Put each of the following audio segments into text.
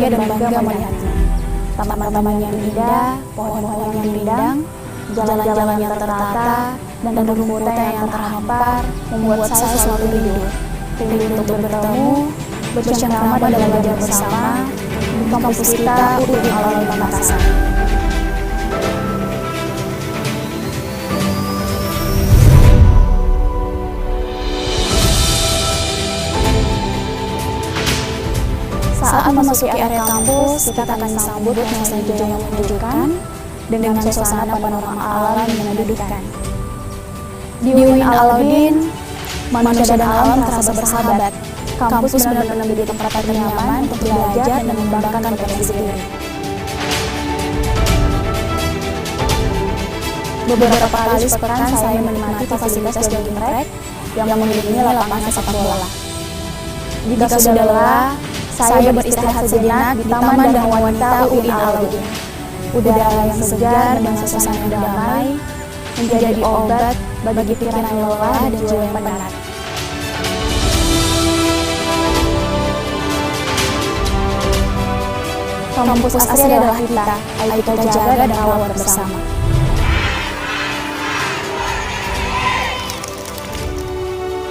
dan bangga melihatnya. Taman-taman yang indah, pohon-pohon yang rindang, jalan-jalan yang tertata, dan rumputan yang terhampar membuat saya selalu rindu untuk bertemu, bercengkrama dan belajar bersama di kampus kita UIN Makassar. Saat memasuki area kampus, kita akan disambut dengan senja yang menyejukkan dengan suasana panorama alam yang menyedihkan. Di UIN Alauddin, manusia dan alam terasa bersahabat. Kampus benar-benar menjadi tempat ternyaman untuk belajar dan mengembangkan potensi diri. Beberapa kali sepekan saya menikmati fasilitas jogging track yang memiliki lapangan sepak bola. Jika sudah lelah, saya beristirahat sejenak di Taman dan Wanita UIN Alauddin. Udara yang segar dan suasana yang damai menjadi obat bagi pikiran yang lelah dan jiwa yang penat. Kampus asli adalah kita, ayo kita jaga dan rawat bersama.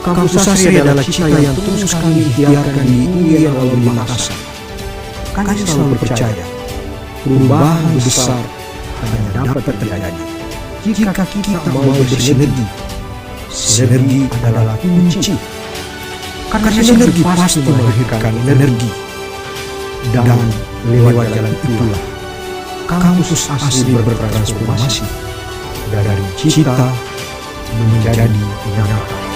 Kampus asli adalah cita yang terus kami ikhtiarkan di UIN Alauddin Makassar. Kami selalu percaya, perubahan besar hanya dapat terjadi jika kita mau bersinergi. Sinergi adalah kunci. Karena sinergi pasti melahirkan energi. Dan lewat jalan itulah kampus asli bertransformasi dari cita menjadi nyata.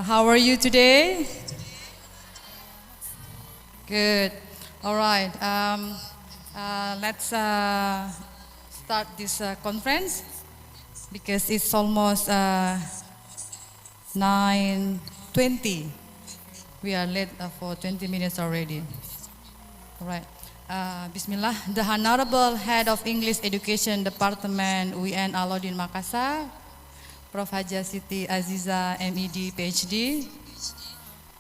How are you today? Good. All right. Let's start this conference because it's almost 9:20. We are late for 20 minutes already. All right. Bismillah. The Honorable Head of English Education Department UIN Alauddin Makassar, Prof. Haja Siti Aziza, MED, PhD,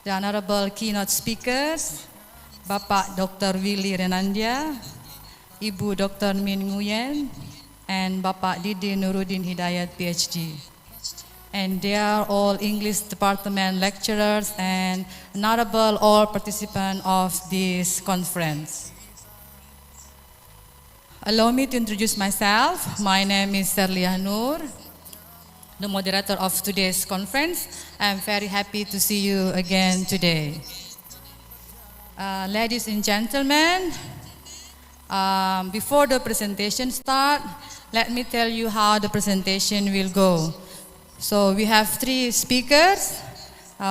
the Honorable Keynote Speakers, Bapak Dr. Willy Renandia, Ibu Dr. Min Nguyen, and Bapak Didi Nuruddin Hidayat, PhD. And they are all English Department lecturers and honorable all participants of this conference. Allow me to introduce myself. My name is Serliah Nur, the moderator of today's conference. I'm very happy to see you again today. Ladies and gentlemen, before the presentation start, let me tell you how the presentation will go. So we have 3 speakers.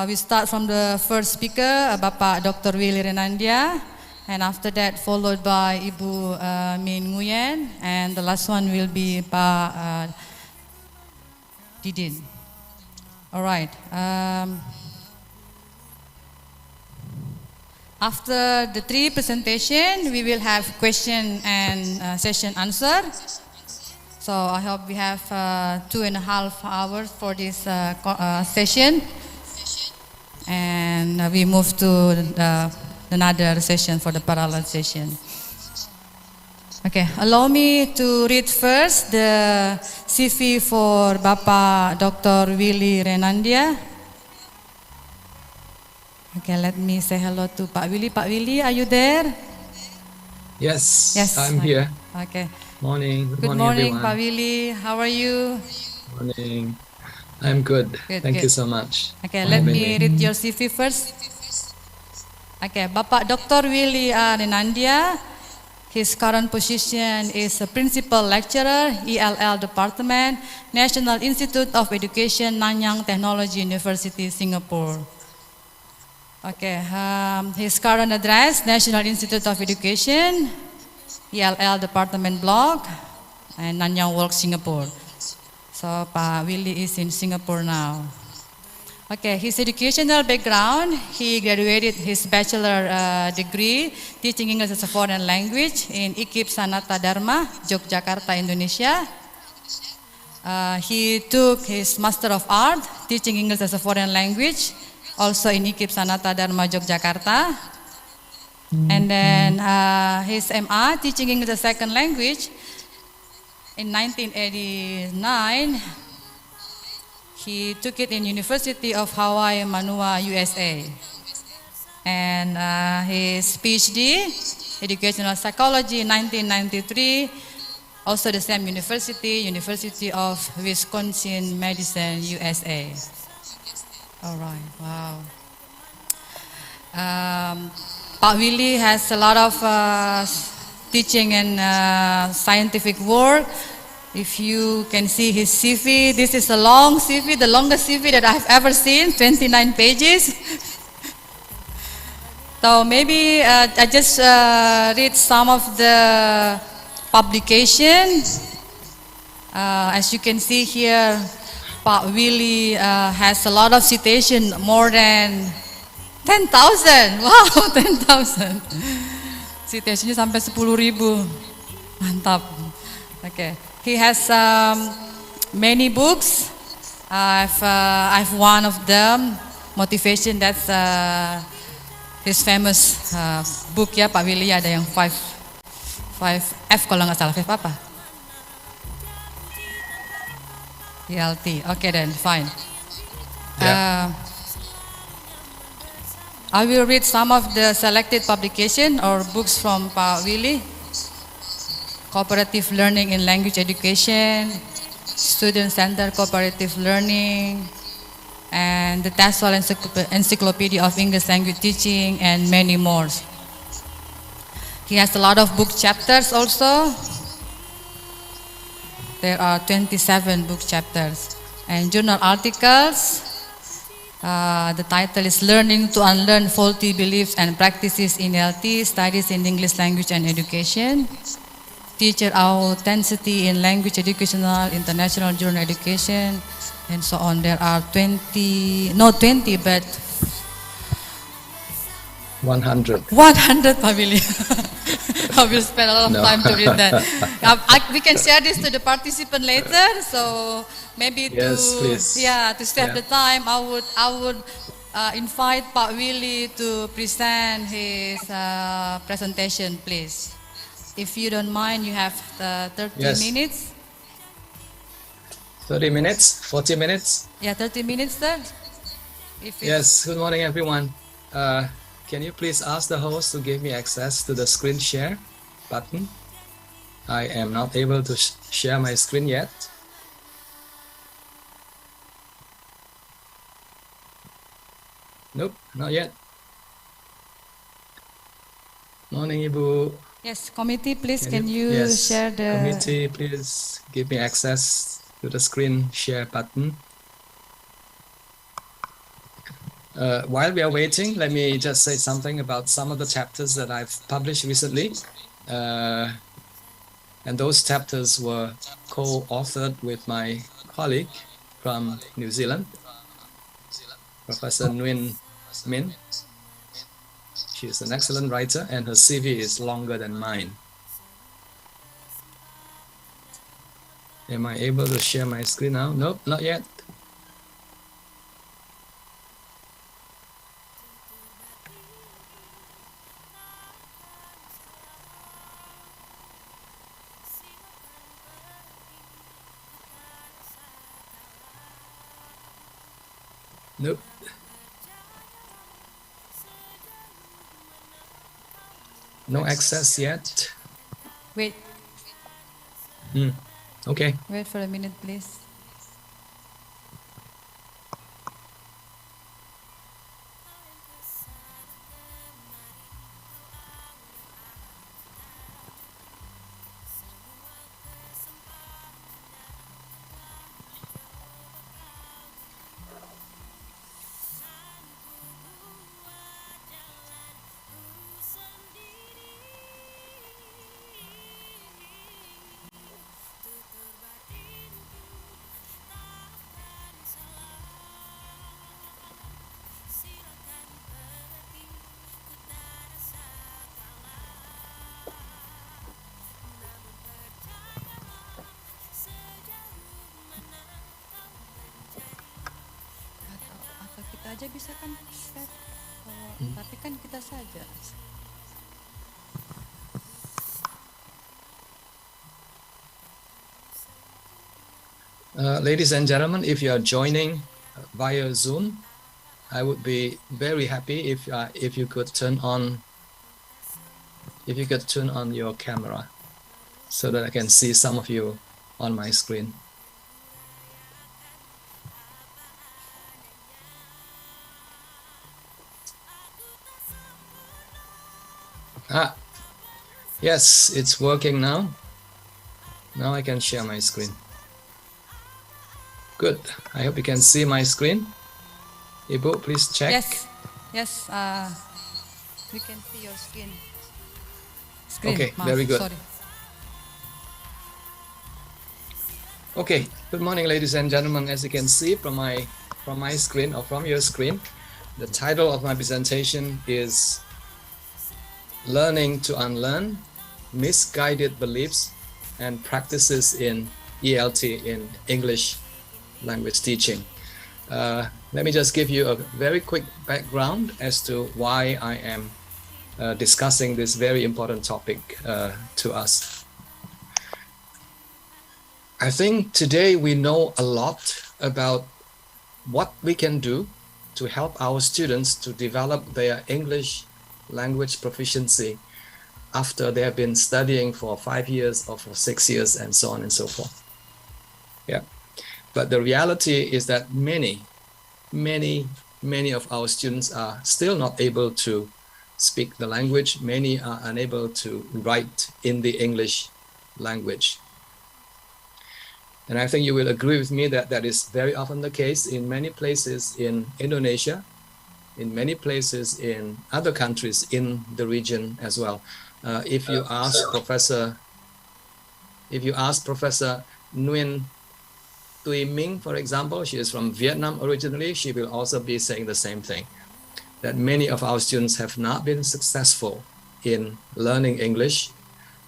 We start from the first speaker, Bapak Dr. Willy Renandia, and after that followed by Ibu Min Nguyen, and the last one will be Pak Didin. All right. After the 3 presentation, we will have question and session answer. So I hope we have 2.5 hours for this session, and we move to another session for the parallel session. Okay, allow me to read first the CV for Bapak Dr. Willy Renandia. Okay, let me say hello to Pak Willy. Pak Willy, are you there? Yes, Yes, I'm here. Okay. Morning. Good morning, everyone. Pak Willy. How are you? Morning. I'm good. Thank you so much. Okay, for let having me read your CV first. Okay, Bapak Dr. Willy Renandia. His current position is a Principal Lecturer, ELL Department, National Institute of Education, Nanyang Technology University, Singapore. Okay, his current address, National Institute of Education, ELL Department Block, and Nanyang Work, Singapore. So Pak Willy is in Singapore now. Okay, his educational background, he graduated his bachelor degree teaching English as a foreign language in IKIP Sanata Dharma, Yogyakarta, Indonesia. He took his Master of Art teaching English as a foreign language, also in IKIP Sanata Dharma, Yogyakarta. And then his MA teaching English as a second language in 1989. He took it in University of Hawaii, Manoa, USA. And his PhD, Educational Psychology in 1993, also the same university, University of Wisconsin, Madison, USA. All right, wow. Pak Willy has a lot of teaching and scientific work. If you can see his CV, this is a long CV, the longest CV that I've ever seen, 29 pages. So maybe I just read some of the publications. As you can see here, Pak Willy has a lot of citation, more than 10,000. Wow, 10,000. Citationnya sampai 10.000. Mantap. Okay. He has many books. I've one of them, Motivation. That's his famous book ya, Pak Willy. Ada yang 5F kalau nggak salah. 5 apa? TLT. Okay then, fine. Yeah. I will read some of the selected publication or books from Pak Willy. Cooperative Learning in Language Education, Student-Centered Cooperative Learning, and the TESOL Encyclopedia of English Language Teaching, and many more. He has a lot of book chapters also. There are 27 book chapters. And journal articles. The title is Learning to Unlearn Faulty Beliefs and Practices in LT, Studies in English Language and Education. Teacher Authenticity in Language Educational, International Journal Education, and so on. There are 100. 100 Pavilion. I will spend a lot of time to read that. We can share this to the participant later. So maybe to save the time, I would invite Pak Willy to present his presentation, please. If you don't mind, you have 30 minutes. 30 minutes? 40 minutes? Yeah, 30 minutes, sir. Yes, good morning, everyone. Can you please ask the host to give me access to the screen share button? I am not able to share my screen yet. Nope, not yet. Morning, Ibu. Yes, committee, please, can you share the... Committee, please give me access to the screen share button. While we are waiting, let me just say something about some of the chapters that I've published recently. And those chapters were co-authored with my colleague from New Zealand, Professor Nguyen Min. She's an excellent writer and her CV is longer than mine. Am I able to share my screen now? Nope, not yet. Nope. No access yet. Wait. Okay. Wait for a minute, please. saja bisa kan, Ustaz? Tapi kan kita saja. Ladies and gentlemen, if you are joining via Zoom, I would be very happy if you could turn on your camera so that I can see some of you on my screen. Yes, it's working now. Now I can share my screen. Good. I hope you can see my screen. Ibu, please check. Yes. We can see your screen. Okay, very good. Sorry. Okay. Good morning, ladies and gentlemen. As you can see from my screen or from your screen, the title of my presentation is Learning to Unlearn Misguided Beliefs and Practices in ELT, in English Language Teaching. Let me just give you a very quick background as to why I am discussing this very important topic to us. I think today we know a lot about what we can do to help our students to develop their English language proficiency after they have been studying for 5 years or for 6 years and so on and so forth. Yeah. But the reality is that many of our students are still not able to speak the language. Many are unable to write in the English language. And I think you will agree with me that that is very often the case in many places in Indonesia, in many places in other countries in the region as well. If you ask Professor Nguyen Thuy Minh, for example, she is from Vietnam originally, she will also be saying the same thing, that many of our students have not been successful in learning English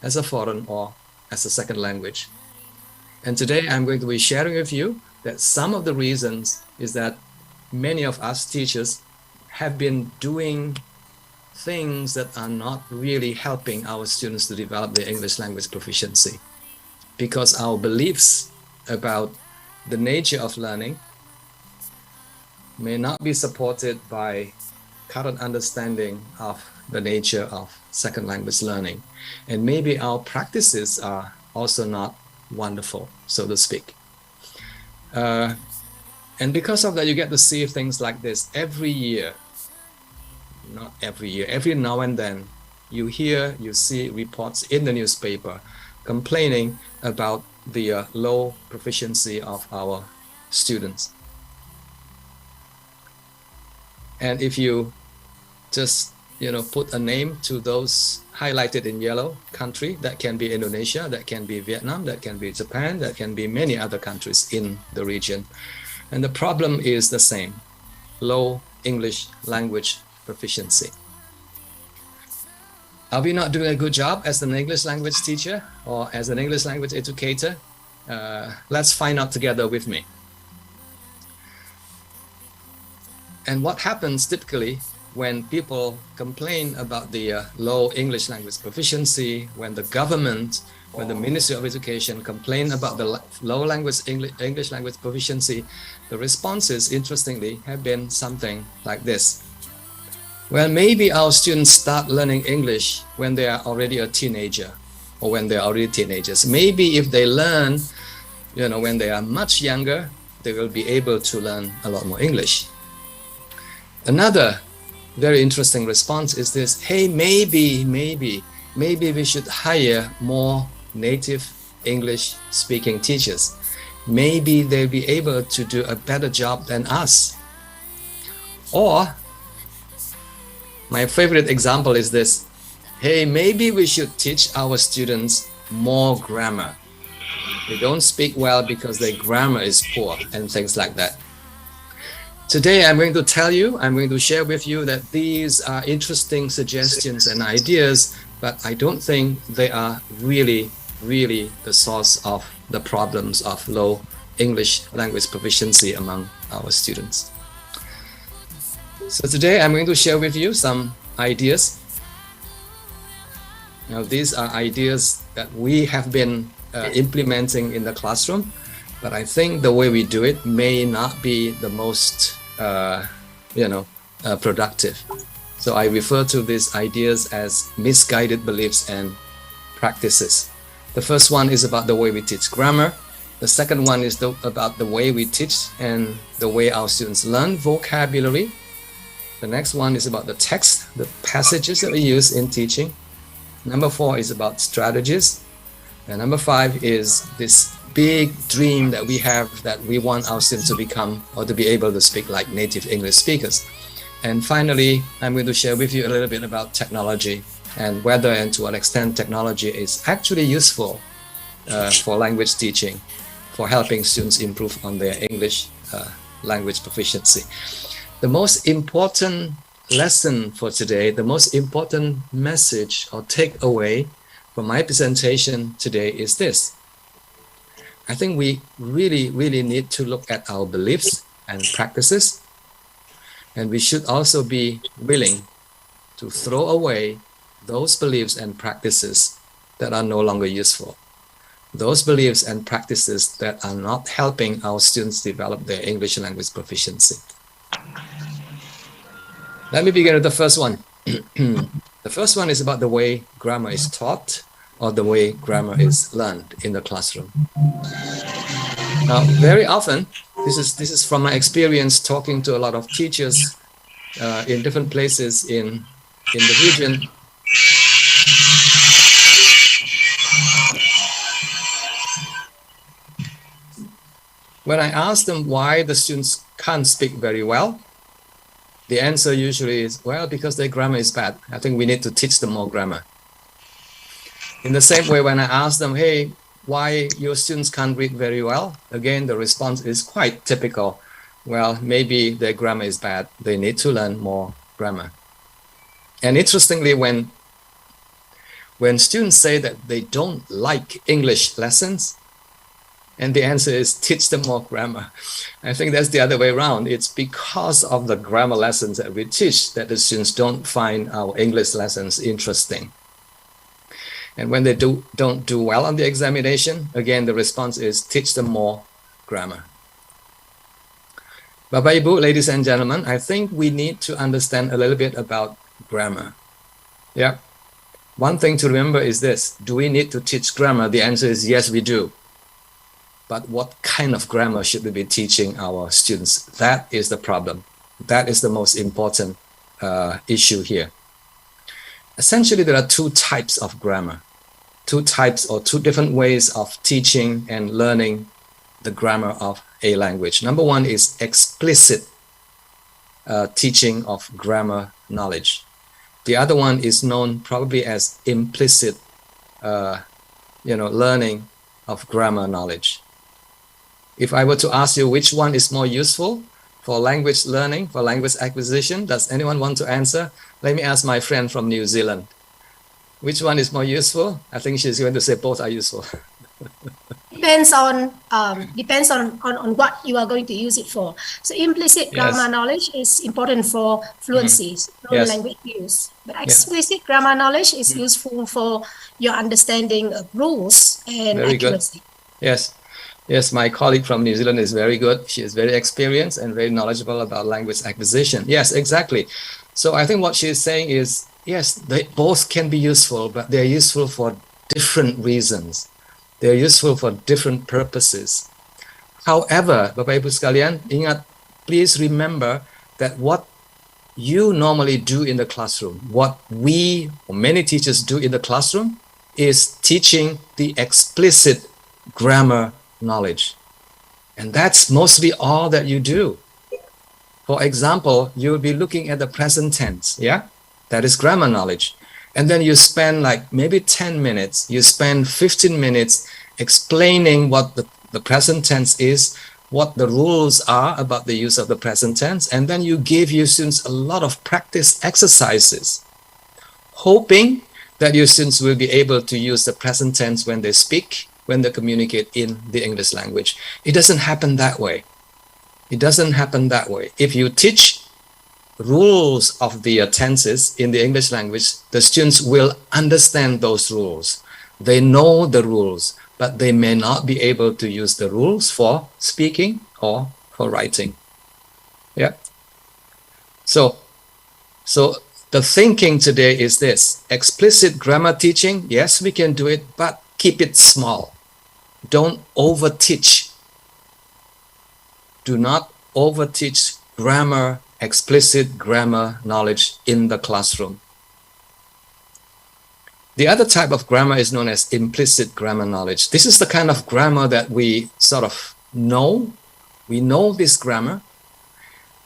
as a foreign or as a second language. And today I'm going to be sharing with you that some of the reasons is that many of us teachers have been doing things that are not really helping our students to develop their English language proficiency, because our beliefs about the nature of learning may not be supported by current understanding of the nature of second language learning. And maybe our practices are also not wonderful, so to speak. And because of that, you get to see things like this every year. Not every year, every now and then, you see reports in the newspaper complaining about the low proficiency of our students. And if you just put a name to those highlighted in yellow country, that can be Indonesia, that can be Vietnam, that can be Japan, that can be many other countries in the region. And the problem is the same: low English language proficiency. Are we not doing a good job as an English language teacher or as an English language educator? Let's find out together with me. And what happens typically when people complain about the low English language proficiency, when the government, when the Ministry of Education complain about the low English language proficiency, the responses, interestingly, have been something like this. Well, maybe our students start learning English when they are already a teenager or when they are already teenagers. Maybe if they learn, when they are much younger, they will be able to learn a lot more English. Another very interesting response is this: hey, maybe we should hire more native English speaking teachers. Maybe they'll be able to do a better job than us. Or my favorite example is this: hey, maybe we should teach our students more grammar. They don't speak well because their grammar is poor, and things like that. Today, I'm going to share with you that these are interesting suggestions and ideas, but I don't think they are really the source of the problems of low English language proficiency among our students. So today I'm going to share with you some ideas. Now, these are ideas that we have been implementing in the classroom, but I think the way we do it may not be the most, productive. So I refer to these ideas as misguided beliefs and practices. The first one is about the way we teach grammar. The second one is about the way we teach and the way our students learn vocabulary. The next one is about the text, the passages that we use in teaching. Number 4 is about strategies. And number 5 is this big dream that we have, that we want our students to become or to be able to speak like native English speakers. And finally, I'm going to share with you a little bit about technology and whether and to what extent technology is actually useful for language teaching, for helping students improve on their English language proficiency. The most important lesson for today, the most important message or takeaway from my presentation today is this. I think we really, really need to look at our beliefs and practices, and we should also be willing to throw away those beliefs and practices that are no longer useful. Those beliefs and practices that are not helping our students develop their English language proficiency. Let me begin with the first one. The first one is about the way grammar is taught or the way grammar is learned in the classroom. Now, very often, this is from my experience talking to a lot of teachers in different places in the region. When I ask them why the students can't speak very well, the answer usually is, well, because their grammar is bad. I think we need to teach them more grammar. In the same way, when I ask them, hey, why your students can't read very well? Again, the response is quite typical. Well, maybe their grammar is bad. They need to learn more grammar. And interestingly, when students say that they don't like English lessons, and the answer is teach them more grammar, I think that's the other way around. It's because of the grammar lessons that we teach that the students don't find our English lessons interesting. And when they don't do well on the examination, again, the response is teach them more grammar. Bapak Ibu, ladies and gentlemen, I think we need to understand a little bit about grammar. Yeah. One thing to remember is this. Do we need to teach grammar? The answer is yes, we do. But what kind of grammar should we be teaching our students? That is the problem. That is the most important issue here. Essentially, there are two types of grammar, two types or two different ways of teaching and learning the grammar of a language. Number one is explicit teaching of grammar knowledge. The other one is known probably as implicit, learning of grammar knowledge. If I were to ask you which one is more useful for language learning, for language acquisition, does anyone want to answer? Let me ask my friend from New Zealand. Which one is more useful? I think she's going to say both are useful. Depends on what you are going to use it for. So implicit grammar knowledge is important for fluency, language use. But explicit grammar knowledge is useful for your understanding of rules and accuracy. Good. Yes, my colleague from New Zealand is very good. She is very experienced and very knowledgeable about language acquisition. Yes, exactly. So I think what she is saying is, yes, they both can be useful, but they're useful for different reasons. They're useful for different purposes. However, Bapak Ibu sekalian, ingat, please remember that what you normally do in the classroom, what we or many teachers do in the classroom, is teaching the explicit grammar knowledge. And that's mostly all that you do. For example, you'll be looking at the present tense, that is grammar knowledge. And then you spend like maybe 10 minutes, you spend 15 minutes explaining what the present tense is, what the rules are about the use of the present tense, and then you give your students a lot of practice exercises, hoping that your students will be able to use the present tense when they speak, when they communicate in the English language. It doesn't happen that way. It doesn't happen that way. If you teach rules of the tenses in the English language, the students will understand those rules. They know the rules, but they may not be able to use the rules for speaking or for writing. Yeah. So the thinking today is this: explicit grammar teaching, yes, we can do it, but keep it small. Don't overteach. Do not overteach grammar, explicit grammar knowledge in the classroom. The other type of grammar is known as implicit grammar knowledge. This is the kind of grammar that we sort of know. We know this grammar.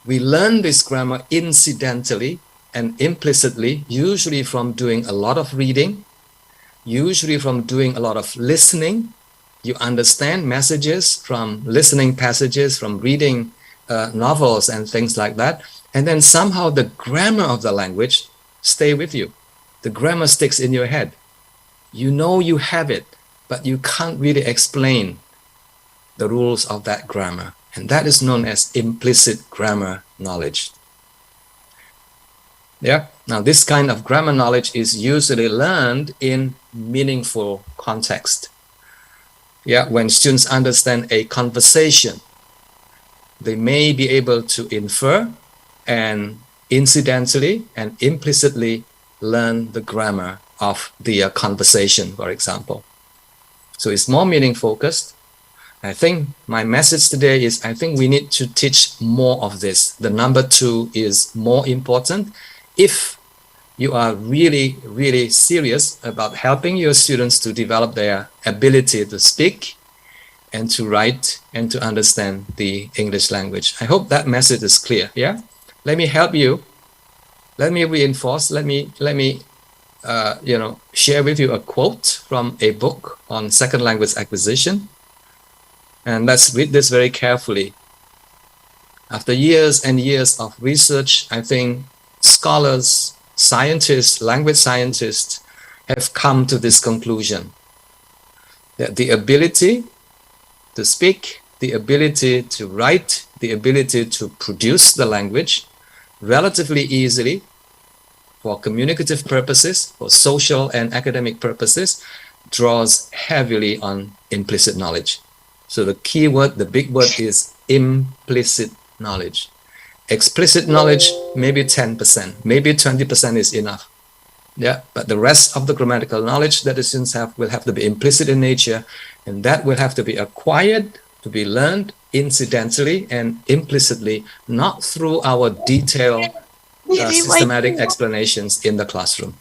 We learn this grammar incidentally and implicitly, usually from doing a lot of reading, usually from doing a lot of listening. You understand messages from listening passages, from reading novels and things like that. And then somehow the grammar of the language stay with you. The grammar sticks in your head. You know you have it, but you can't really explain the rules of that grammar. And that is known as implicit grammar knowledge. Yeah. Now, this kind of grammar knowledge is usually learned in meaningful context. Yeah. When students understand a conversation, they may be able to infer and incidentally and implicitly learn the grammar of the conversation, for example. So it's more meaning focused. I think my message today is I think we need to teach more of this. The number 2 is more important. If you are really, really serious about helping your students to develop their ability to speak and to write and to understand the English language. I hope that message is clear. Yeah. Let me help you. Let me reinforce. Let me share with you a quote from a book on second language acquisition. And let's read this very carefully. After years and years of research, I think scholars, scientists, language scientists have come to this conclusion that the ability to speak, the ability to write, the ability to produce the language relatively easily for communicative purposes, for social and academic purposes, draws heavily on implicit knowledge. So the key word, the big word is implicit knowledge. Explicit knowledge, maybe 10%, maybe 20% is enough. Yeah, but the rest of the grammatical knowledge that the students have will have to be implicit in nature, and that will have to be acquired, to be learned incidentally and implicitly, not through our detailed systematic explanations in the classroom.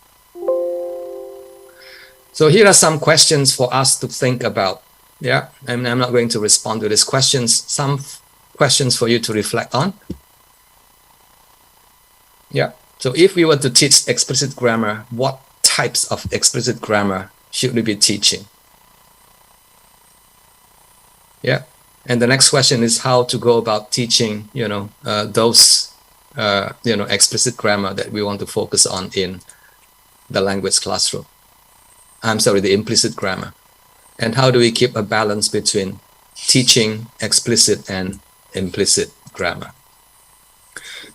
So here are some questions for us to think about. Yeah, and I'm not going to respond to these questions. Some questions for you to reflect on. Yeah, so if we were to teach explicit grammar, what types of explicit grammar should we be teaching? Yeah, and the next question is how to go about teaching, those, explicit grammar that we want to focus on in the language classroom. I'm sorry, the implicit grammar. And how do we keep a balance between teaching explicit and implicit grammar?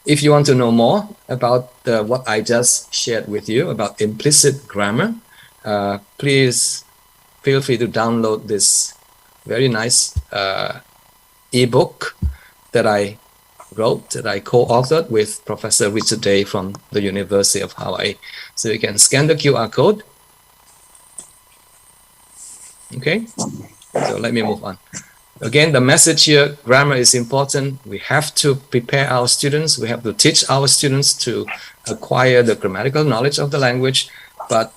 If you want to know more about what I just shared with you about implicit grammar, please feel free to download this very nice ebook that I wrote, that I co-authored with Professor Richard Day from the University of Hawaii. So you can scan the QR code. Okay, so let me move on. Again, the message here, grammar is important. We have to prepare our students. We have to teach our students to acquire the grammatical knowledge of the language. But,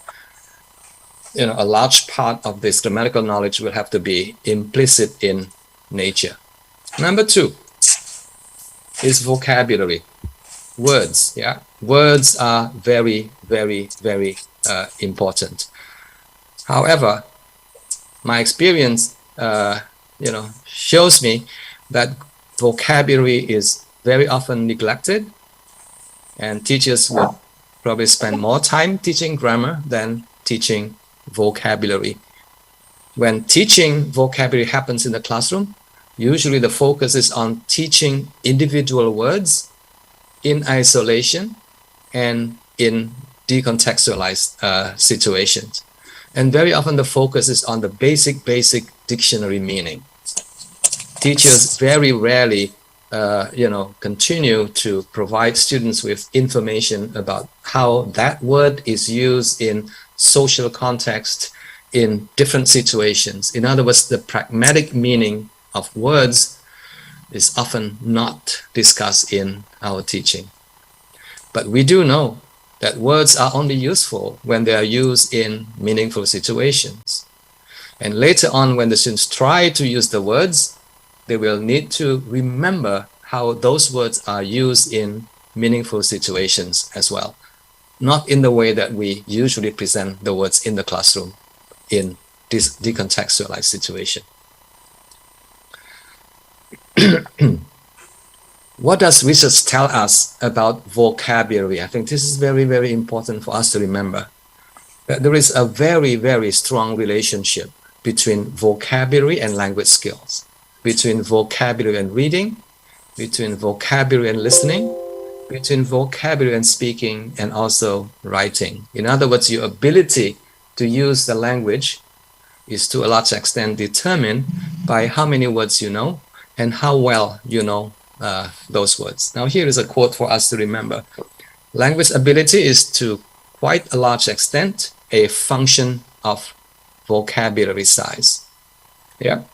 a large part of this grammatical knowledge will have to be implicit in nature. Number 2 is vocabulary. Words, yeah. Words are very, very, very important. However, my experience, shows me that vocabulary is very often neglected, and teachers would probably spend more time teaching grammar than teaching vocabulary. When teaching vocabulary happens in the classroom, usually the focus is on teaching individual words in isolation and in decontextualized situations. And very often the focus is on the basic dictionary meaning. Teachers very rarely continue to provide students with information about how that word is used in social context, in different situations. In other words, the pragmatic meaning of words is often not discussed in our teaching. But we do know that words are only useful when they are used in meaningful situations. And later on, when the students try to use the words, they will need to remember how those words are used in meaningful situations as well. Not in the way that we usually present the words in the classroom in this decontextualized situation. What does research tell us about vocabulary? I think this is very, very important for us to remember. That there is a very, very strong relationship between vocabulary and language skills, between vocabulary and reading, between vocabulary and listening, between vocabulary and speaking, and also writing. In other words, your ability to use the language is to a large extent determined by how many words you know and how well you know those words. Now here is a quote for us to remember. Language ability is to quite a large extent a function of vocabulary size. Yeah,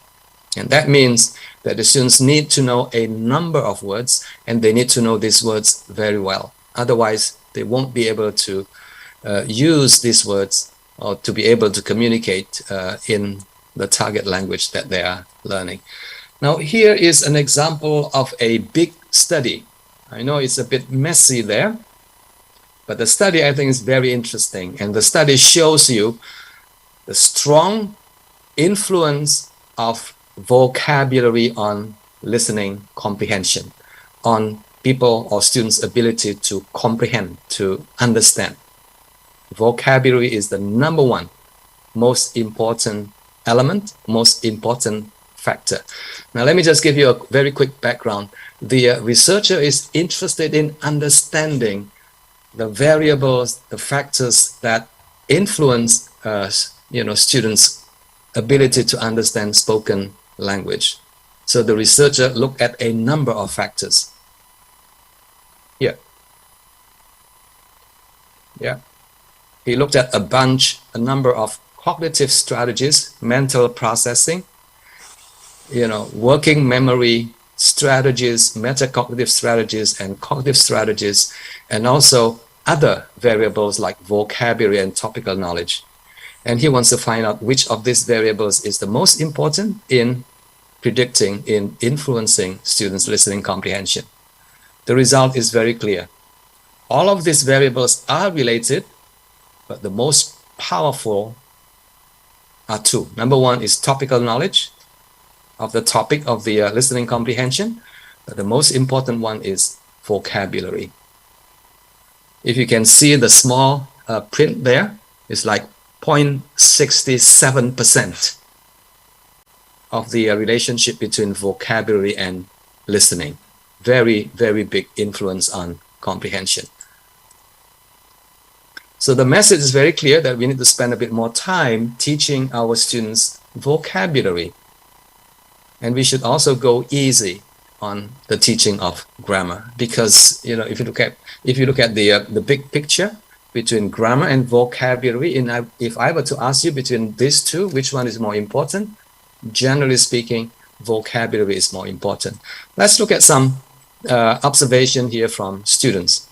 and that means that the students need to know a number of words and they need to know these words very well. Otherwise, they won't be able to use these words or to be able to communicate in the target language that they are learning. Now, here is an example of a big study. I know it's a bit messy there, but the study I think is very interesting. And the study shows you the strong influence of vocabulary on listening comprehension, on people or students' ability to comprehend, to understand. Vocabulary is the number one most important element, most important factor. Now, let me just give you a very quick background. The researcher is interested in understanding the variables, the factors that influence students' ability to understand spoken language. So the researcher looked at a number of factors. Yeah. He looked at a number of cognitive strategies, mental processing, working memory strategies, metacognitive strategies, and cognitive strategies, and also other variables like vocabulary and topical knowledge. And he wants to find out which of these variables is the most important in predicting, in influencing students' listening comprehension. The result is very clear. All of these variables are related, but the most powerful are two. Number one is topical knowledge of the topic of the listening comprehension, but the most important one is vocabulary. If you can see the small print there, it's like 0.67% of the relationship between vocabulary and listening. Very, very big influence on comprehension. So the message is very clear that we need to spend a bit more time teaching our students vocabulary. And we should also go easy on the teaching of grammar, because if you look at the big picture between grammar and vocabulary, if I were to ask you between these two, which one is more important? Generally speaking, vocabulary is more important. Let's look at some observation here from students.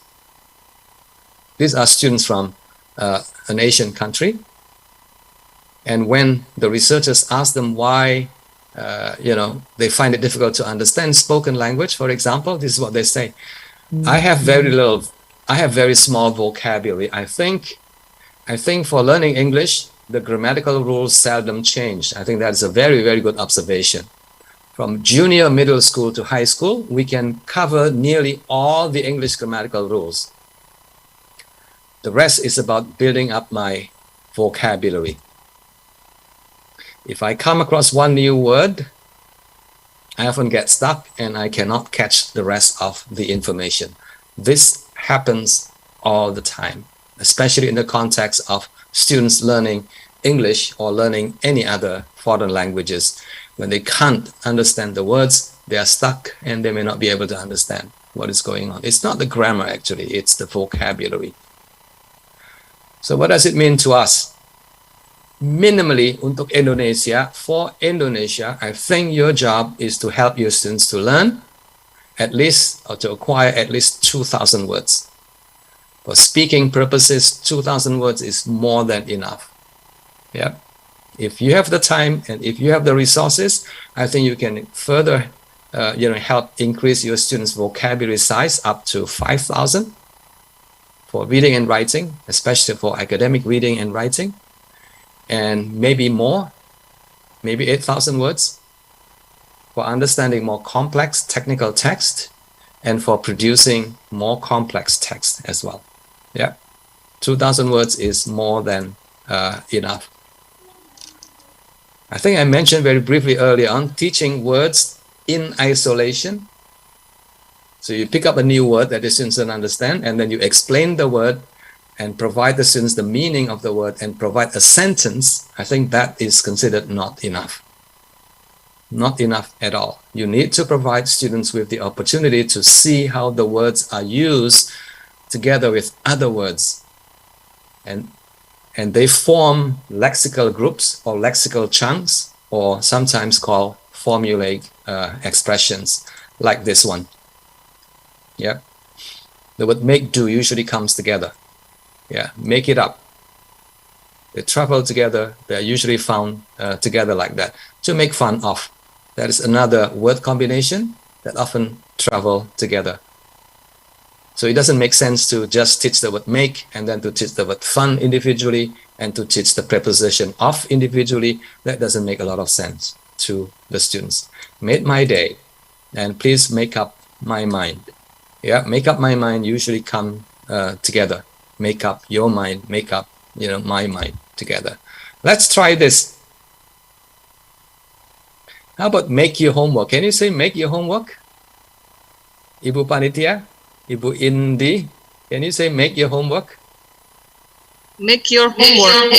These are students from an Asian country, and when the researchers ask them why they find it difficult to understand spoken language, for example, this is what they say. I have very small vocabulary. I think for learning English, the grammatical rules seldom change. I think that's a very, very good observation. From junior middle school to high school, we can cover nearly all the English grammatical rules. The rest is about building up my vocabulary. If I come across one new word, I often get stuck and I cannot catch the rest of the information. This happens all the time, especially in the context of students learning English or learning any other foreign languages. When they can't understand the words, they are stuck and they may not be able to understand what is going on. It's not the grammar actually, it's the vocabulary. So what does it mean to us? Minimally untuk Indonesia, for Indonesia, I think your job is to help your students to learn at least, or to acquire at least 2,000 words. For speaking purposes, 2,000 words is more than enough. Yeah. If you have the time and if you have the resources, I think you can further help increase your students' vocabulary size up to 5,000 for reading and writing, especially for academic reading and writing, and maybe more, maybe 8,000 words for understanding more complex technical text and for producing more complex text as well. Yeah, 2,000 words is more than enough. I think I mentioned very briefly earlier on teaching words in isolation. So you pick up a new word that the students don't understand, and then you explain the word and provide the students the meaning of the word and provide a sentence. I think that is considered not enough. Not enough at all. You need to provide students with the opportunity to see how the words are used together with other words. And they form lexical groups or lexical chunks, or sometimes called formulaic expressions, like this one. Yeah. The word make do usually comes together. Yeah, make it up. They travel together. They're usually found together like that. To make fun of. That is another word combination that often travel together. So it doesn't make sense to just teach the word make and then to teach the word fun individually and to teach the preposition of individually. That doesn't make a lot of sense to the students. Made my day, and please make up my mind. Yeah, make up my mind usually come together. Make up your mind, make up, my mind together. Let's try this. How about make your homework? Can you say make your homework? Ibu Panitia, Ibu Indi, can you say make your homework? Make your homework.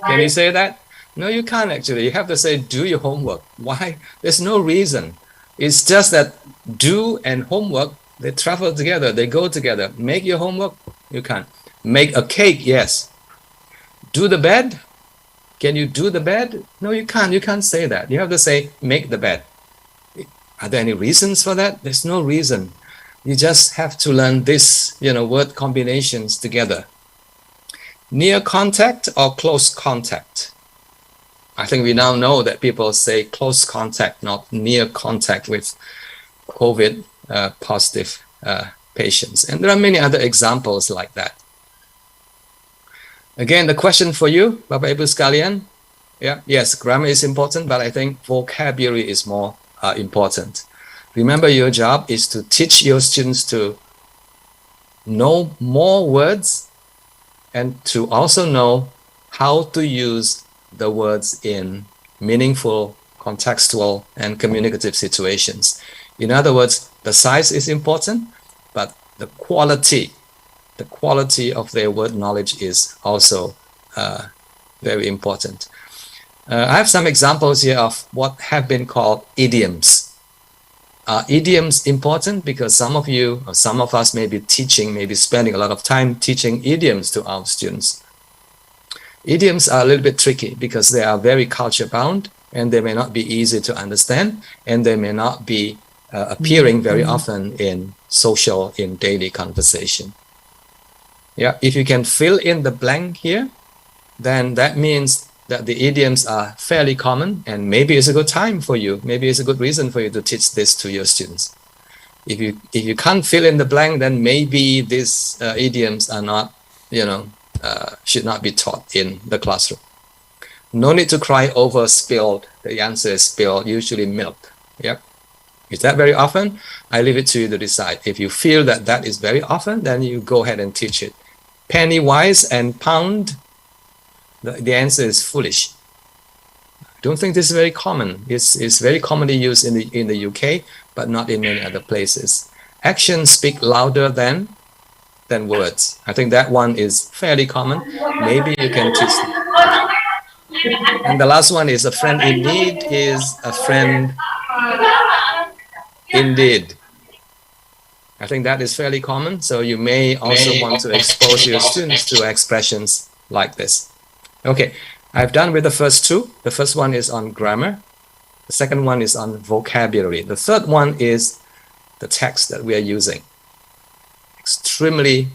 Can you say that? No, you can't actually. You have to say do your homework. Why? There's no reason. It's just that do and homework, they travel together, they go together. Make your homework, you can't. Make a cake, yes. Do the bed? Can you do the bed? No, you can't. You can't say that. You have to say make the bed. Are there any reasons for that? There's no reason. You just have to learn this, word combinations together. Near contact or close contact? I think we now know that people say close contact, not near contact with COVID positive patients. And there are many other examples like that. Again, the question for you, Bapak Ibu sekalian, yes, grammar is important, but I think vocabulary is more important. Remember, your job is to teach your students to know more words and to also know how to use the words in meaningful, contextual, and communicative situations. In other words, the size is important, but the quality of their word knowledge is also very important. I have some examples here of what have been called idioms. Are idioms important? Because some of you, or some of us may be spending a lot of time teaching idioms to our students. Idioms are a little bit tricky because they are very culture bound and they may not be easy to understand and they may not be appearing very often in daily conversation. Yeah, if you can fill in the blank here, then that means that the idioms are fairly common and maybe it's a good time for you. Maybe it's a good reason for you to teach this to your students. If you can't fill in the blank, then maybe these idioms are not, should not be taught in the classroom. No need to cry over spilled. The answer is spilled, usually milk. Yep. Is that very often? I leave it to you to decide. If you feel that that is very often, then you go ahead and teach it. Penny wise and pound, the answer is foolish. I don't think this is very common. It's very commonly used in the UK, but not in many other places. Actions speak louder than words. I think that one is fairly common. Maybe you can teach them. And the last one is a friend in need is a friend indeed. I think that is fairly common. So you may also want to expose your students to expressions like this. Okay, I've done with the first two. The first one is on grammar. The second one is on vocabulary. The third one is the text that we are using. Extremely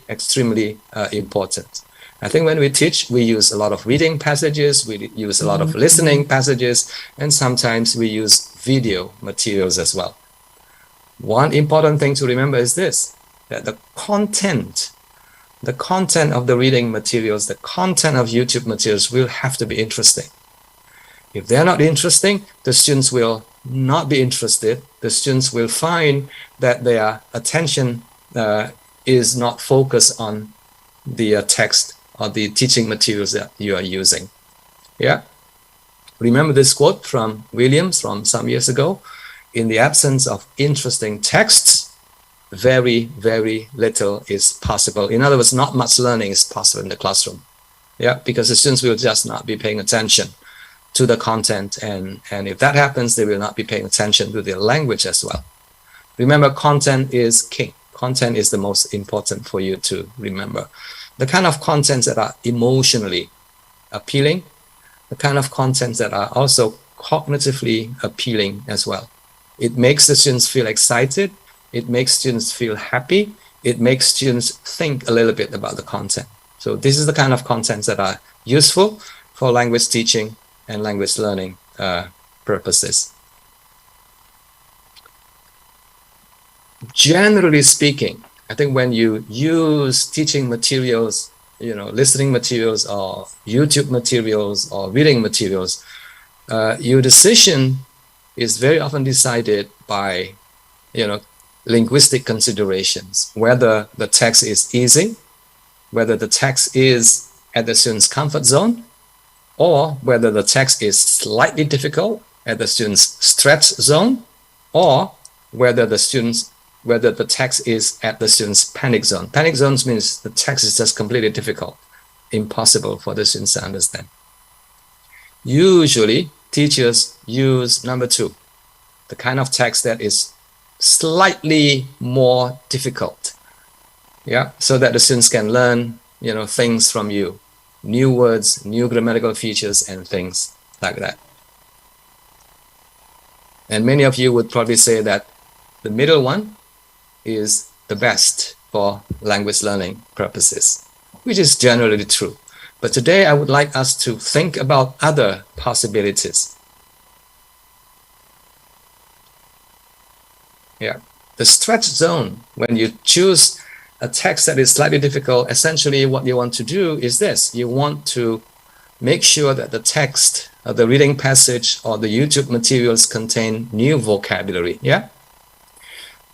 important. I think when we teach, we use a lot of reading passages, we use a lot of listening passages, and sometimes we use video materials as well. One important thing to remember is this, that the content of the reading materials, the content of YouTube materials will have to be interesting. If they're not interesting, the students will not be interested. The students will find that their attention is not focused on the text or the teaching materials that you are using. Yeah. Remember this quote from Williams from some years ago? In the absence of interesting texts, very little is possible. In other words, not much learning is possible in the classroom. Yeah, because the students will just not be paying attention to the content, and if that happens, they will not be paying attention to the language as well. Remember, content is king. Content is the most important for you to remember. The kind of contents that are emotionally appealing, the kind of contents that are also cognitively appealing as well. It makes the students feel excited. It makes students feel happy. It makes students think a little bit about the content. So this is the kind of contents that are useful for language teaching and language learning purposes. Generally speaking, I think when you use teaching materials, listening materials or YouTube materials or reading materials, your decision is very often decided by, linguistic considerations, whether the text is easy, whether the text is at the student's comfort zone, or whether the text is slightly difficult at the student's stretch zone, or whether the text is at the student's panic zone. Panic zones means the text is just completely difficult, impossible for the students to understand. Usually, teachers use number two, the kind of text that is slightly more difficult, so that the students can learn, things from you, new words, new grammatical features, and things like that. And many of you would probably say that the middle one is the best for language learning purposes, which is generally true. But today I would like us to think about other possibilities. The stretch zone, when you choose a text that is slightly difficult, essentially what you want to do is this. You want to make sure that the text, or the reading passage, or the YouTube materials contain new vocabulary, that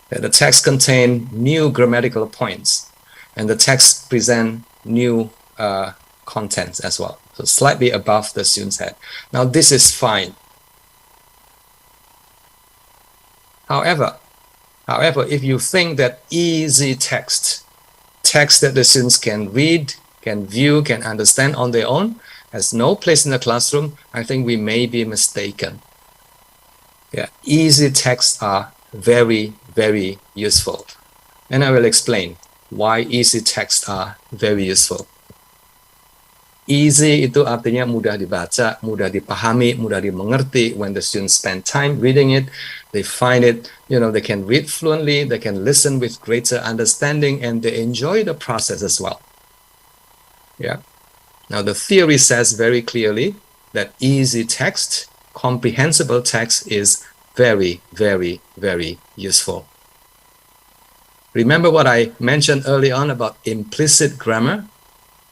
the text contain new grammatical points, and the text present new contents as well, so slightly above the student's head. Now this is fine. However, if you think that easy text that the students can read, can view, can understand on their own, has no place in the classroom, I think we may be mistaken. Easy texts are very useful. And I will explain why easy texts are very useful. Easy itu artinya mudah dibaca, mudah dipahami, mudah dimengerti. When the students spend time reading it, they find it, they can read fluently, they can listen with greater understanding, and they enjoy the process as well. Now the theory says very clearly that easy text, comprehensible text is very useful. Remember what I mentioned early on about implicit grammar?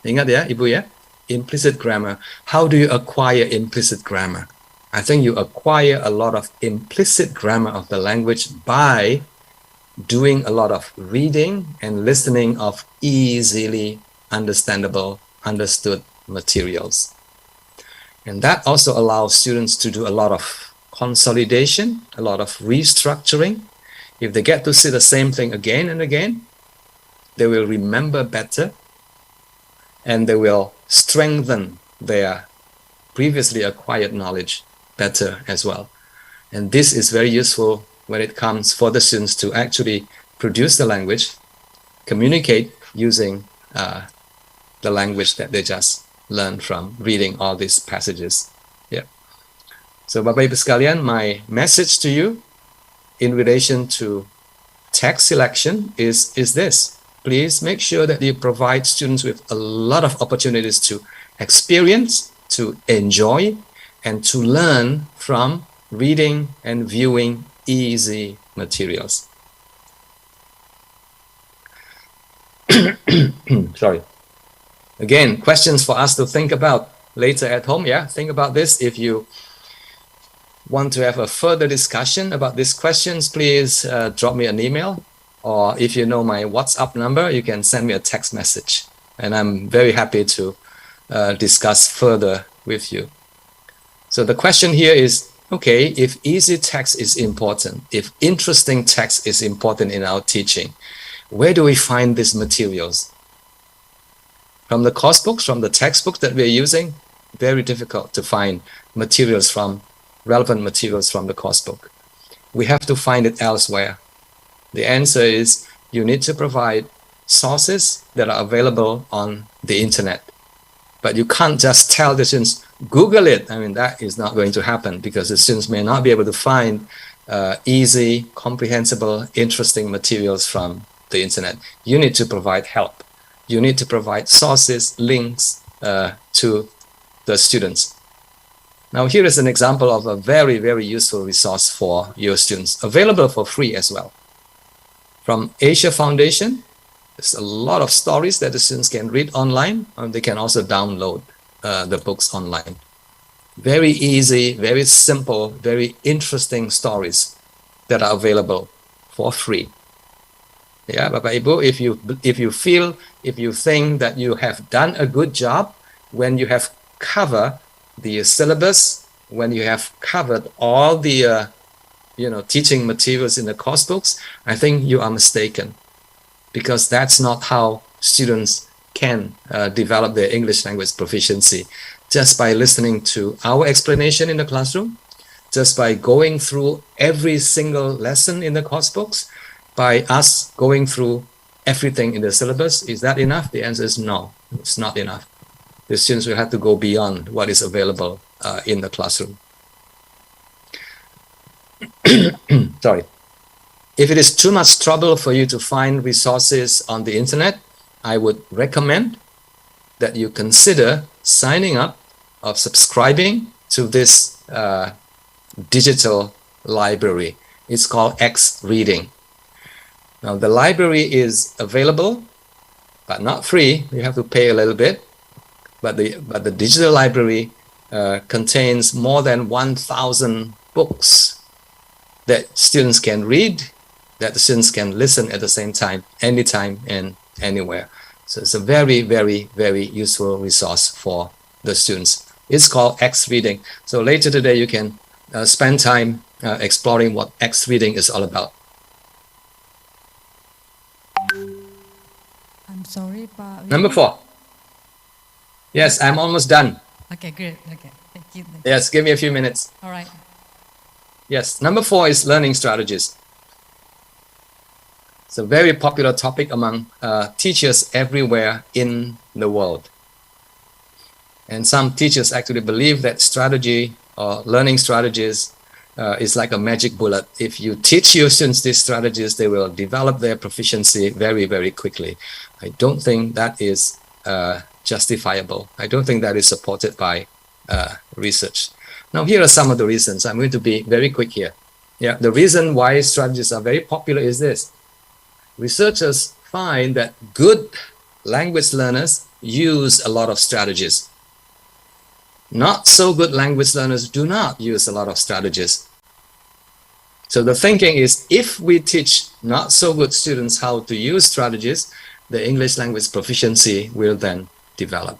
Ingat ya, Ibu ya? Implicit grammar. How do you acquire implicit grammar? I think you acquire a lot of implicit grammar of the language by doing a lot of reading and listening of easily understandable, understood materials. And that also allows students to do a lot of consolidation, a lot of restructuring, If they get to see the same thing again and again, they will remember better, and they will strengthen their previously acquired knowledge better as well. And this is very useful when it comes for the students to actually produce the language, communicate using the language that they just learned from reading all these passages. Yeah. So Bapak Ibu sekalian, my message to you in relation to text selection is this. Please make sure that you provide students with a lot of opportunities to experience, to enjoy, and to learn from reading and viewing easy materials. Sorry. Again, questions for us to think about later at home. Yeah, think about this. If you want to have a further discussion about these questions, please drop me an email. Or if you know my WhatsApp number, you can send me a text message. And I'm very happy to discuss further with you. So the question here is, okay, if easy text is important, if interesting text is important in our teaching, where do we find these materials? From the course books, from the textbooks that we're using, very difficult to find materials from, relevant materials from the course book. We have to find it elsewhere. The answer is you need to provide sources that are available on the internet. But you can't just tell the students, Google it. I mean, that is not going to happen because the students may not be able to find easy, comprehensible, interesting materials from the internet. You need to provide help. You need to provide sources, links to the students. Now, here is an example of a very, very useful resource for your students, available for free as well. From Asia Foundation, there's a lot of stories that the students can read online, and they can also download the books online. Very easy, very simple, very interesting stories that are available for free. Yeah, Bapak Ibu, if you think that you have done a good job when you have covered the syllabus, when you have covered all the teaching materials in the course books, I think you are mistaken, because that's not how students can develop their English language proficiency. Just by listening to our explanation in the classroom, just by going through every single lesson in the course books, by us going through everything in the syllabus, is that enough? The answer is no, it's not enough. The students will have to go beyond what is available in the classroom. Sorry. If it is too much trouble for you to find resources on the internet, I would recommend that you consider signing up or subscribing to this digital library. It's called X Reading. Now, the library is available, but not free. You have to pay a little bit. But the digital library contains more than 1,000 books that students can read, that the students can listen at the same time, anytime and anywhere. So it's a very, very, very useful resource for the students. It's called X Reading. So later today, you can spend time exploring what X Reading is all about. I'm sorry, but... Number 4. Yes, I'm almost done. Okay, great. Okay, thank you. Yes, give me a few minutes. All right. Yes, number 4 is learning strategies. It's a very popular topic among teachers everywhere in the world. And some teachers actually believe that strategy or learning strategies is like a magic bullet. If you teach your students these strategies, they will develop their proficiency very, very quickly. I don't think that is justifiable. I don't think that is supported by research. Now, here are some of the reasons. I'm going to be very quick here. Yeah, the reason why strategies are very popular is this. Researchers find that good language learners use a lot of strategies. Not so good language learners do not use a lot of strategies. So the thinking is, if we teach not so good students how to use strategies, the English language proficiency will then develop.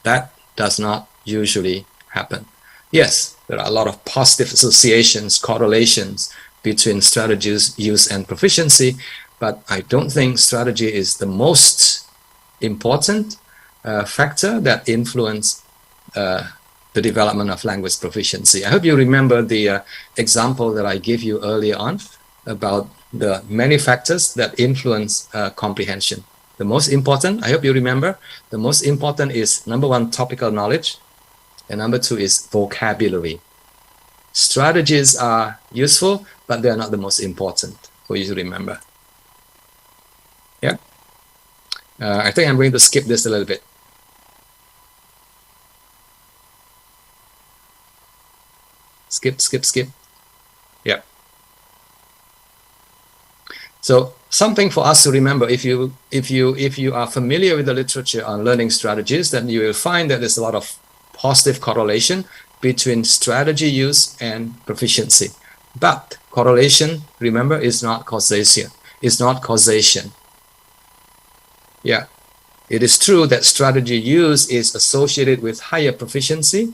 That does not usually happen. Yes, there are a lot of positive associations, correlations, between strategies, use, and proficiency, but I don't think strategy is the most important factor that influence the development of language proficiency. I hope you remember the example that I gave you earlier on about the many factors that influence comprehension. The most important, I hope you remember, the most important is number one, topical knowledge, and number two is vocabulary. Strategies are useful, but they're not the most important for you to remember. Yeah. I think I'm going to skip this a little bit. Skip. Yeah. So something for us to remember, if you are familiar with the literature on learning strategies, then you will find that there's a lot of positive correlation between strategy use and proficiency. But correlation, remember, is not causation. It's not causation. Yeah. It is true that strategy use is associated with higher proficiency,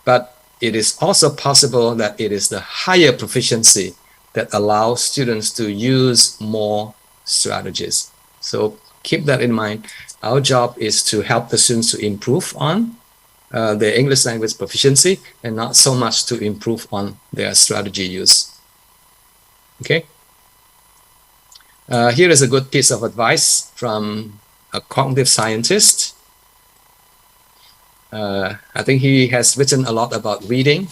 but it is also possible that it is the higher proficiency that allows students to use more strategies. So keep that in mind. Our job is to help the students to improve on their English language proficiency and not so much to improve on their strategy use. Okay? Here is a good piece of advice from a cognitive scientist. I think he has written a lot about reading,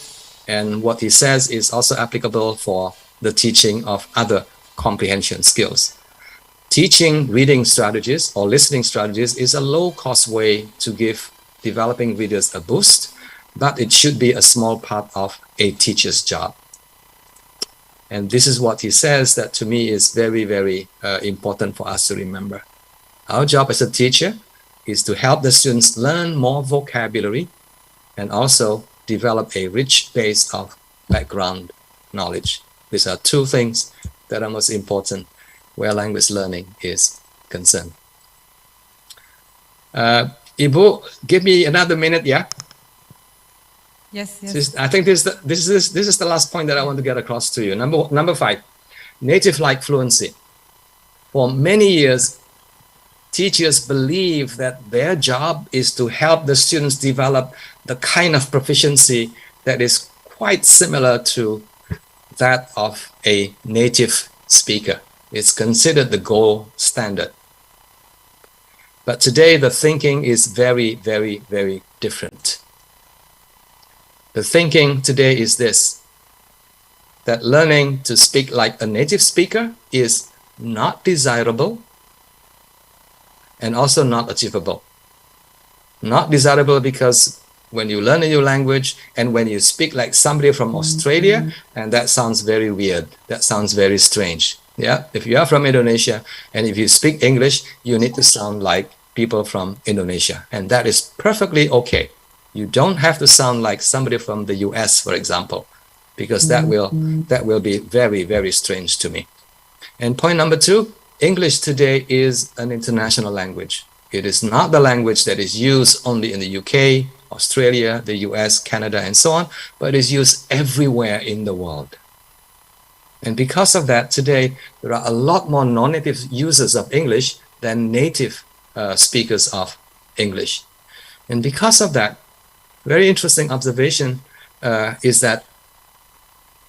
and what he says is also applicable for the teaching of other comprehension skills. Teaching reading strategies or listening strategies is a low-cost way to give developing readers a boost, but it should be a small part of a teacher's job. And this is what he says that to me is very, very important for us to remember. Our job as a teacher is to help the students learn more vocabulary and also develop a rich base of background knowledge. These are two things that are most important where language learning is concerned. Ibu, give me another minute, yeah? Yes. I think this is the last point that I want to get across to you. Number 5, native-like fluency. For many years, teachers believe that their job is to help the students develop the kind of proficiency that is quite similar to that of a native speaker. It's considered the gold standard. But today the thinking is very, very, very different. The thinking today is this, that learning to speak like a native speaker is not desirable and also not achievable. Not desirable because when you learn a new language and when you speak like somebody from Australia, and that sounds very weird, that sounds very strange. Yeah, if you are from Indonesia and if you speak English, you need to sound like people from Indonesia, and that is perfectly okay. You don't have to sound like somebody from the US, for example, because that will be very, very strange to me. And point number 2, English today is an international language. It is not the language that is used only in the UK, Australia, the US, Canada, and so on, but is used everywhere in the world. And because of that, today, there are a lot more non-native users of English than native speakers of English. And because of that, very interesting observation is that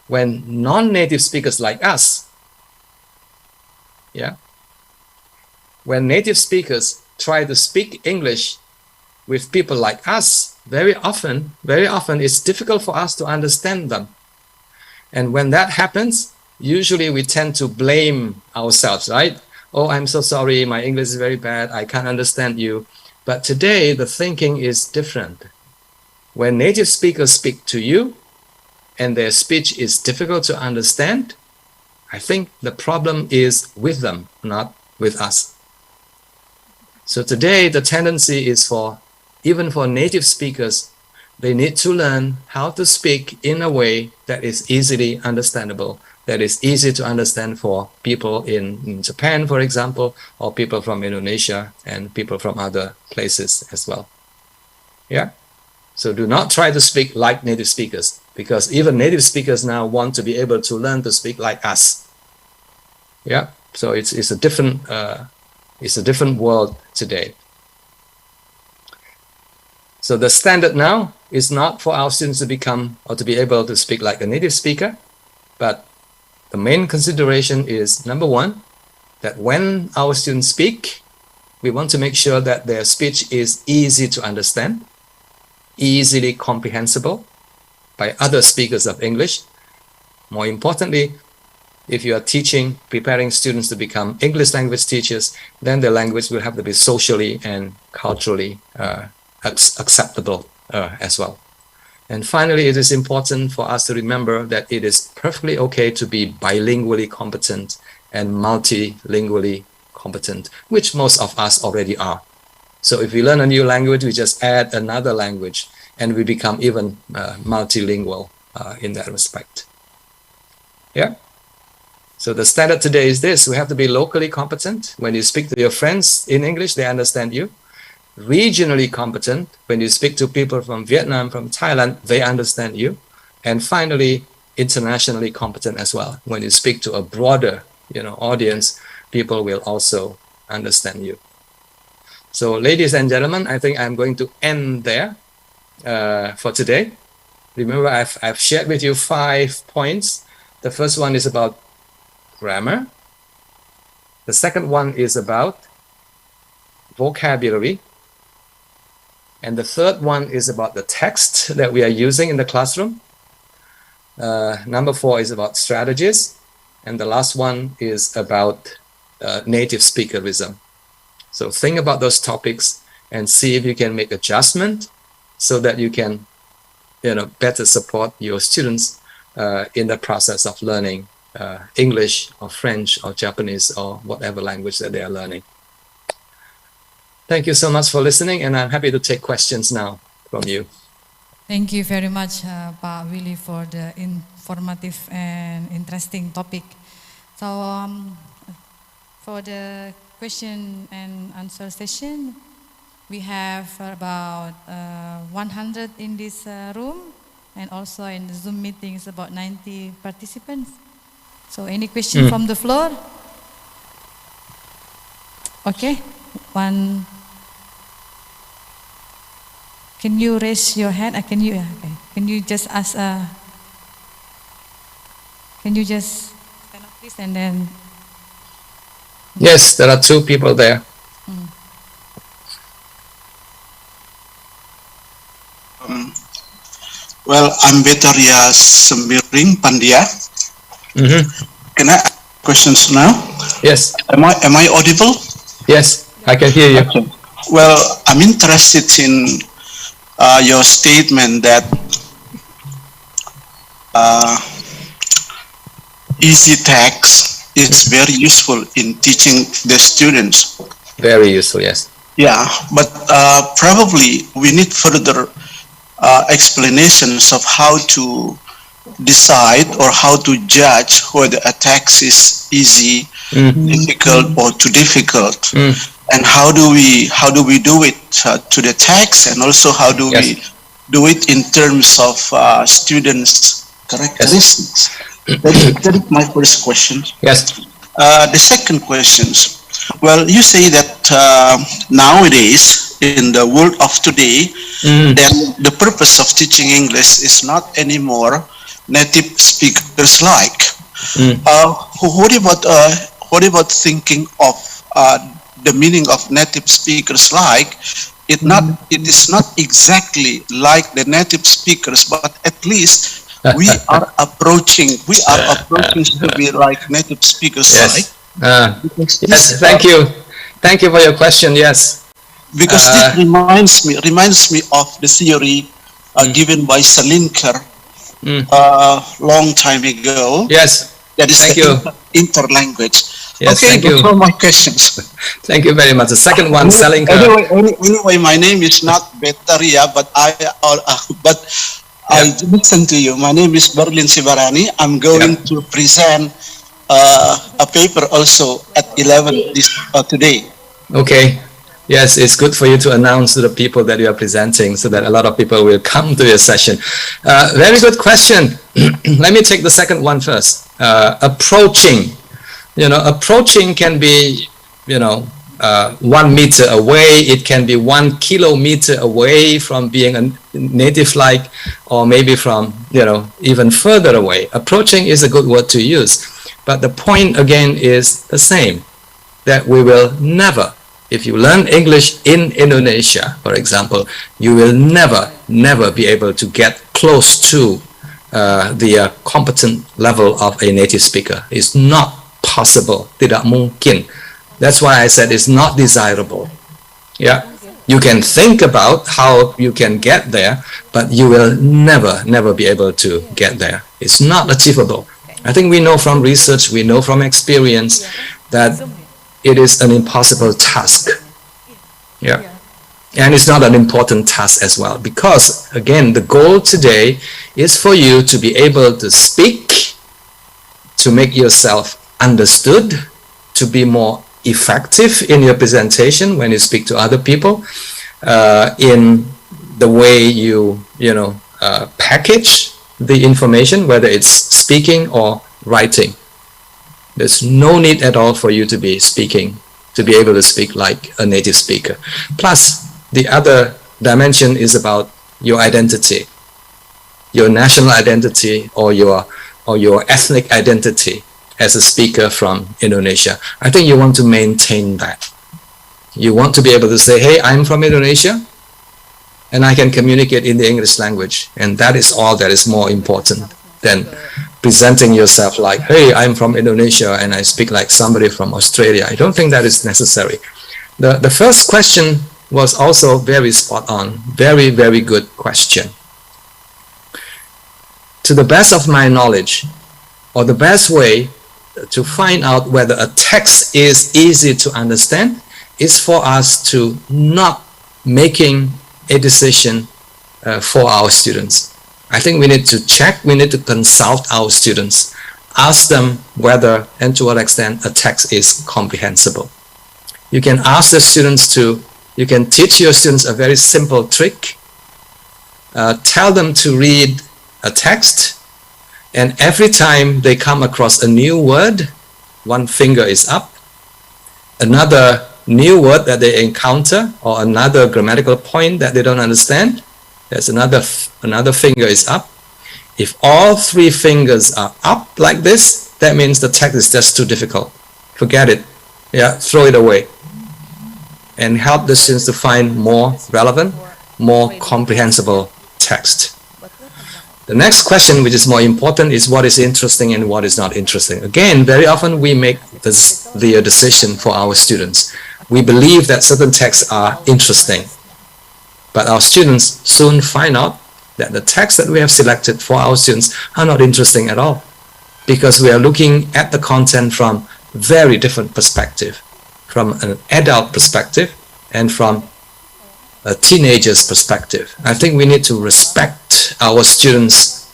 when non-native speakers like us, when native speakers try to speak English with people like us, very often it's difficult for us to understand them. And when that happens, usually we tend to blame ourselves, right? Oh, I'm so sorry, my English is very bad, I can't understand you. But today, the thinking is different. When native speakers speak to you and their speech is difficult to understand, I think the problem is with them, not with us. So today, the tendency is even for native speakers, they need to learn how to speak in a way that is easily understandable, that is easy to understand for people in Japan, for example, or people from Indonesia and people from other places as well. Yeah. So do not try to speak like native speakers, because even native speakers now want to be able to learn to speak like us. Yeah, so it's a different world today. So the standard now is not for our students to become or to be able to speak like a native speaker, but the main consideration is, number one, that when our students speak, we want to make sure that their speech is easy to understand, easily comprehensible by other speakers of English. More importantly, if you are preparing students to become English language teachers, then the language will have to be socially and culturally acceptable as well. And finally, it is important for us to remember that it is perfectly okay to be bilingually competent and multilingually competent, which most of us already are. So if we learn a new language, we just add another language and we become even multilingual in that respect. Yeah. So the standard today is this: we have to be locally competent. When you speak to your friends in English, they understand you. Regionally competent. When you speak to people from Vietnam, from Thailand, they understand you. And finally, internationally competent as well. When you speak to a broader, audience, people will also understand you. So, ladies and gentlemen, I think I'm going to end there for today. Remember, I've shared with you 5 points. The first one is about grammar. The second one is about vocabulary. And the third one is about the text that we are using in the classroom. Number 4 is about strategies. And the last one is about native speakerism. So think about those topics and see if you can make adjustment so that you can better support your students in the process of learning English or French or Japanese or whatever language that they are learning. Thank you so much for listening, and I'm happy to take questions now from you. Thank you very much, Pak Willy, for the informative and interesting topic. So for the question and answer session, we have about 100 in this room, and also in the Zoom meetings about 90 participants. So any question from the floor? Okay, one. Can you raise your hand? Can you just ask? Can you just stand up, please, and then? Yes, there are 2 people there. Well, I'm Betaria Sembiring Pandia. Can I ask questions now? Yes. Am I audible? Yes, I can hear you. Okay. Well, I'm interested in your statement that easy text is very useful in teaching the students. Very useful, yes. Yeah, but probably we need further explanations of how to decide or how to judge whether a text is easy, difficult, or too difficult. And how do we do it to the text, and also how do we do it in terms of students' characteristics? That is my first question. Yes. The second question, well, you say that nowadays in the world of today, that the purpose of teaching English is not anymore native speakers like. What about thinking of the meaning of native speakers like? It is not exactly like the native speakers, but at least we are approaching to be like native speakers like. Yes, thank you for your question. Yes, because this reminds me of the theory given by Salinker long time ago. Yes, that is interlanguage. Yes, okay, those are my questions. Thank you very much. The second one, Salinker. Anyway, my name is not Betaria, but I listen to you. My name is Berlin Sibarani. I'm going to present a paper also at 11 today. Okay. Yes, it's good for you to announce to the people that you are presenting so that a lot of people will come to your session. Very good question. Let me take the second one first. Approaching. Approaching can be, 1 meter away. It can be 1 kilometer away from being a native-like, or maybe from, even further away. Approaching is a good word to use. But the point again is the same, that we will never, if you learn English in Indonesia, for example, you will never be able to get close to the competent level of a native speaker. It's not possible. Tidak mungkin. That's why I said it's not desirable. Yeah, you can think about how you can get there, but you will never be able to get there. It's not achievable. I think we know from research, we know from experience that it is an impossible task. Yeah. And it's not an important task as well, because again, the goal today is for you to be able to speak, to make yourself understood, to be more effective in your presentation when you speak to other people, in the way you package the information, whether it's speaking or writing. There's no need at all for you to be speaking, to be able to speak like a native speaker. Plus, the other dimension is about your identity, your national identity, or your ethnic identity as a speaker from Indonesia. I think you want to maintain that. You want to be able to say, hey, I'm from Indonesia, and I can communicate in the English language. And that is all that is more important than presenting yourself like, hey, I'm from Indonesia and I speak like somebody from Australia. I don't think that is necessary. The first question was also very spot on. Very, very good question. To the best of my knowledge, or the best way to find out whether a text is easy to understand is for us to not making a decision for our students. I think we need to check, we need to consult our students, ask them whether and to what extent a text is comprehensible. You can ask the students you can teach your students a very simple trick. Tell them to read a text, and every time they come across a new word, one finger is up. Another new word that they encounter, or another grammatical point that they don't understand, there's another finger is up. If all 3 fingers are up like this, that means the text is just too difficult. Forget it. Yeah, throw it away. And help the students to find more relevant, more comprehensible text. The next question, which is more important, is what is interesting and what is not interesting. Again, very often we make the decision for our students. We believe that certain texts are interesting, but our students soon find out that the texts that we have selected for our students are not interesting at all, because we are looking at the content from very different perspective, from an adult perspective and from a teenager's perspective. I think we need to respect our students'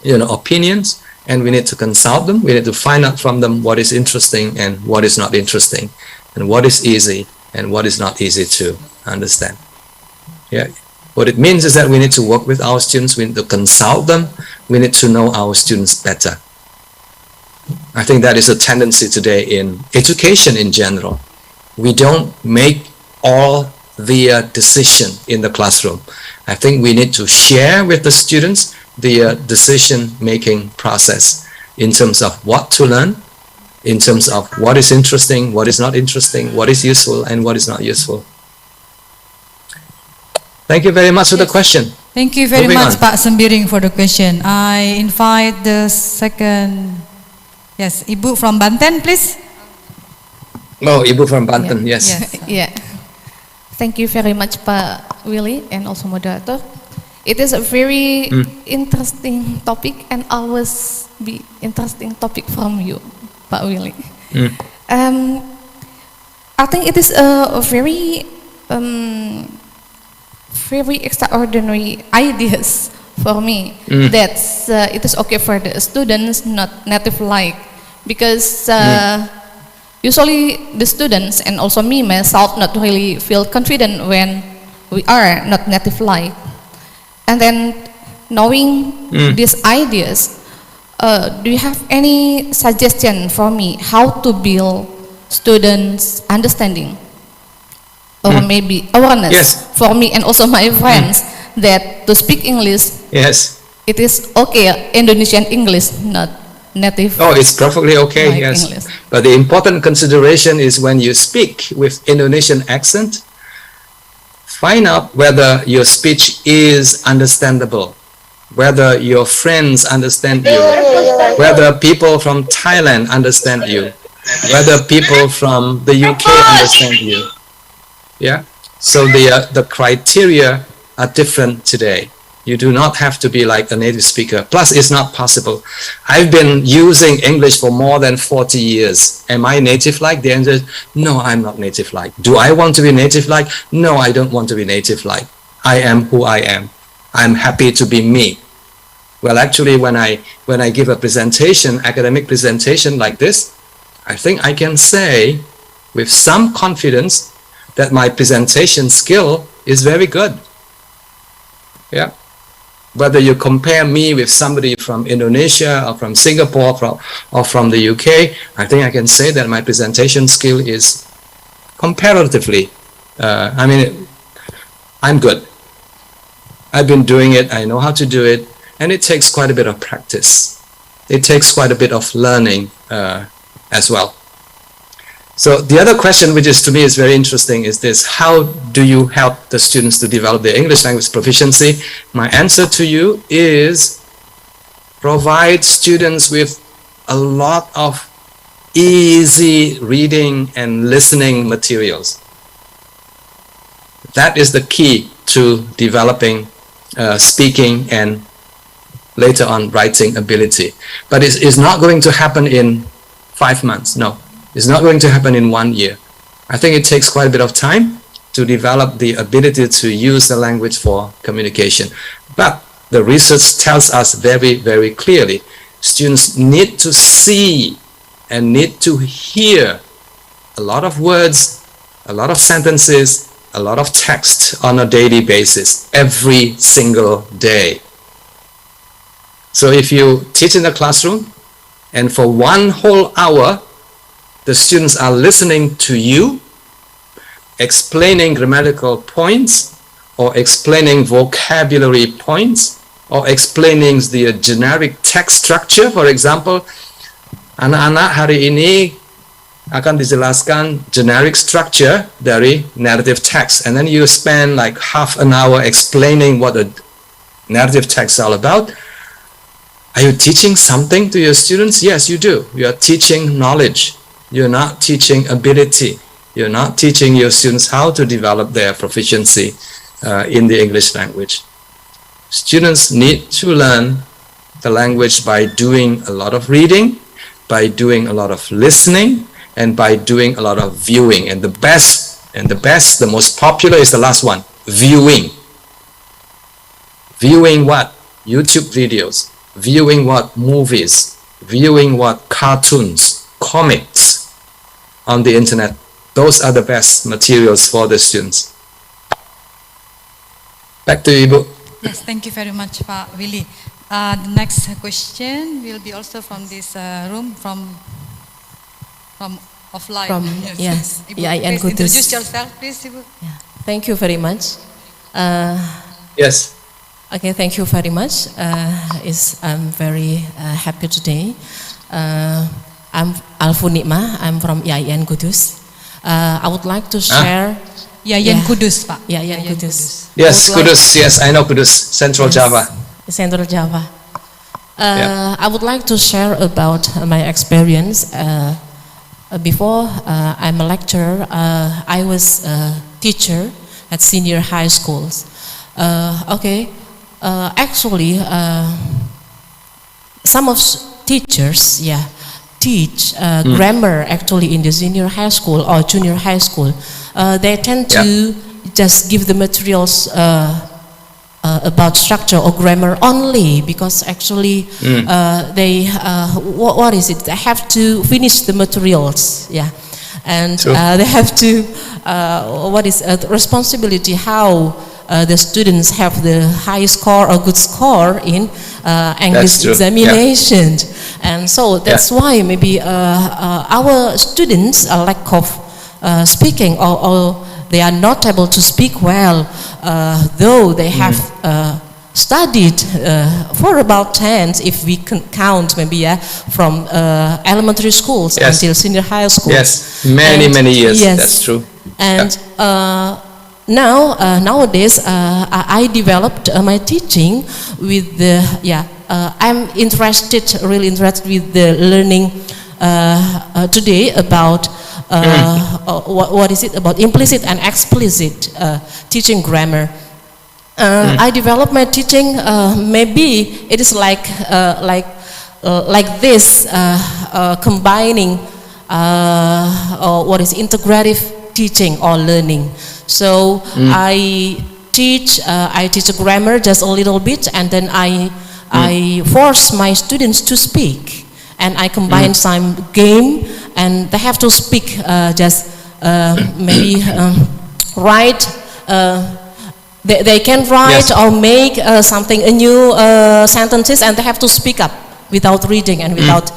opinions, and we need to consult them. We need to find out from them what is interesting and what is not interesting, and what is easy and what is not easy to understand. Yeah. What it means is that we need to work with our students, we need to consult them, we need to know our students better. I think that is a tendency today in education in general. We don't make all the decision in the classroom. I think we need to share with the students the decision-making process in terms of what to learn, in terms of what is interesting, what is not interesting, what is useful and what is not useful. Thank you very much for the question. Thank you very much, Pak Sembiring, for the question. I invite the second, yes, Ibu from Banten, please. Oh, Ibu from Banten, yes. Yeah. Thank you very much, Pak Willy, and also moderator. It is a very interesting topic, and always be interesting topic from you, Pak Willy. I think it is a very extraordinary ideas for me that it is okay for the students not native like, because usually the students and also me myself not really feel confident when we are not native like. And then knowing these ideas, do you have any suggestion for me how to build students' understanding? Or maybe awareness for me and also my friends that to speak English, it is okay, Indonesian English, not native. Oh, it's perfectly okay, like yes. English. But the important consideration is when you speak with Indonesian accent, find out whether your speech is understandable, whether your friends understand you, whether people from Thailand understand you, whether people from the UK understand you. Yeah, so the criteria are different today. You do not have to be like a native speaker. Plus, it's not possible. I've been using English for more than 40 years. Am I native-like? The answer is, no, I'm not native-like. Do I want to be native-like? No, I don't want to be native-like. I am who I am. I'm happy to be me. Well, actually, when I give a presentation, academic presentation like this, I think I can say with some confidence that my presentation skill is very good. Yeah. Whether you compare me with somebody from Indonesia or from Singapore or from the UK, I think I can say that my presentation skill is comparatively, I'm good. I've been doing it, I know how to do it, and it takes quite a bit of practice. It takes quite a bit of learning as well. So the other question, which is to me is very interesting, is this: how do you help the students to develop their English language proficiency? My answer to you is provide students with a lot of easy reading and listening materials. That is the key to developing speaking and later on writing ability. But it's not going to happen in 5 months, no. It's not going to happen in 1 year. I think it takes quite a bit of time to develop the ability to use the language for communication. But the research tells us very, very clearly, students need to see and need to hear a lot of words, a lot of sentences, a lot of text on a daily basis, every single day. So if you teach in the classroom and for 1 whole hour, the students are listening to you, explaining grammatical points, or explaining vocabulary points, or explaining the generic text structure. For example, anak-anak hari ini akan dijelaskan generic structure dari narrative text, and then you spend like half an hour explaining what the narrative text is all about. Are you teaching something to your students? Yes, you do. You are teaching knowledge. You're not teaching ability. You're not teaching your students how to develop their proficiency in the English language. Students need to learn the language by doing a lot of reading, by doing a lot of listening, and by doing a lot of viewing. And the most popular is the last one, viewing. Viewing what? YouTube videos. Viewing what? Movies. Viewing what? Cartoons, comics on the internet. Those are the best materials for the students. Back to you, Ibu. Yes, thank you very much, Pak Willy. The next question will be also from this room, from offline. Yes. Ibu, Yeah, please introduce yourself, please, Ibu. Yeah. Thank you very much. Yes. Okay, thank you very much. I'm very happy today. I'm Alfu Nikmah. I'm from IAIN Kudus. I would like to share. IAIN Kudus, Pak. IAIN Kudus. Yes, Kudus. Yes, I know Kudus. Central Java. Central Java. I would like to share about my experience. Before I'm a lecturer, I was a teacher at senior high schools. Actually, some of teachers, teach grammar actually in the senior high school or junior high school. They tend to just give the materials about structure or grammar only, because actually they what is it? They have to finish the materials. and they have to what is responsibility how the students have the high score or good score in English examination, and so that's why maybe our students lack of speaking, or they are not able to speak well, though they have studied for about 10, if we can count maybe from elementary schools until senior high school. Yes, many years. Yes. That's true. And nowadays I developed my teaching with the I'm really interested with the learning today about what is it about implicit and explicit teaching grammar. I developed my teaching. Maybe it is like this, combining what is integrative teaching or learning. So I teach grammar just a little bit, and then I force my students to speak, and I combine some game, and they have to speak just maybe write. They can write or make something, a new sentences, and they have to speak up without reading and without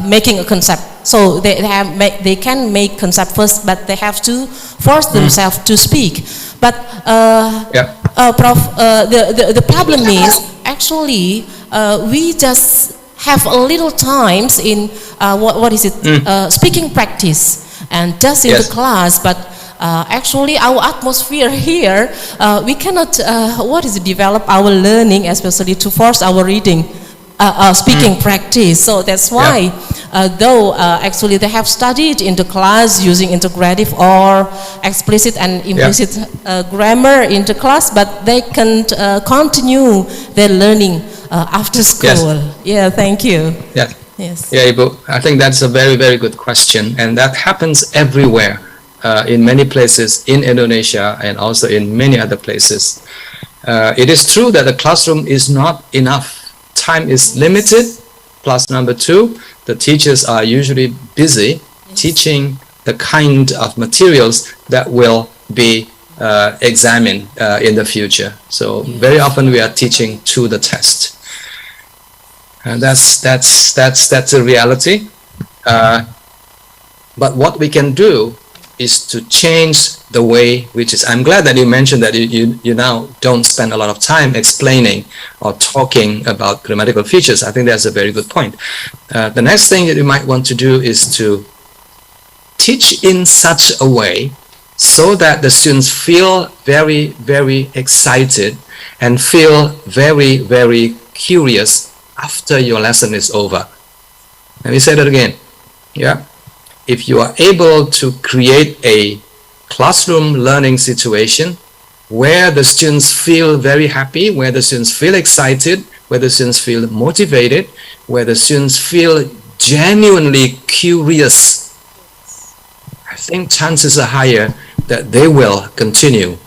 making a concept. So they can make concept first, but they have to force themselves to speak. But Prof, the problem is actually we just have a little times in what is it speaking practice, and just in the class, but actually our atmosphere here we cannot develop our learning, especially to force our reading speaking practice. So that's why though actually they have studied in the class using integrative or explicit and implicit grammar in the class, but they can't continue their learning after school. Thank you. Yes. Ibu, I think that's a very good question, and that happens everywhere. In many places in Indonesia and also in many other places. It is true that the classroom is not enough. Time is limited. Plus number 2, the teachers are usually busy teaching the kind of materials that will be examined in the future. So very often we are teaching to the test. And that's a reality. But what we can do is to change the way which is. I'm glad that you mentioned that you now don't spend a lot of time explaining or talking about grammatical features. I think that's a very good point. The next thing that you might want to do is to teach in such a way so that the students feel very excited and feel very curious after your lesson is over. Let me say that again. If you are able to create a classroom learning situation where the students feel very happy, where the students feel excited, where the students feel motivated, where the students feel genuinely curious, I think chances are higher that they will continue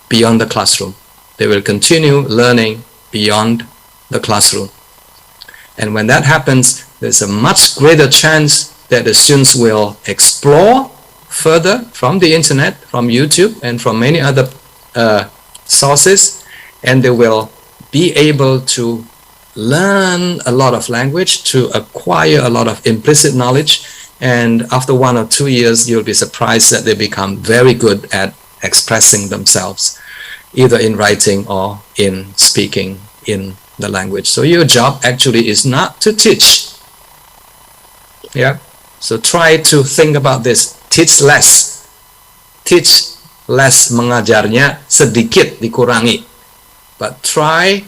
beyond the classroom. They will continue learning beyond the classroom. And when that happens, there's a much greater chance that the students will explore further from the internet, from YouTube, and from many other sources, and they will be able to learn a lot of language, to acquire a lot of implicit knowledge, and after 1 or 2 years, you'll be surprised that they become very good at expressing themselves, either in writing or in speaking in the language. So your job actually is not to teach. So try to think about this. Teach less. Teach less, mengajarnya sedikit, dikurangi. But try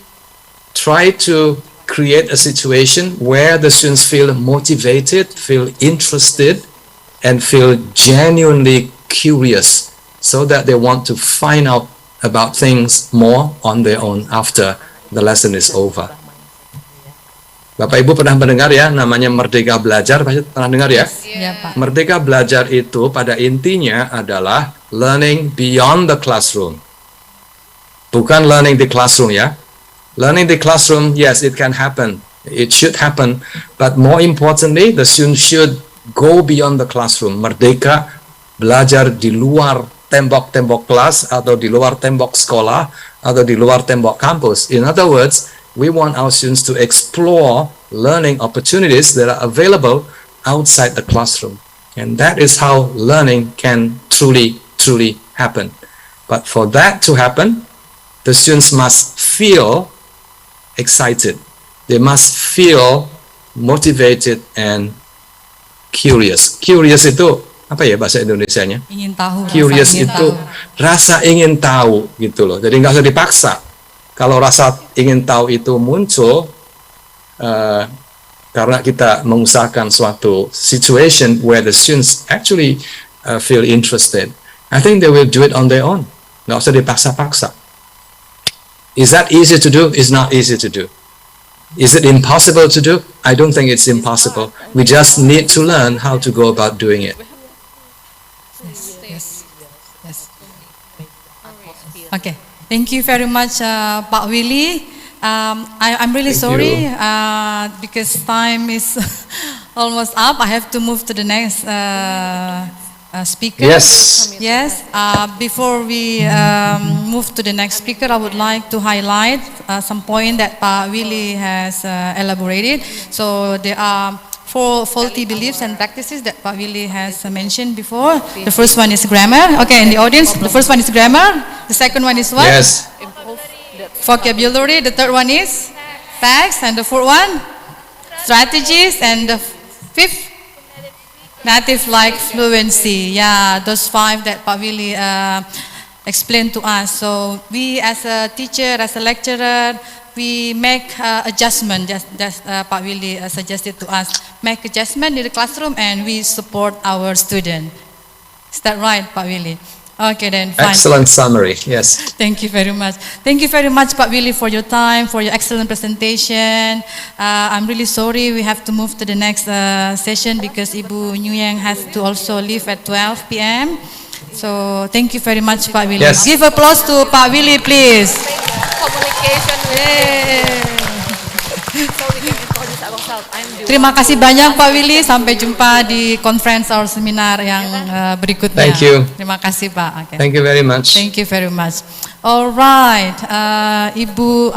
to create a situation where the students feel motivated, feel interested, and feel genuinely curious, so that they want to find out about things more on their own after the lesson is over. Bapak Ibu pernah mendengar ya, namanya Merdeka Belajar, pasti pernah dengar ya? Pak. Merdeka Belajar itu pada intinya adalah learning beyond the classroom. Bukan learning the classroom ya. Learning the classroom, yes, it can happen. It should happen. But more importantly, the student should go beyond the classroom, merdeka, belajar di luar tembok-tembok kelas atau di luar tembok sekolah atau di luar tembok kampus. In other words, we want our students to explore learning opportunities that are available outside the classroom. And that is how learning can truly happen. But for that to happen, the students must feel excited. They must feel motivated and curious. Curious itu apa ya bahasa Indonesianya? Ingin tahu. Curious itu rasa ingin tahu gitu loh. Jadi nggak usah dipaksa. Kalau rasa ingin tahu itu muncul karena kita mengusahakan suatu situation where the students actually feel interested, I think they will do it on their own. Nggak usah dipaksa-paksa. Is that easy to do? It's not easy to do. Is it impossible to do? I don't think it's impossible. We just need to learn how to go about doing it. Yes. Okay. Thank you very much, Pak Willy. I'm really sorry because time is almost up. I have to move to the next speaker. Yes. Before we move to the next speaker, I would like to highlight some point that Pak Willy has elaborated. So there are 4 faulty beliefs and practices that Pak Willy has mentioned before. The first one is grammar. Okay, in the audience, the first one is grammar. The second one is what? Yes. Vocabulary. The third one is facts. And the fourth one, strategies. And the fifth, native-like fluency. Yeah, those 5 that Pak Willy explained to us. So we as a teacher, as a lecturer, we make adjustment, just Pak Willy suggested to us, make adjustment in the classroom and we support our student. Is that right, Pak Willy? Okay then, fine. Excellent summary, yes. Thank you very much. Thank you very much, Pak Willy, for your time, for your excellent presentation. I'm really sorry we have to move to the next session because Ibu Nguyen has to also leave at 12 p.m. So thank you very much, Pak Willy. Yes. Give applause to Pak Willy, please. Communication. Terima kasih banyak Pak Willy. Sampai jumpa di conference or seminar yang berikutnya. Thank you. Terima kasih Pak. Okay. Thank you very much. Thank you very much. Alright, Ibu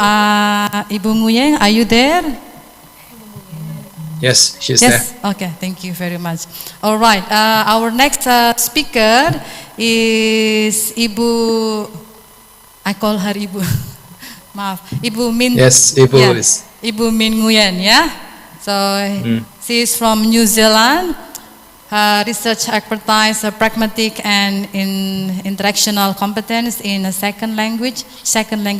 Nguyen, are you there? Yes, she's there. Okay, thank you very much. Alright, our next speaker is Ibu. I call her Ibu. Maaf, Ibu Min. Yes, Ibu is. Ibu Min Nguyen, yeah. So she is from New Zealand. Her research expertise, pragmatic and interactional competence in a second language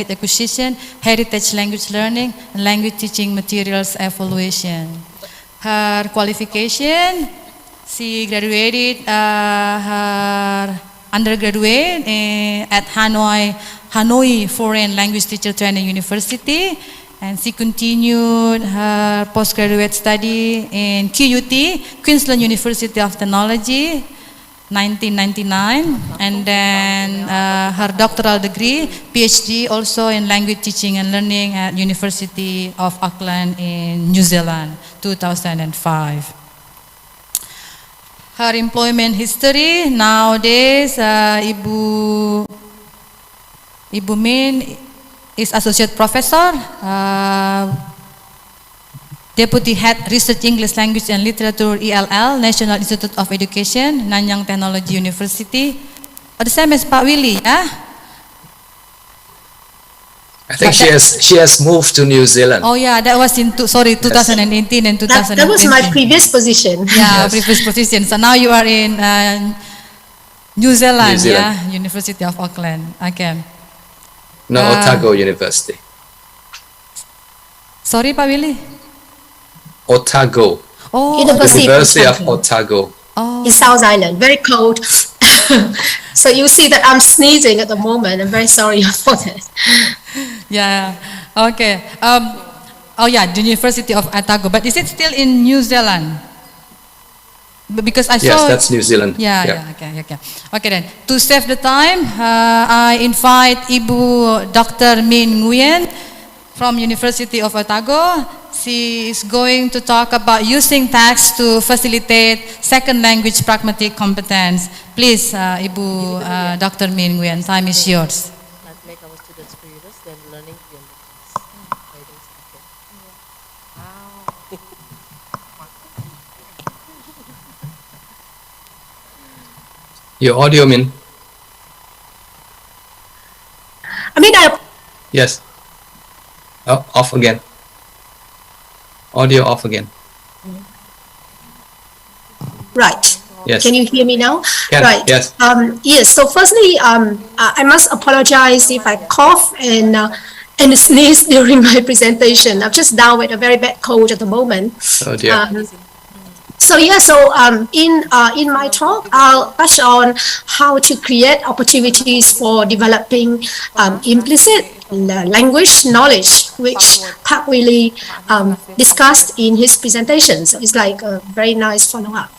acquisition, heritage language learning, and language teaching materials evaluation. Her qualification, she graduated her undergraduate at Hanoi Foreign Language Teacher Training University. And she continued her postgraduate study in QUT, Queensland University of Technology, 1999. And then her doctoral degree, PhD, also in language teaching and learning at University of Auckland in New Zealand, 2005. Her employment history, nowadays, Ibu Min is Associate Professor, Deputy Head Research English Language and Literature ELL, National Institute of Education, Nanyang Technology University. The same as Pak Willy, yeah? I think she has moved to New Zealand. Oh yeah, that was in 2018 and 2020. That was my previous position. Yeah, previous position. So now you are in New Zealand, yeah, University of Auckland. Okay. No, Otago University. Sorry, Pak Willy? Otago. Oh, University of Otago. Oh. In South Island, very cold. So you see that I'm sneezing at the moment. I'm very sorry for that. Yeah, okay. Oh yeah, the University of Otago. But is it still in New Zealand? Because I saw. Yes, that's New Zealand. Yeah, okay. Okay then. To save the time, I invite Ibu Dr. Min Nguyen from University of Otago. She is going to talk about using text to facilitate second language pragmatic competence. Please, Ibu Dr. Min Nguyen, time is yours. Make our students curious, then learning beyond the class. Your audio, Min. Yes. Oh, off again. Audio off again. Right. Yes. Can you hear me now? Can. Right. Yes. Yes. So firstly, I must apologize if I cough and sneeze during my presentation. I'm just down with a very bad cold at the moment. Oh dear. In my talk, I'll touch on how to create opportunities for developing implicit language knowledge, which Pak Willie discussed in his presentation. So it's like a very nice follow-up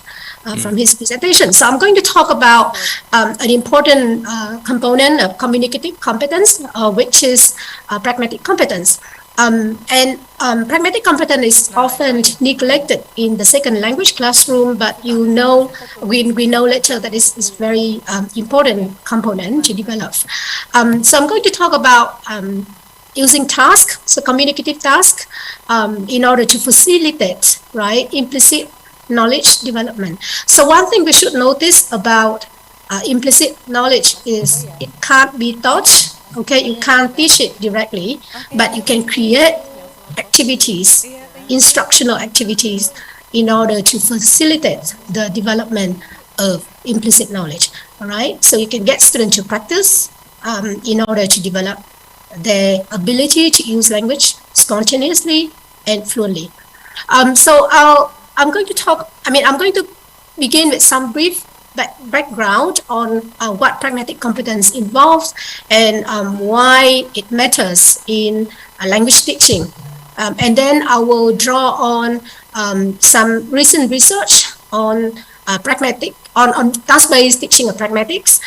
from his presentation. So I'm going to talk about an important component of communicative competence, which is pragmatic competence. Pragmatic competence is often neglected in the second language classroom, but we know later that it's very important component to develop. So I'm going to talk about using tasks, so communicative tasks, in order to facilitate, right, implicit knowledge development. So one thing we should notice about implicit knowledge is it can't be taught. Okay, you can't teach it directly, but you can create activities, instructional activities, in order to facilitate the development of implicit knowledge. All right, so you can get students to practice in order to develop their ability to use language spontaneously and fluently. I'm going to begin with some brief background on what pragmatic competence involves and why it matters in language teaching. And then I will draw on some recent research on task-based teaching of pragmatics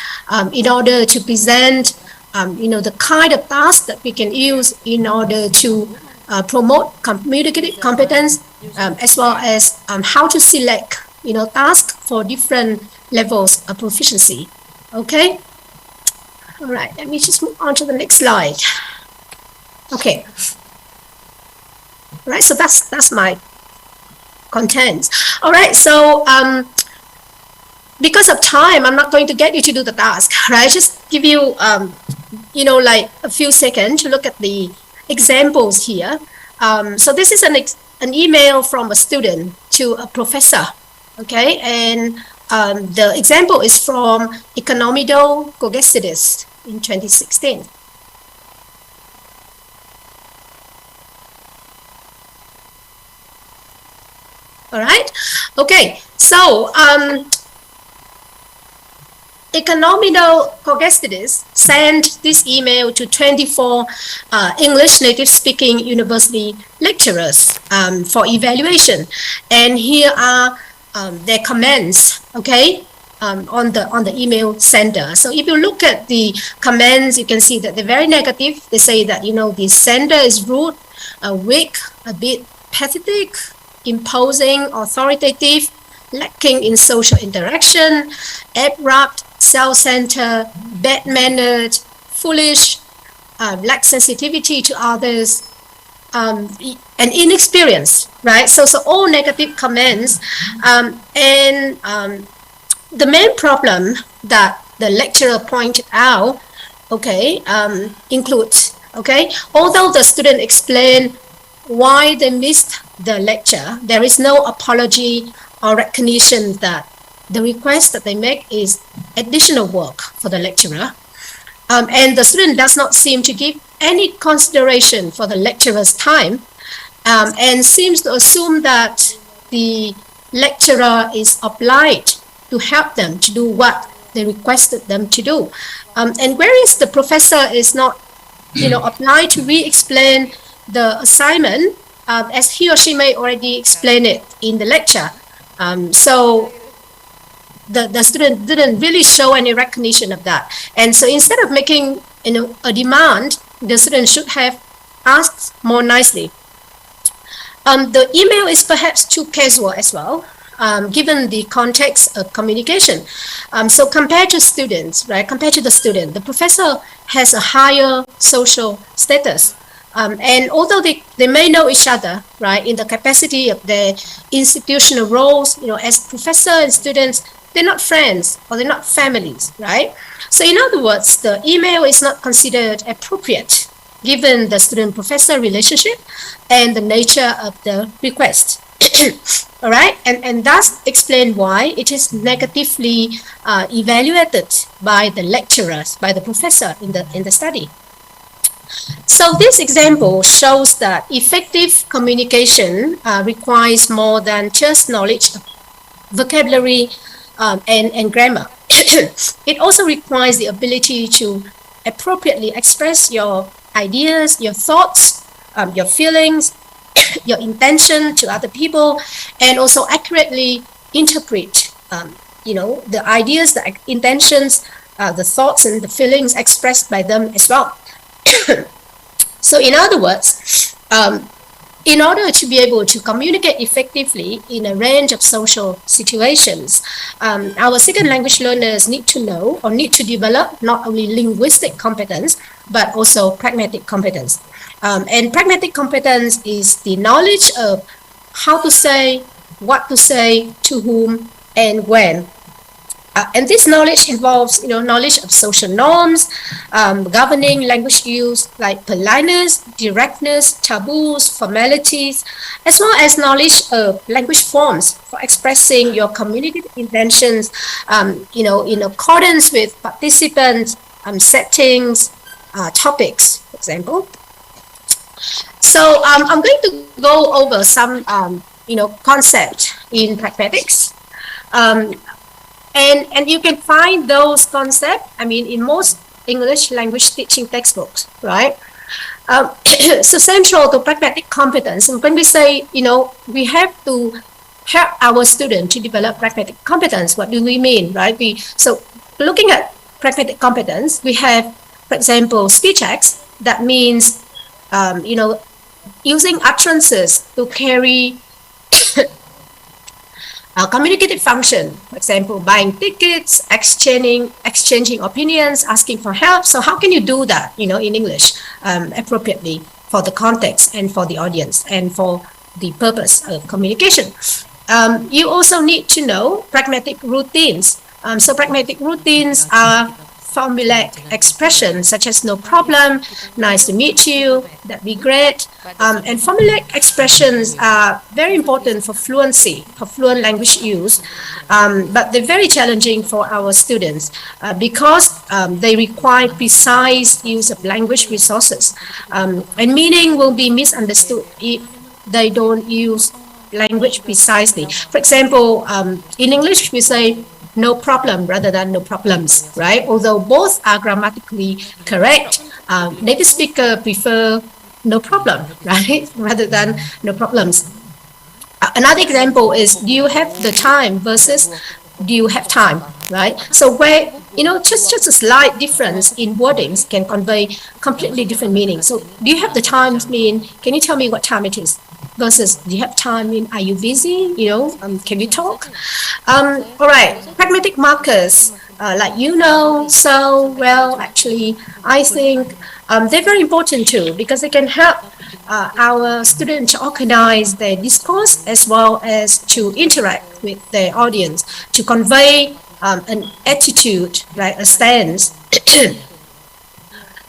in order to present the kind of tasks that we can use in order to promote communicative competence, as well as how to select tasks for different levels of proficiency. Okay. All right. Let me just move on to the next slide. Okay. All right. So that's my contents. All right. So because of time, I'm not going to get you to do the task. Right. Just give you like a few seconds to look at the examples here. So this is an email from a student to a professor. Okay, and the example is from Iconele Second in 2016. All right. Okay. So Iconele Second sent this email to 24 English native-speaking university lecturers for evaluation, and here are their comments, okay, on the email sender. So if you look at the comments, you can see that they're very negative. They say that the sender is rude, weak, a bit pathetic, imposing, authoritative, lacking in social interaction, abrupt, self-centered, bad-mannered, foolish, lack sensitivity to others, and inexperienced, right? So all negative comments, and the main problem that the lecturer pointed out, okay, includes, okay, although the student explained why they missed the lecture, there is no apology or recognition that the request that they make is additional work for the lecturer. And the student does not seem to give any consideration for the lecturer's time, and seems to assume that the lecturer is obliged to help them to do what they requested them to do. And whereas the professor is not, obliged to re-explain the assignment, as he or she may already explain it in the lecture. So the student didn't really show any recognition of that. And so instead of making a demand, the student should have asked more nicely. The email is perhaps too casual as well, given the context of communication. So compared to students, right, compared to the student, the professor has a higher social status. And although they may know each other, right, in the capacity of their institutional roles, as professor and students, they're not friends or they're not families, right? So in other words, the email is not considered appropriate given the student-professor relationship and the nature of the request. All right, and thus explain why it is negatively evaluated by the lecturers, by the professor in the study. So this example shows that effective communication requires more than just knowledge of vocabulary and grammar. It also requires the ability to appropriately express your ideas, your thoughts, your feelings, your intention to other people, and also accurately interpret, the ideas, the intentions, the thoughts and the feelings expressed by them as well. So in other words, in order to be able to communicate effectively in a range of social situations, our second language learners need to know or need to develop not only linguistic competence, but also pragmatic competence. And pragmatic competence is the knowledge of how to say, what to say, to whom, and when. And this knowledge involves, knowledge of social norms, governing language use like politeness, directness, taboos, formalities, as well as knowledge of language forms for expressing your communicative intentions, in accordance with participants, settings, topics, for example. So I'm going to go over some, concept in pragmatics. And you can find those concepts, in most English language teaching textbooks, right? So central to pragmatic competence, and when we say, we have to help our student to develop pragmatic competence, what do we mean, right? So looking at pragmatic competence, we have, for example, speech acts. That means, using utterances to carry communicative function, for example, buying tickets, exchanging opinions, asking for help. So how can you do that, in English appropriately for the context and for the audience and for the purpose of communication? You also need to know pragmatic routines. So pragmatic routines are formulaic expressions such as no problem, nice to meet you, that'd be great. And formulaic expressions are very important for fluency, for fluent language use, but they're very challenging for our students because they require precise use of language resources. And meaning will be misunderstood if they don't use language precisely. For example, in English, we say no problem rather than no problems, right? Although both are grammatically correct, native speaker prefer no problem, right? Rather than no problems. Another example is, do you have the time versus do you have time, right? So where, just a slight difference in wordings can convey completely different meanings. So do you have the time mean, can you tell me what time it is? Versus, do you have time in, are you busy? Can we talk? All right, pragmatic markers, like so, well, actually, I think they're very important too, because they can help our students to organize their discourse as well as to interact with their audience, to convey an attitude, right, a stance.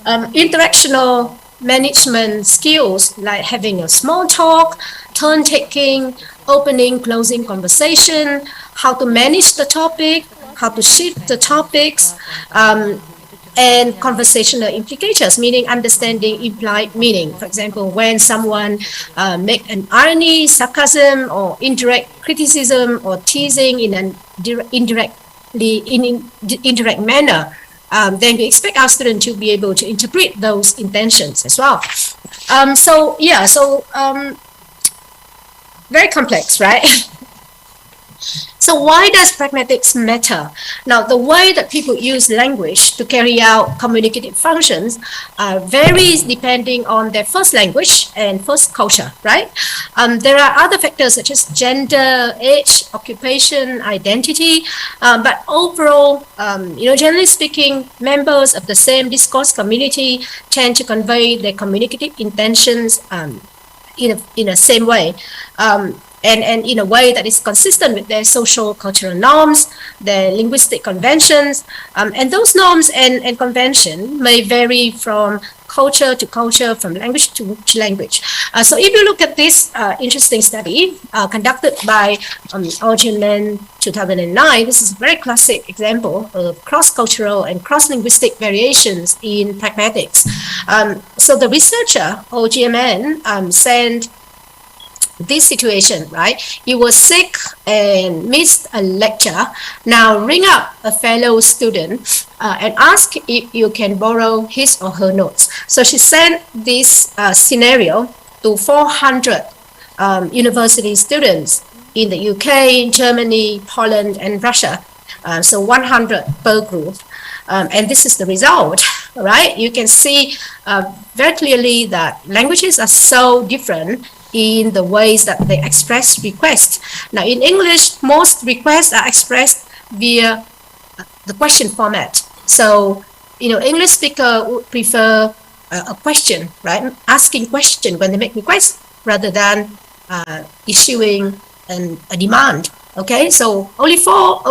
Interactional management skills like having a small talk, turn taking, opening, closing conversation, how to manage the topic, how to shift the topics, and conversational implications, meaning understanding implied meaning. For example, when someone make an irony, sarcasm, or indirect criticism or teasing in an indirect manner, then we expect our student to be able to interpret those intentions as well. Very complex, right? So why does pragmatics matter? Now, the way that people use language to carry out communicative functions varies depending on their first language and first culture, right? There are other factors such as gender, age, occupation, identity, but overall, generally speaking, members of the same discourse community tend to convey their communicative intentions in a same way. And in a way that is consistent with their social cultural norms, their linguistic conventions, and those norms and convention may vary from culture to culture, from language to language. So if you look at this interesting study conducted by Iconele 2009, this is a very classic example of cross-cultural and cross-linguistic variations in pragmatics. So the researcher, OGMN, sent this situation, right? You were sick and missed a lecture. Now ring up a fellow student and ask if you can borrow his or her notes. So she sent this scenario to 400 university students in the UK, Germany, Poland, and Russia. So 100 per group. And this is the result, right? You can see very clearly that languages are so different in the ways that they express requests. Now, in English, most requests are expressed via the question format. So, English speaker would prefer a question, right? Asking question when they make requests rather than issuing a demand. Okay, so only four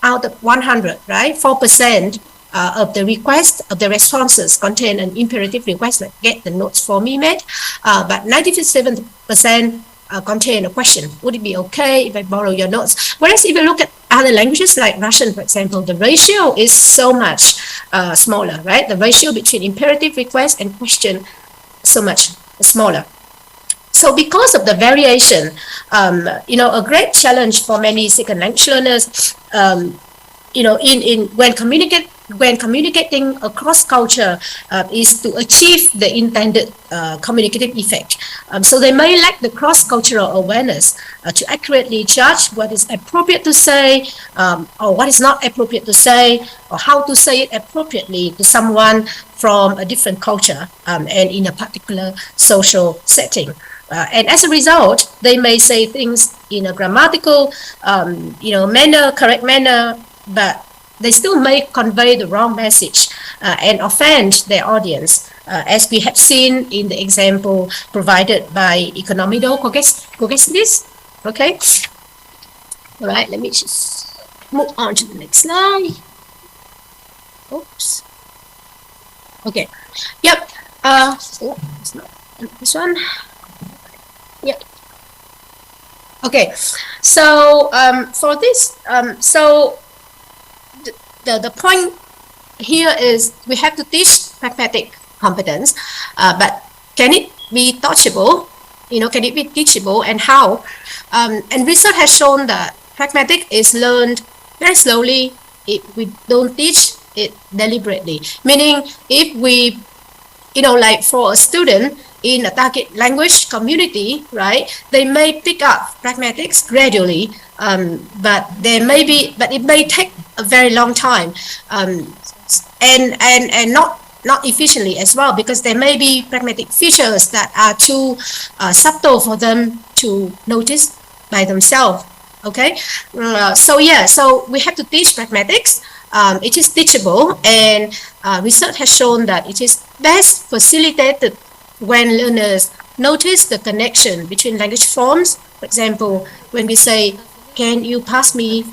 out of 100, right? 4% of the request of the responses contain an imperative request, like get the notes for me made, but 97% contain a question. Would it be okay if I borrow your notes? Whereas if you look at other languages like Russian, for example, the ratio is so much smaller, right? The ratio between imperative request and question so much smaller. So because of the variation, a great challenge for many second language learners, when communicating across culture is to achieve the intended communicative effect. So they may lack the cross-cultural awareness to accurately judge what is appropriate to say or what is not appropriate to say, or how to say it appropriately to someone from a different culture and in a particular social setting. And as a result, they may say things in a grammatical, correct manner, but they still may convey the wrong message and offend their audience, as we have seen in the example provided by Iconele Second. Okay. All right. Let me just move on to the next slide. Oops. Okay. Yep. It's not this one. Yep. Okay. So for this, the point here is we have to teach pragmatic competence, but can it be teachable? Can it be teachable, and how? And research has shown that pragmatic is learned very slowly if we don't teach it deliberately. Meaning, if we, like for a student in a target language community, right, they may pick up pragmatics gradually, but it may take a very long time, and not efficiently as well, because there may be pragmatic features that are too subtle for them to notice by themselves. Okay, so we have to teach pragmatics. It is teachable, and research has shown that it is best facilitated when learners notice the connection between language forms. For example, when we say, can you pass me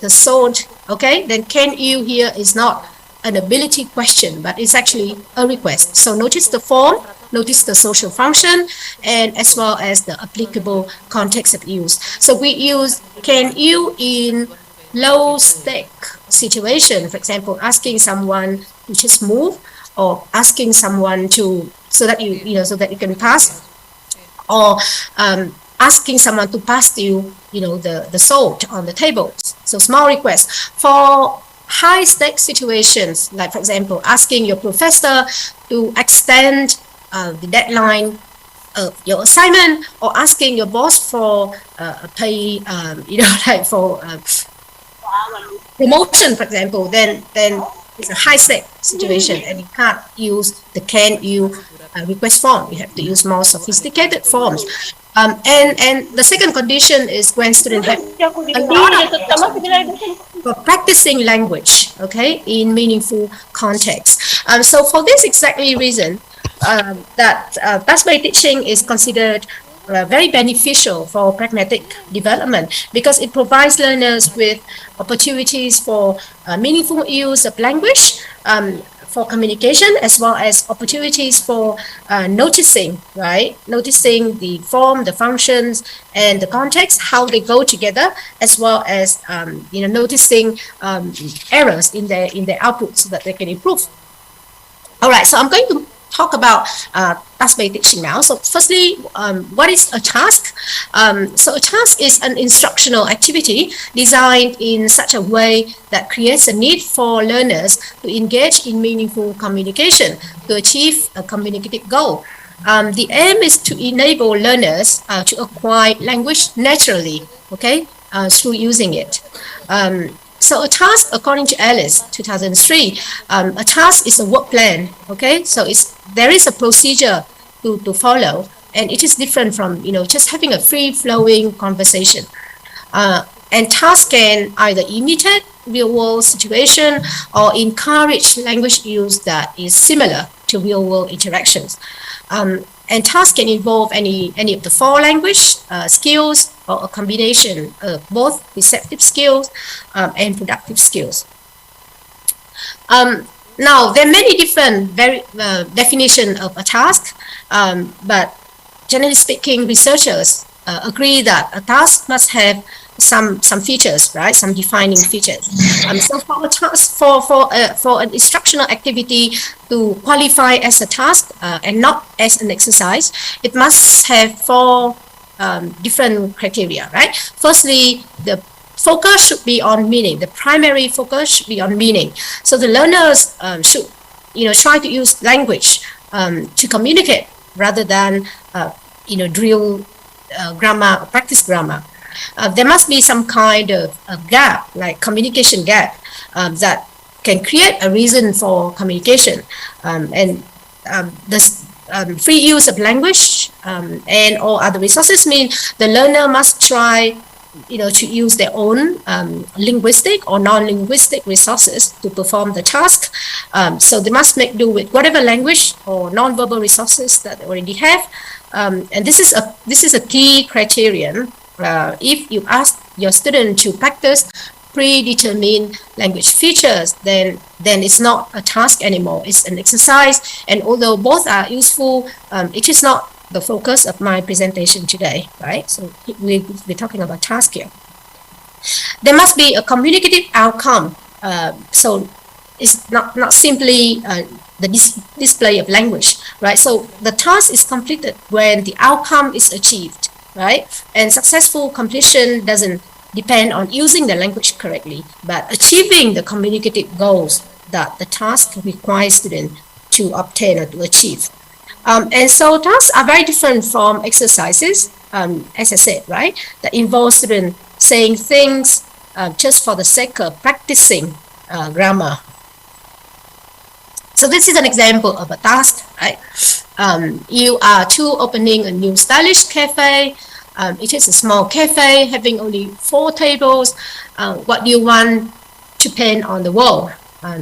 the salt? Okay, then can you here is not an ability question, but it's actually a request. So notice the form, notice the social function, and as well as the applicable context of use. So we use can you in low stake situation. For example, asking someone to just move, or asking someone to so that you can pass, or asking someone to pass you the salt on the table. So small requests. For high stake situations, like for example asking your professor to extend the deadline your assignment or asking your boss for a pay, like for promotion, for example, then it's a high stake situation, and you can't use the can you request form. You have to use more sophisticated forms. And the second condition is when students have a lot of for practicing language, okay, in meaningful context. So for this exactly reason, that task-based teaching is considered very beneficial for pragmatic development, because it provides learners with opportunities for meaningful use of language, for communication, as well as opportunities for noticing, right? Noticing the form, the functions, and the context, how they go together, as well as noticing errors in their output so that they can improve. All right, so I'm going to talk about task-based teaching now. So firstly, what is a task? So a task is an instructional activity designed in such a way that creates a need for learners to engage in meaningful communication to achieve a communicative goal. The aim is to enable learners to acquire language naturally, okay, through using it. So a task, according to Alice, 2003, a task is a work plan, okay? So there is a procedure to follow, and it is different from, just having a free-flowing conversation. And tasks can either imitate real-world situation or encourage language use that is similar to real-world interactions. And tasks can involve any of the four language skills, or a combination of both receptive skills and productive skills. Now, there are many different definitions of a task, but generally speaking, researchers agree that a task must have some features, right? Some defining features. So for a task, for an instructional activity to qualify as a task and not as an exercise, it must have four different criteria, right? Firstly, the focus should be on meaning. The primary focus should be on meaning. So the learners should, try to use language to communicate rather than, drill grammar or practice grammar. There must be some kind of gap, like communication gap, that can create a reason for communication. And this free use of language and all other resources mean the learner must try, to use their own linguistic or non-linguistic resources to perform the task. So they must make do with whatever language or non-verbal resources that they already have. And this is a key criterion. If you ask your student to practice predetermined language features, then it's not a task anymore, it's an exercise. And although both are useful, it is not the focus of my presentation today, right? So we're talking about task here. There must be a communicative outcome. So it's not simply the display of language, right? So the task is completed when the outcome is achieved, right? And successful completion doesn't depend on using the language correctly, but achieving the communicative goals that the task requires students to obtain or to achieve. And so tasks are very different from exercises, as I said, right? That involve students saying things just for the sake of practicing grammar. So this is an example of a task, right? You are opening a new stylish cafe. It is a small cafe having only 4 tables. What do you want to paint on the wall?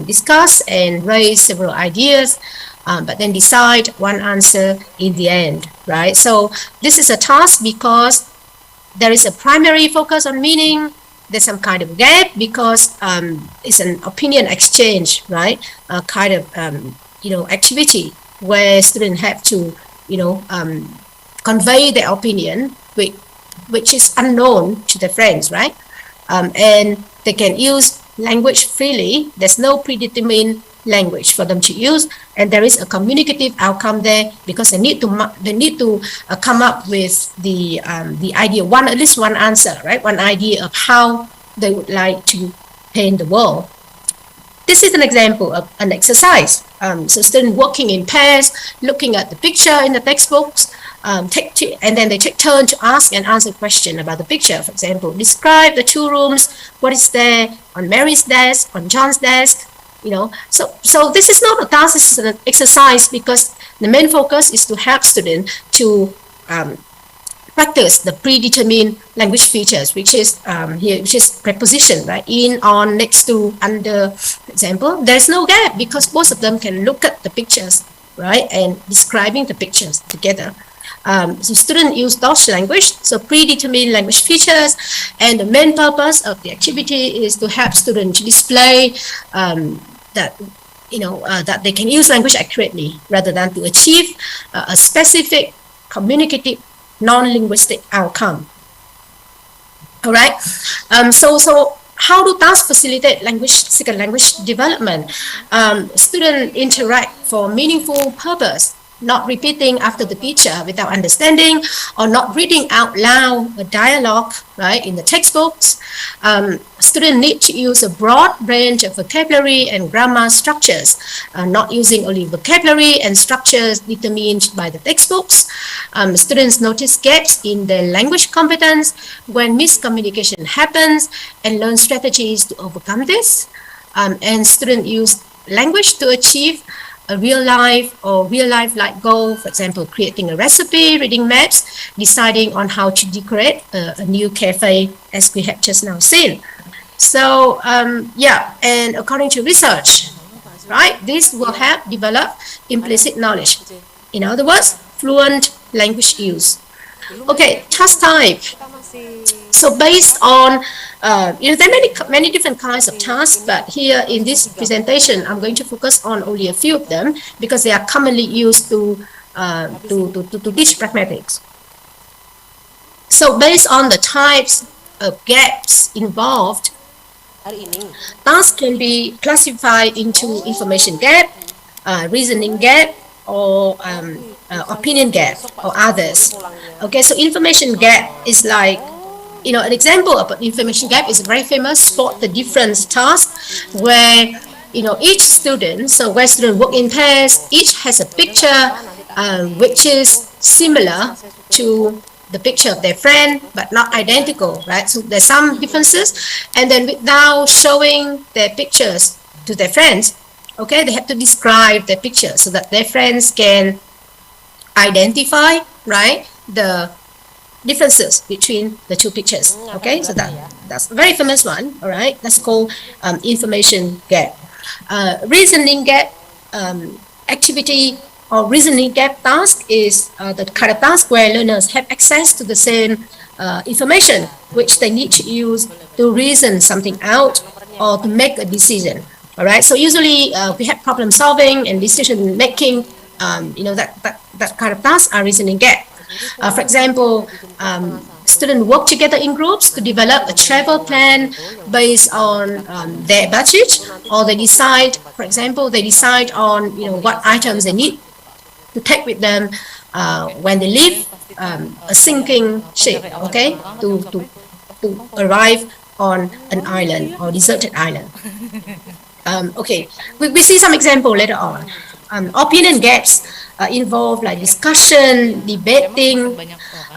Discuss and raise several ideas, but then decide one answer in the end, right? So this is a task because there is a primary focus on meaning. There's some kind of gap because it's an opinion exchange, right? A kind of activity where students have to convey their opinion, which is unknown to their friends, right? And they can use language freely. There's no predetermined language for them to use, and there is a communicative outcome there because they need to come up with the idea, at least one answer, right? One idea of how they would like to paint the world. This is an example of an exercise. So students working in pairs, looking at the picture in the textbooks, and then they take turn to ask and answer question about the picture. For example, describe the two rooms, what is there on Mary's desk, on John's desk, So this is not a task, this is an exercise, because the main focus is to help students to practice the predetermined language features, which is here, which is preposition, right? In, on, next to, under, for example. There's no gap because both of them can look at the pictures, right, and describing the pictures together. So students use Dutch language, so predetermined language features, and the main purpose of the activity is to help students display that that they can use language accurately rather than to achieve a specific communicative non-linguistic outcome. All right. So how do tasks facilitate second language development? Students interact for meaningful purpose, not repeating after the teacher without understanding, or not reading out loud a dialogue, right, in the textbooks. Students need to use a broad range of vocabulary and grammar structures, not using only vocabulary and structures determined by the textbooks. Students notice gaps in their language competence when miscommunication happens and learn strategies to overcome this. And students use language to achieve a real life like goal, for example, creating a recipe, reading maps, deciding on how to decorate a new cafe, as we have just now seen. So yeah, and according to research, right, this will help develop implicit knowledge. In other words, fluent language use. Okay, task type. So based on, there are many different kinds of tasks, but here in this presentation, I'm going to focus on only a few of them because they are commonly used to teach pragmatics. So based on the types of gaps involved, tasks can be classified into information gap, reasoning gap, or opinion gap, or others. Okay, so information gap is like, an example of an information gap is a very famous spot the difference task where, each student, so where students work in pairs, each has a picture which is similar to the picture of their friend, but not identical, right? So there's some differences, and then without showing their pictures to their friends, okay, they have to describe their picture so that their friends can identify, right, the differences between the two pictures. Okay, so that's a very famous one. All right, that's called information gap. Reasoning gap activity or reasoning gap task is the kind of task where learners have access to the same information which they need to use to reason something out or to make a decision. All right, so usually we have problem solving and decision making. That kind of tasks are reasoning gap. For example, students work together in groups to develop a travel plan based on their budget, or they decide, for example, on what items they need to take with them when they leave a sinking ship, okay, to arrive on an island or deserted island. Okay, we see some example later on. Opinion gaps involve like discussion, debating,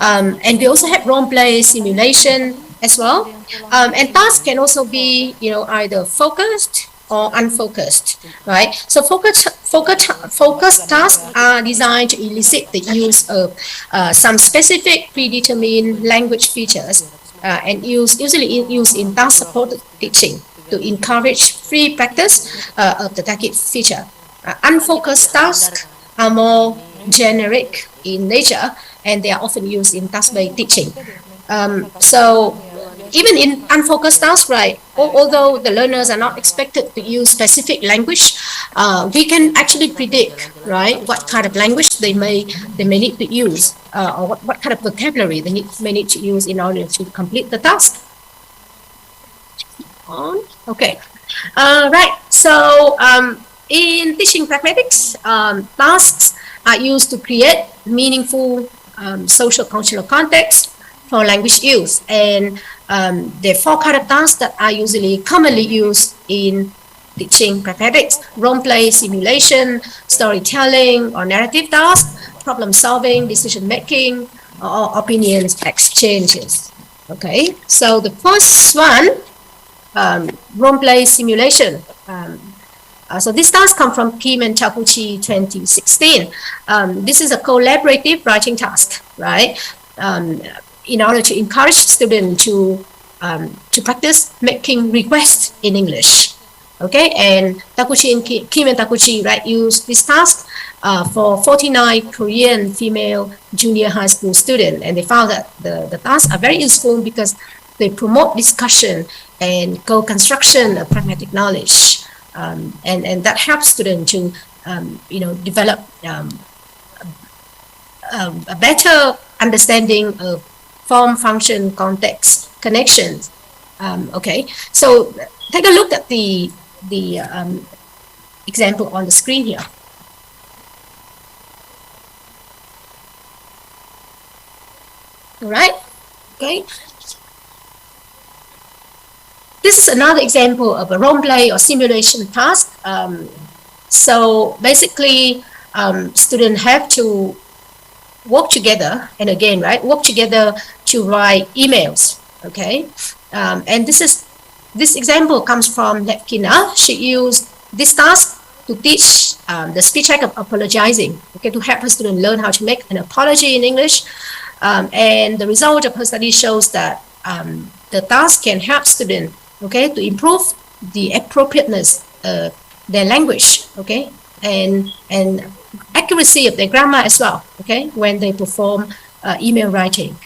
and we also have role play simulation as well. And tasks can also be, either focused or unfocused, right? So focused tasks are designed to elicit the use of some specific predetermined language features and usually used in task-supported teaching to encourage free practice of the target feature. Unfocused tasks are more generic in nature and they are often used in task-based teaching. So even in unfocused tasks, right, although the learners are not expected to use specific language, we can actually predict, right, what kind of language they may need to use or what kind of vocabulary they may need to use in order to complete the task. Okay, right, so in teaching pragmatics, tasks are used to create meaningful social cultural context for language use, and there are four kind of tasks that are usually commonly used in teaching pragmatics: role play, simulation, storytelling, or narrative tasks. problem solving, decision making, or opinions exchanges. Okay, so the first one, role play simulation. So this task comes from Kim and Takuchi 2016. This is a collaborative writing task, right? In order to encourage students to practice making requests in English. Okay, and Kim and Takuchi, right, use this task for 49 Korean female junior high school students, and they found that the tasks are very useful because they promote discussion and co-construction of pragmatic knowledge, and that helps students to develop a better understanding of form, function, context, connections. Okay, so take a look at the example on the screen here. All right, okay. This is another example of a role play or simulation task. So basically, students have to work together, and again, right, work together to write emails. Okay, and this example comes from Lepkina. She used this task to teach the speech act of apologizing, okay, to help her students learn how to make an apology in English. And the result of her study shows that the task can help students, okay, to improve the appropriateness of their language, okay, and accuracy of their grammar as well, okay, when they perform email writing.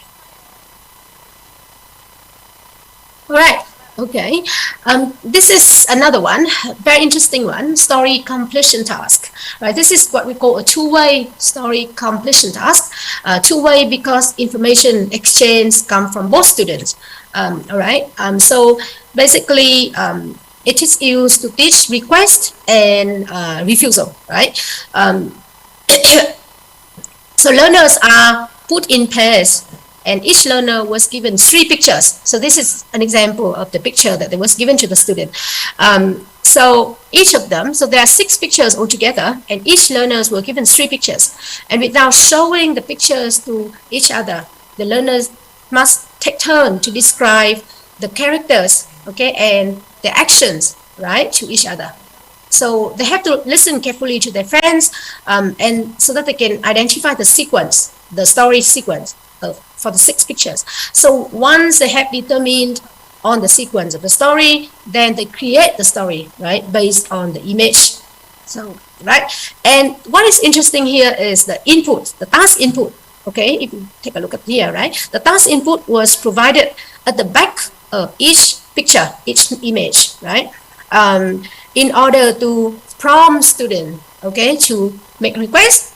All right, okay. This is another one, very interesting one, story completion task. Right, this is what we call a two-way story completion task. Two-way because information exchange comes from both students. All right, so basically, it is used to teach request and refusal, right? So learners are put in pairs, and each learner was given 3 pictures. So this is an example of the picture that was given to the student. So each of them, so there are 6 pictures altogether, and each learners were given 3 pictures. And without showing the pictures to each other, the learners must take turn to describe the characters, okay, and the actions, right, to each other. So they have to listen carefully to their friends, and so that they can identify the sequence, the story sequence for the 6 pictures. So once they have determined on the sequence of the story, then they create the story, right, based on the image. So, right, and what is interesting here is the input, the task input. Okay, if you take a look at here, right, the task input was provided at the back of each picture, each image, right, in order to prompt student, okay, to make requests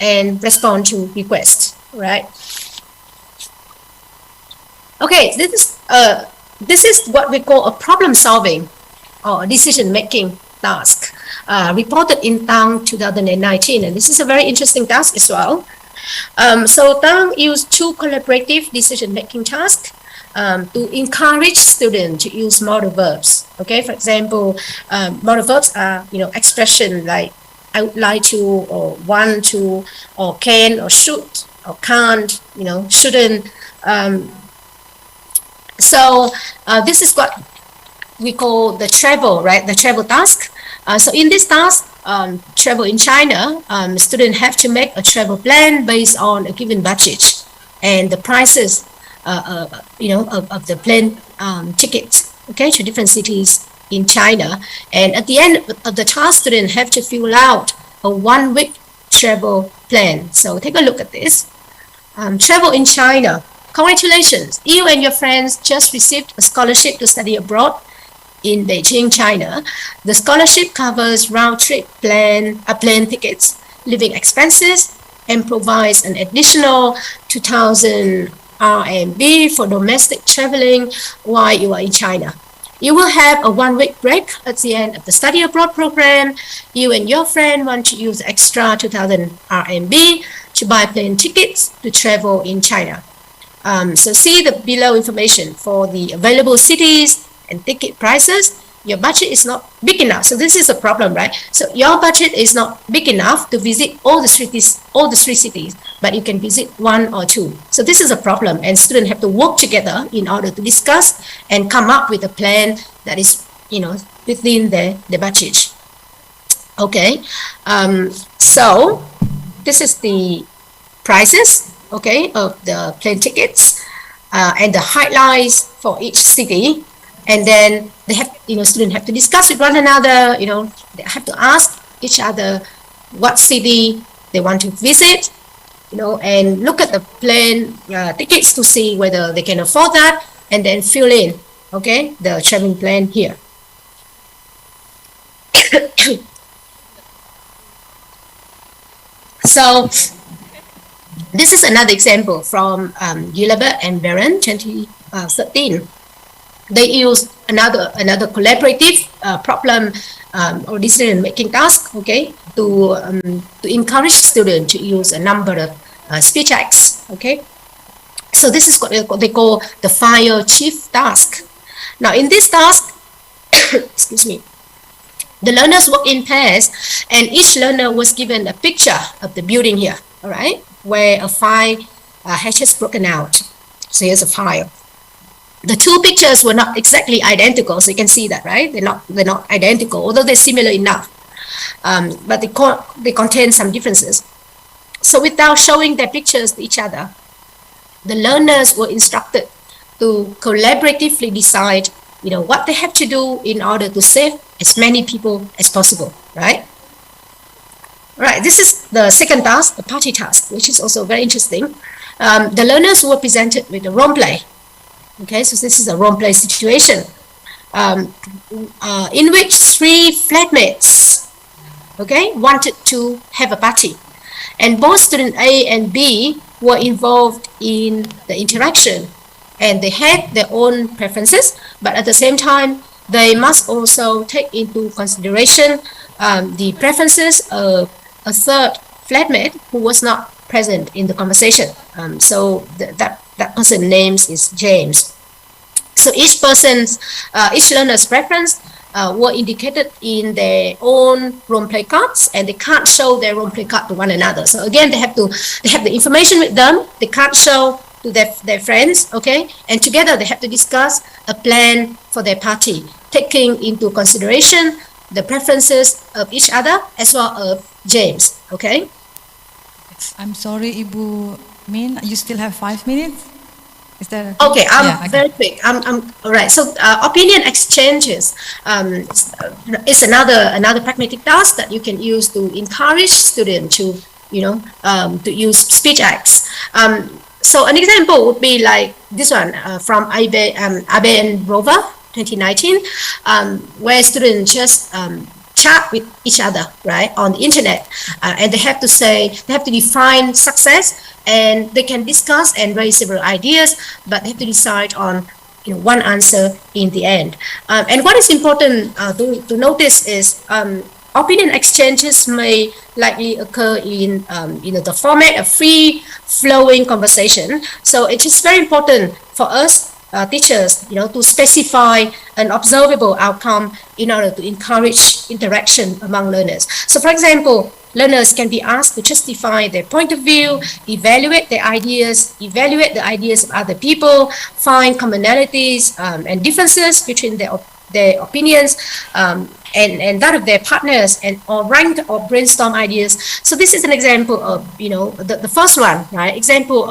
and respond to requests, right. Okay, this is what we call a problem solving or decision making task, reported in Tang 2019, and this is a very interesting task as well. So Tang used 2 collaborative decision making tasks to encourage students to use modal verbs. Okay, for example, modal verbs are expression like I would like to, or want to, or can, or should, or can't, shouldn't. So this is what we call the travel, right? The travel task. So in this task, travel in China, students have to make a travel plan based on a given budget and the prices, of the plane tickets, okay, to different cities in China. And at the end of the task, students have to fill out a 1-week travel plan. So take a look at this. Travel in China. Congratulations, you and your friends just received a scholarship to study abroad in Beijing, China. The scholarship covers round-trip plane tickets, living expenses, and provides an additional 2,000 RMB for domestic traveling while you are in China. You will have a 1-week break at the end of the study abroad program. You and your friend want to use extra 2,000 RMB to buy plane tickets to travel in China. So see the below information for the available cities and ticket prices. your budget is not big enough. So this is a problem, right? So your budget is not big enough to visit all the three cities, but you can visit one or two. So this is a problem, and students have to work together in order to discuss and come up with a plan that is, within the budget. Okay, so this is the prices, okay, of the plane tickets and the highlights for each city. And then they have, students have to discuss with one another, they have to ask each other what city they want to visit, and look at the plane tickets to see whether they can afford that, and then fill in, okay, the traveling plan here. So this is another example from Gilbert and Baron 2013. They use another collaborative problem or decision-making task, okay, to encourage students to use a number of speech acts, okay. So this is what they call the fire chief task. Now in this task, excuse me, the learners work in pairs, and each learner was given a picture of the building here, all right, where a fire has just broken out. So here's a fire. The two pictures were not exactly identical, so you can see that, right? They're not identical, although they're similar enough, but they contain some differences. So without showing their pictures to each other, the learners were instructed to collaboratively decide, what they have to do in order to save as many people as possible, right? Right. This is the second task, the party task, which is also very interesting. The learners were presented with a role play. Okay, so this is a role play situation in which three flatmates, okay, wanted to have a party, and both student A and B were involved in the interaction, and they had their own preferences, but at the same time, they must also take into consideration the preferences of a third flatmate who was not present in the conversation. So that person's name is James. So each learner's preference were indicated in their own role play cards, and they can't show their role play card to one another. So again, they have the information with them. They can't show to their friends, okay? And together they have to discuss a plan for their party, taking into consideration the preferences of each other as well as James, okay? I'm sorry, Ibu Min, you still have 5 minutes? Is that okay? Very quick. I'm all right. So opinion exchanges is another pragmatic task that you can use to encourage students to to use speech acts. So an example would be like this one from Abe and Rover 2019, where students just chat with each other, right, on the internet, and they have to define success, and they can discuss and raise several ideas, but they have to decide on one answer in the end. And what is important to notice is opinion exchanges may likely occur in the format of free flowing conversation. So it is very important for us teachers, to specify an observable outcome in order to encourage interaction among learners. So for example, learners can be asked to justify their point of view, evaluate the ideas of other people, find commonalities and differences between their opinions and that of their partners, or rank or brainstorm ideas. So this is an example of, the first one, right? Example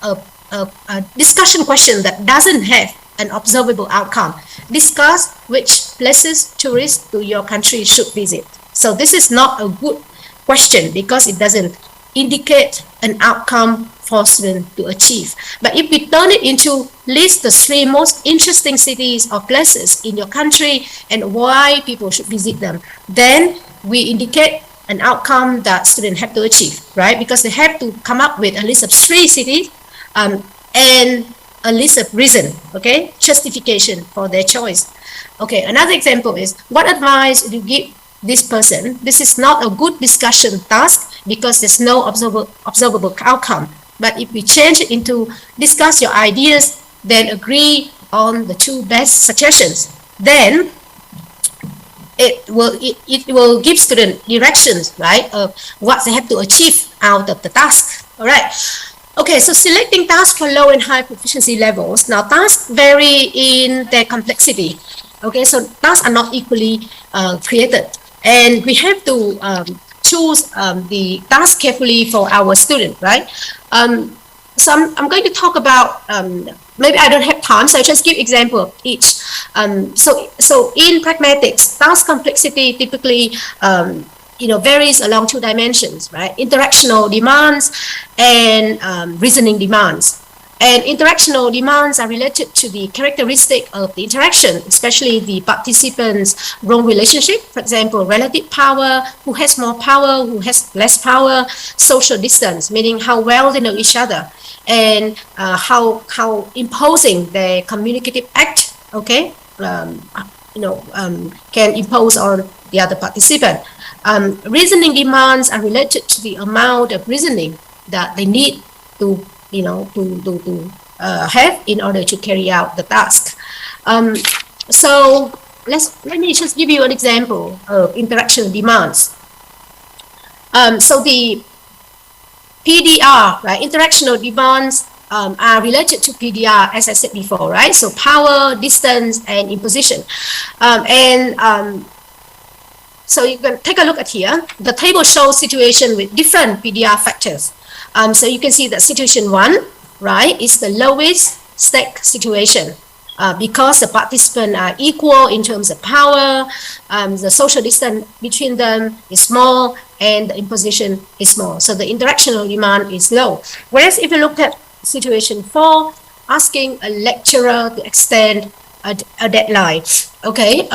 of a discussion question that doesn't have an observable outcome. Discuss which places tourists to your country should visit. So this is not a good question because it doesn't indicate an outcome for students to achieve. But if we turn it into list the 3 most interesting cities or places in your country and why people should visit them, then we indicate an outcome that students have to achieve, right? Because they have to come up with a list of 3 cities and a list of reason, okay, justification for their choice. Okay, another example is, what advice would you give this person? This is not a good discussion task because there's no observable outcome. But if we change it into discuss your ideas, then agree on the 2 best suggestions. then it will give student directions, right, of what they have to achieve out of the task. All right. Okay, so selecting tasks for low and high proficiency levels. Now, tasks vary in their complexity. Okay, so tasks are not equally created, and we have to choose the task carefully for our student, right? So I'm going to talk about, maybe I don't have time, so I just give example of each. So in pragmatics, task complexity typically varies along two dimensions, right? Interactional demands and reasoning demands. And interactional demands are related to the characteristic of the interaction, especially the participants' role relationship. For example, relative power, who has more power, who has less power, social distance, meaning how well they know each other, and how imposing their communicative act, okay, can impose on the other participant. Reasoning demands are related to the amount of reasoning that they need to have in order to carry out the task. So let me just give you an example of interaction demands. So the PDR, right? Interactional demands are related to PDR, as I said before, right? So power, distance, and imposition. So you can take a look at here. The table shows situation with different PDR factors. So you can see that situation 1, right, is the lowest stake situation because the participants are equal in terms of power, the social distance between them is small, and the imposition is small. So the interactional demand is low. Whereas if you look at situation 4, asking a lecturer to extend a deadline. Okay,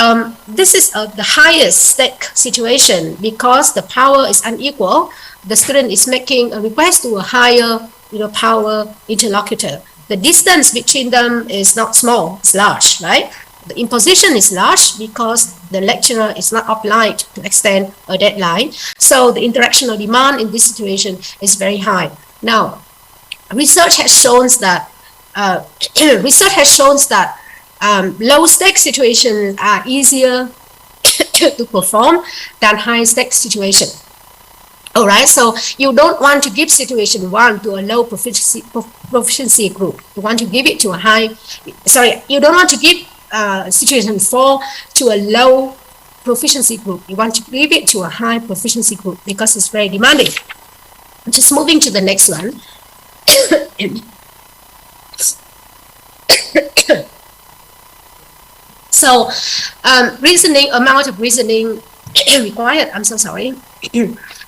this is the highest stake situation because the power is unequal. The student is making a request to a higher, power interlocutor. The distance between them is not small; it's large, right? The imposition is large because the lecturer is not obliged to extend a deadline. So the interactional demand in this situation is very high. Now, research has shown that low stake situations are easier to perform than high stake situations. All right, so you don't want to give situation 1 to a low proficiency group. You want to give it to a high, you don't want to give situation 4 to a low proficiency group. You want to give it to a high proficiency group because it's very demanding. Just moving to the next one. So reasoning, amount of reasoning required, I'm so sorry.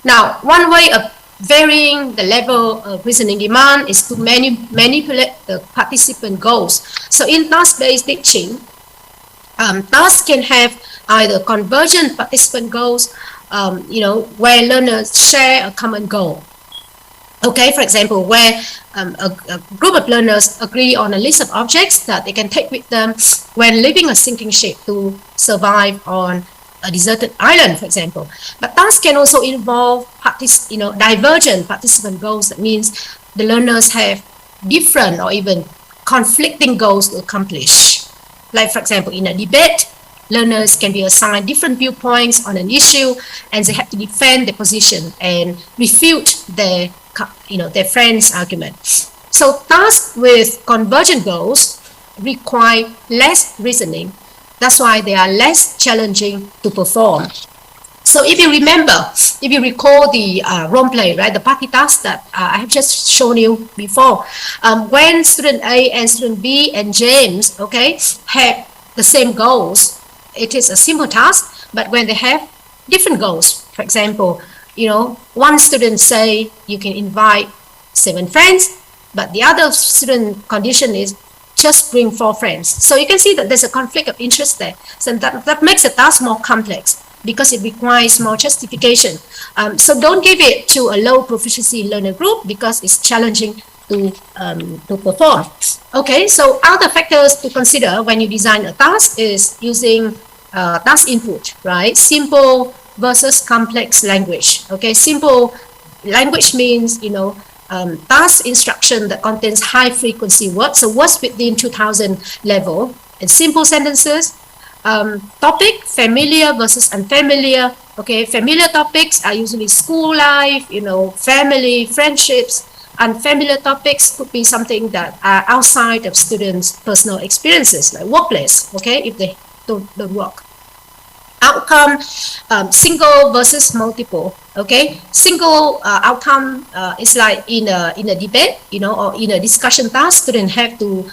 Now, one way of varying the level of reasoning demand is to manipulate the participant goals. So in task-based teaching, tasks can have either convergent participant goals, where learners share a common goal. Okay, for example, where a group of learners agree on a list of objects that they can take with them when leaving a sinking ship to survive on a deserted island, for example. But tasks can also involve divergent participant goals. That means the learners have different or even conflicting goals to accomplish. Like, for example, in a debate, learners can be assigned different viewpoints on an issue, and they have to defend their position and refute their friend's argument. So tasks with convergent goals require less reasoning. That's why they are less challenging to perform. So if you recall the role play, right, the party task that I have just shown you before, when student A and student B and James, okay, have the same goals, it is a simple task. But when they have different goals, for example, one student say you can invite 7 friends, but the other student condition is just bring 4 friends. So you can see that there's a conflict of interest there. So that makes the task more complex because it requires more justification. So don't give it to a low proficiency learner group because it's challenging to perform. Okay, so other factors to consider when you design a task is using task input, right? Simple versus complex language. Okay, simple language means, task instruction that contains high frequency words, so words within 2000 level, and simple sentences. topic, familiar versus unfamiliar. Okay, familiar topics are usually school life, family, friendships. Unfamiliar topics could be something that are outside of students' personal experiences, like workplace, okay, if they don't work. Outcome, single versus multiple, okay. Single outcome is like in a debate, or in a discussion task, students have to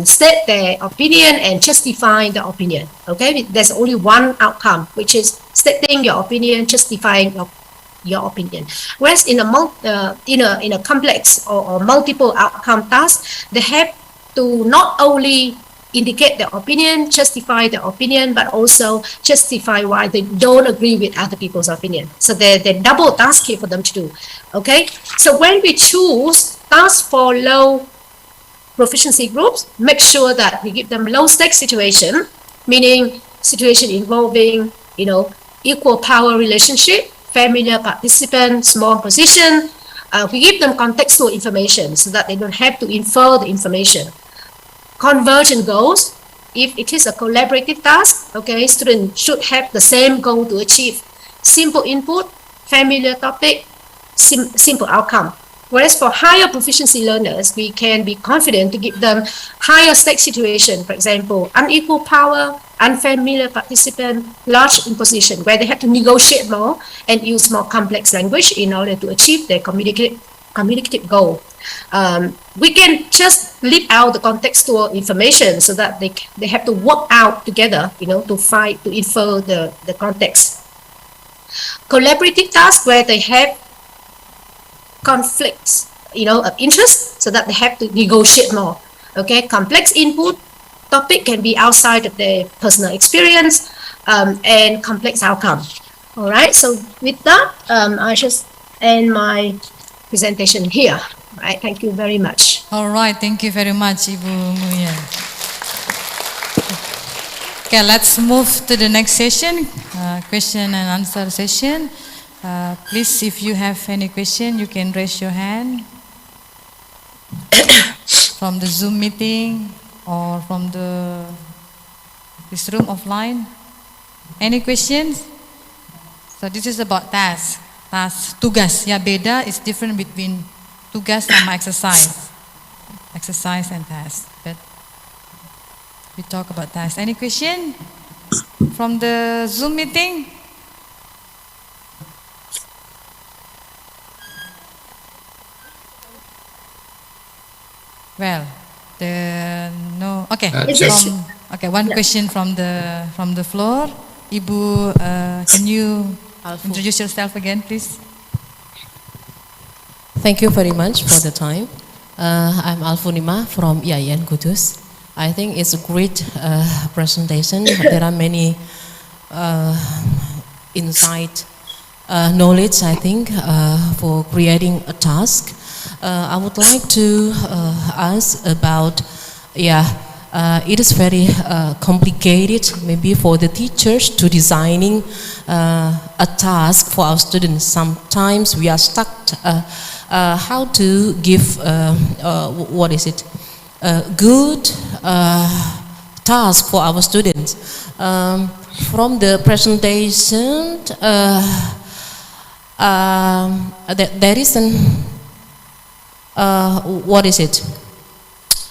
state their opinion and justify the opinion, okay. There's only one outcome, which is stating your opinion, justifying your opinion. Whereas in a complex or multiple outcome task, they have to not only indicate their opinion, justify their opinion, but also justify why they don't agree with other people's opinion. So they're double task here for them to do. Okay. So when we choose tasks for low proficiency groups, make sure that we give them low stake situation, meaning situation involving, equal power relationship, familiar participant, small position. We give them contextual information so that they don't have to infer the information. Convergent goals, if it is a collaborative task, okay, students should have the same goal to achieve. Simple input, familiar topic, simple outcome. Whereas for higher proficiency learners, we can be confident to give them higher stake situation, for example, unequal power, unfamiliar participant, large imposition, where they have to negotiate more and use more complex language in order to achieve their communicative goal. We can just leave out the contextual information so that they have to work out together, to infer the context. Collaborative tasks where they have conflicts, of interest, so that they have to negotiate more. Okay, complex input, topic can be outside of their personal experience, and complex outcome. All right, so with that, I just end my presentation here. All right, thank you very much. All right, thank you very much, Ibu Muya. Okay, let's move to the next session, question and answer session. Please, if you have any question, you can raise your hand from the Zoom meeting or from this room offline. Any questions? So this is about task. Tugas, ya beda is different between tugas sama exercise. Exercise and task. But we talk about task. Any question from the Zoom meeting? Well, no. Okay. One question from the floor. Ibu, can you introduce yourself again, please? Thank you very much for the time. I'm Alfunima from IAIN Kudus. I think it's a great presentation. There are many insight, knowledge, I think, for creating a task. I would like to ask about, it is very complicated maybe for the teachers to designing a task for our students. Sometimes we are stuck how to give, good task for our students. From the presentation, there is an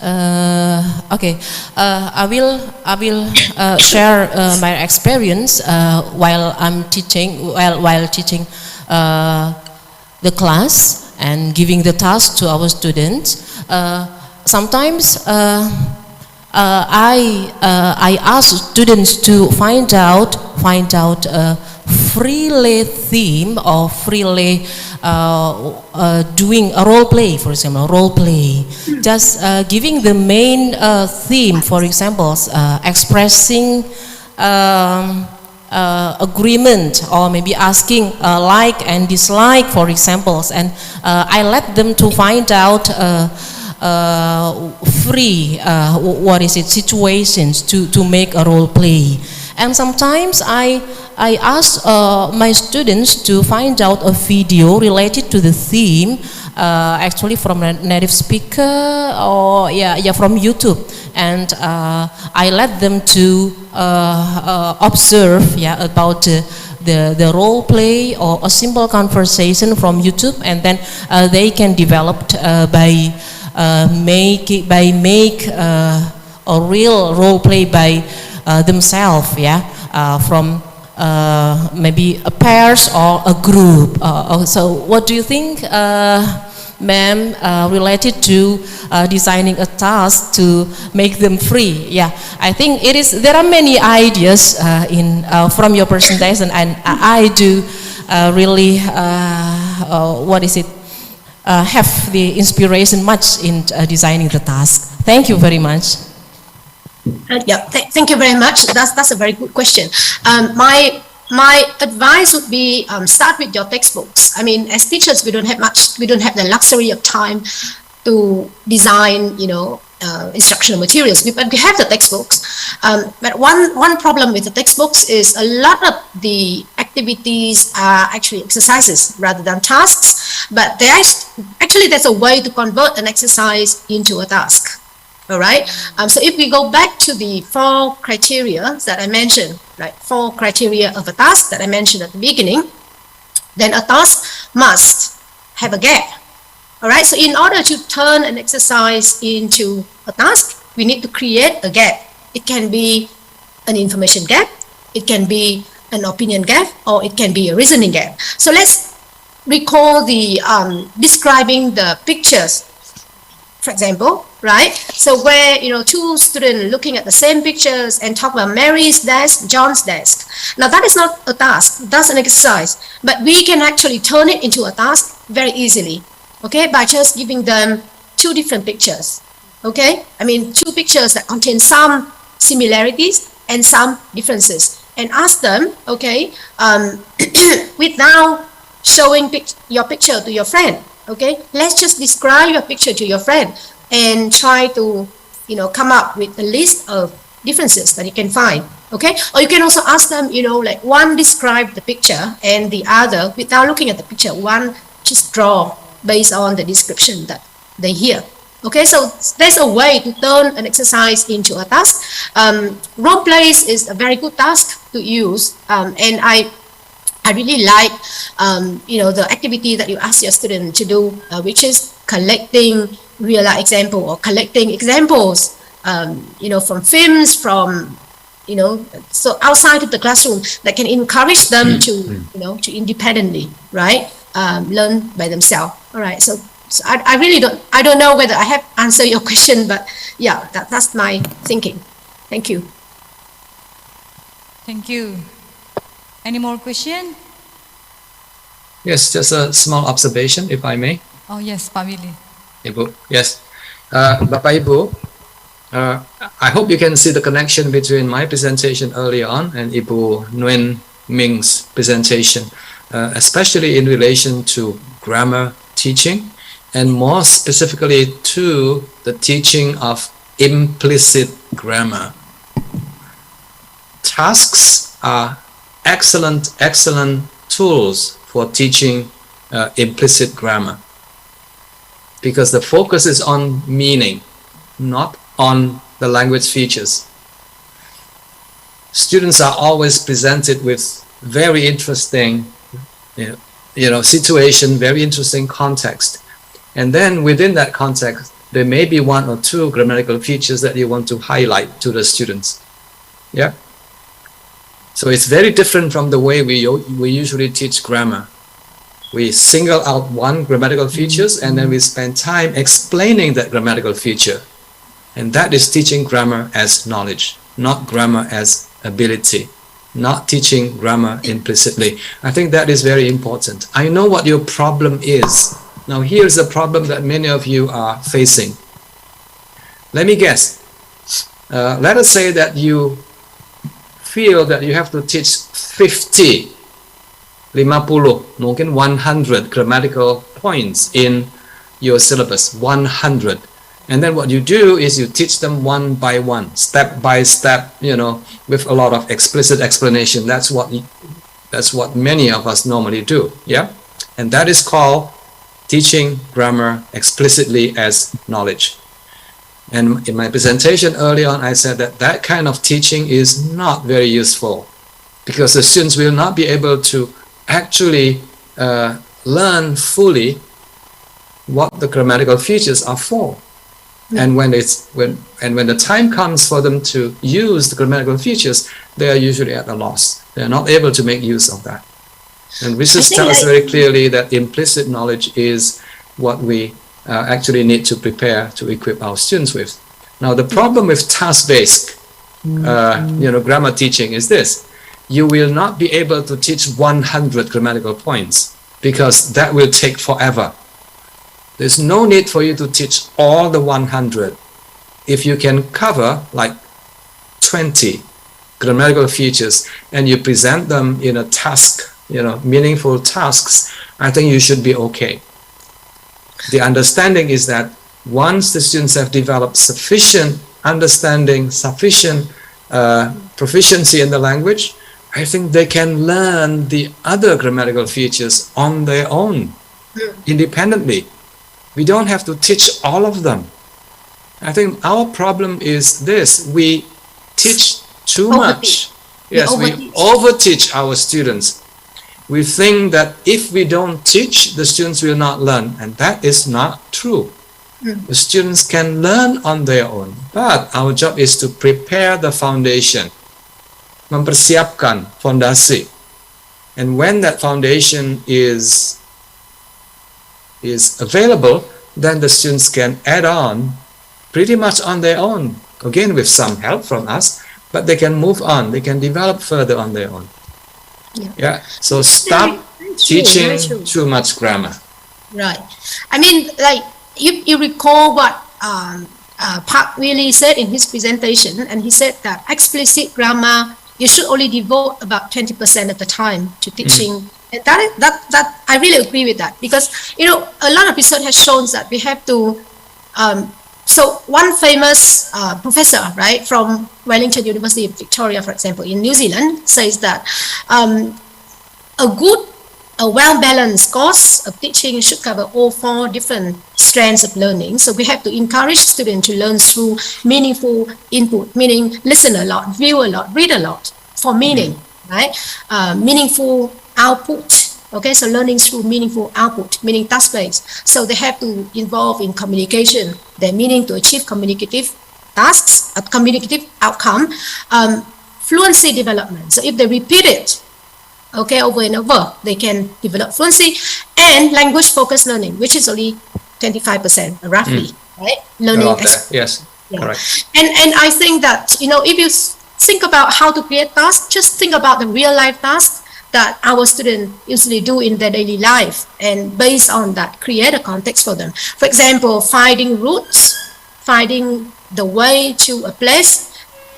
I will share my experience while teaching the class and giving the task to our students. Sometimes I ask students to find out a freely theme or freely doing a role play, for example, role play. Just giving the main theme, for example, expressing agreement, or maybe asking like and dislike, for examples, and I let them to find out situations to make a role play. And sometimes I ask my students to find out a video related to the theme actually from a native speaker or from YouTube, and I let them to observe about the role play or a simple conversation from YouTube, and then they can develop by make a real role play by themselves, from maybe a pairs or a group. So what do you think, ma'am, related to designing a task to make them free? Yeah, I think there are many ideas from your presentation, and I do really have the inspiration much in designing the task. Thank you very much. Thank you very much. That's a very good question. My advice would be start with your textbooks. I mean, as teachers, we don't have the luxury of time to design, instructional materials. But we have the textbooks. But one problem with the textbooks is a lot of the activities are actually exercises rather than tasks. But there's a way to convert an exercise into a task. All right. So if we go back to the 4 criteria that I mentioned, right? 4 criteria of a task that I mentioned at the beginning, then a task must have a gap. All right. So in order to turn an exercise into a task, we need to create a gap. It can be an information gap, it can be an opinion gap, or it can be a reasoning gap. So let's recall the describing the pictures, for example, right? So where, 2 students looking at the same pictures and talk about Mary's desk, John's desk. Now that is not a task, that's an exercise, but we can actually turn it into a task very easily, okay, by just giving them 2 different pictures, okay? I mean, 2 pictures that contain some similarities and some differences, and ask them, okay, without showing your picture to your friend, okay, let's just describe your picture to your friend and try to, come up with a list of differences that you can find, okay? Or you can also ask them, like one describe the picture and the other, without looking at the picture, one just draw based on the description that they hear. Okay, so there's a way to turn an exercise into a task. Role plays is a very good task to use, and I really like, the activity that you ask your student to do, which is collecting real life example or collecting examples, from films, from, so outside of the classroom that can encourage them to, to independently, right, learn by themselves. All right, so I really don't know whether I have answered your question, but yeah, that's my thinking. Thank you. Thank you. Any more question? Yes, just a small observation, if I may. Oh yes, Pak Willy. Ibu, yes. Bapak Ibu, I hope you can see the connection between my presentation earlier on and Ibu Nguyen Ming's presentation, especially in relation to grammar teaching, and more specifically to the teaching of implicit grammar. Tasks are excellent tools for teaching implicit grammar, because the focus is on meaning, not on the language features. Students are always presented with very interesting situation, very interesting context. And then within that context, there may be 1 or 2 grammatical features that you want to highlight to the students. Yeah. So it's very different from the way we usually teach grammar. We single out 1 grammatical features and then we spend time explaining that grammatical feature. And that is teaching grammar as knowledge, not grammar as ability, not teaching grammar implicitly. I think that is very important. I know what your problem is. Now here's the problem that many of you are facing. Let me guess. Let us say that you feel that you have to teach 50, mungkin 100 grammatical points in your syllabus, 100. And then what you do is you teach them one by one, step by step, with a lot of explicit explanation. That's what many of us normally do, yeah? And that is called teaching grammar explicitly as knowledge. And in my presentation early on, I said that that kind of teaching is not very useful because the students will not be able to actually learn fully what the grammatical features are for. And when the time comes for them to use the grammatical features, they are usually at a loss. They are not able to make use of that. And research tells us very clearly that implicit knowledge is what we actually need to prepare to equip our students with. Now, the problem with task-based, grammar teaching is this: you will not be able to teach 100 grammatical points because that will take forever. There's no need for you to teach all the 100. If you can cover like 20 grammatical features and you present them in a task, meaningful tasks, I think you should be okay. The understanding is that once the students have developed sufficient understanding, sufficient proficiency in the language, I think they can learn the other grammatical features on their own, independently. We don't have to teach all of them. I think our problem is this: we teach too much. Yes, we overteach our students. We think that if we don't teach, the students will not learn, and that is not true. The students can learn on their own, but our job is to prepare the foundation, mempersiapkan fondasi. And when that foundation is available, then the students can add on pretty much on their own, again with some help from us, but they can move on, they can develop further on their own. So stop teaching too much grammar. Right. I mean, like you recall what Park really said in his presentation, and he said that explicit grammar, you should only devote about 20% of the time to teaching. And that I really agree with that, because a lot of research has shown that we have to. So one famous professor, right, from Wellington University of Victoria, for example, in New Zealand, says that a well-balanced course of teaching should cover all 4 different strands of learning. So we have to encourage students to learn through meaningful input, meaning listen a lot, view a lot, read a lot for meaning, right? Meaningful output. Okay, so learning through meaningful output, meaning task-based. So they have to involve in communication, their meaning to achieve communicative tasks, a communicative outcome, fluency development. So if they repeat it, okay, over and over, they can develop fluency, and language-focused learning, which is only 25%, roughly, right? Learning. Yes, correct. And I think that, if you think about how to create tasks, just think about the real-life tasks that our students usually do in their daily life, and based on that, create a context for them. For example, finding routes, finding the way to a place,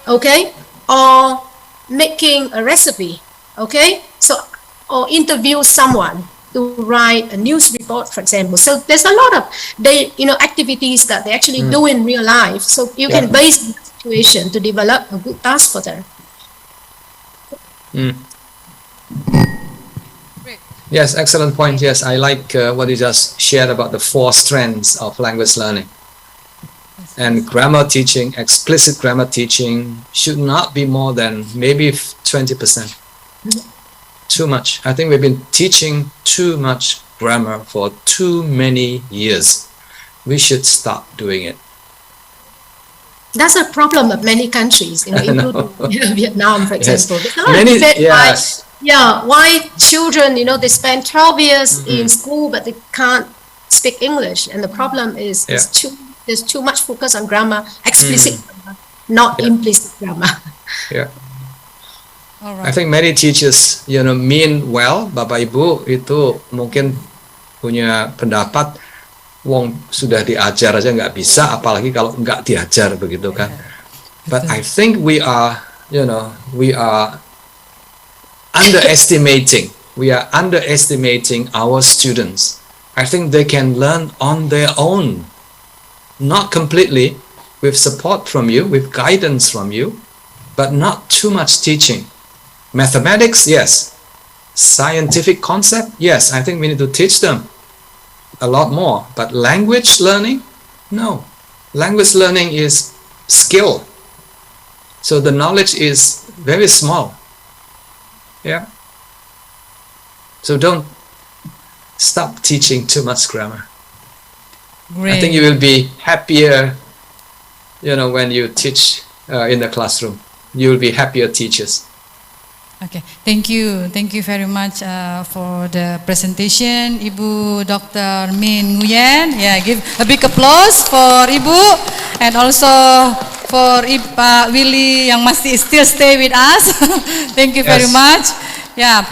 okay, or making a recipe, okay, so, or interview someone to write a news report, for example. So there's a lot of activities that they actually do in real life. So you can base the situation to develop a good task for them. Yes, excellent point. Yes, I like what you just shared about the 4 strands of language learning. And grammar teaching, explicit grammar teaching, should not be more than maybe 20%. Too much. I think we've been teaching too much grammar for too many years. We should stop doing it. That's a problem of many countries, including Vietnam, for example. Yes. There's a lot of why children, they spend 12 years in school, but they can't speak English. And the problem is there's too much focus on grammar, explicit grammar, not implicit grammar. I think many teachers, mean well. Bapak Ibu itu mungkin punya pendapat, wong sudah diajar aja nggak bisa, apalagi kalau nggak diajar, begitu kan. But I think we are underestimating our students. I think they can learn on their own, not completely, with support from you, with guidance from you, but not too much teaching. Mathematics, yes. Scientific concept, yes. I think we need to teach them. a lot more. But language learning, no. Language learning is skill. So the knowledge is very small. Yeah. So don't stop teaching too much grammar. Great. I think you will be happier, when you teach in the classroom. You will be happier teachers. Okay, thank you very much for the presentation, Ibu Dr. Min Nguyen. Yeah, give a big applause for Ibu, and also for Pak Willy yang masih still stay with us. Thank you very much. Yeah,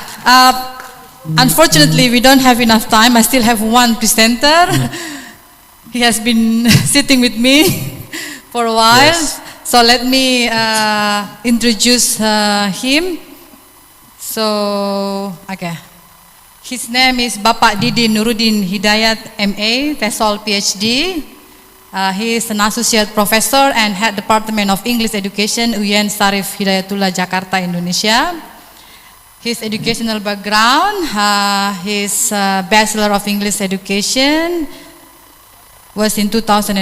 unfortunately we don't have enough time. I still have one presenter. He has been sitting with me for a while, so let me introduce him. So, okay. His name is Bapak Didi Nuruddin Hidayat MA, TESOL PhD. He is an associate professor and head Department of English Education, UIN Sarif Hidayatullah, Jakarta, Indonesia. His educational background, his Bachelor of English Education was in 2004,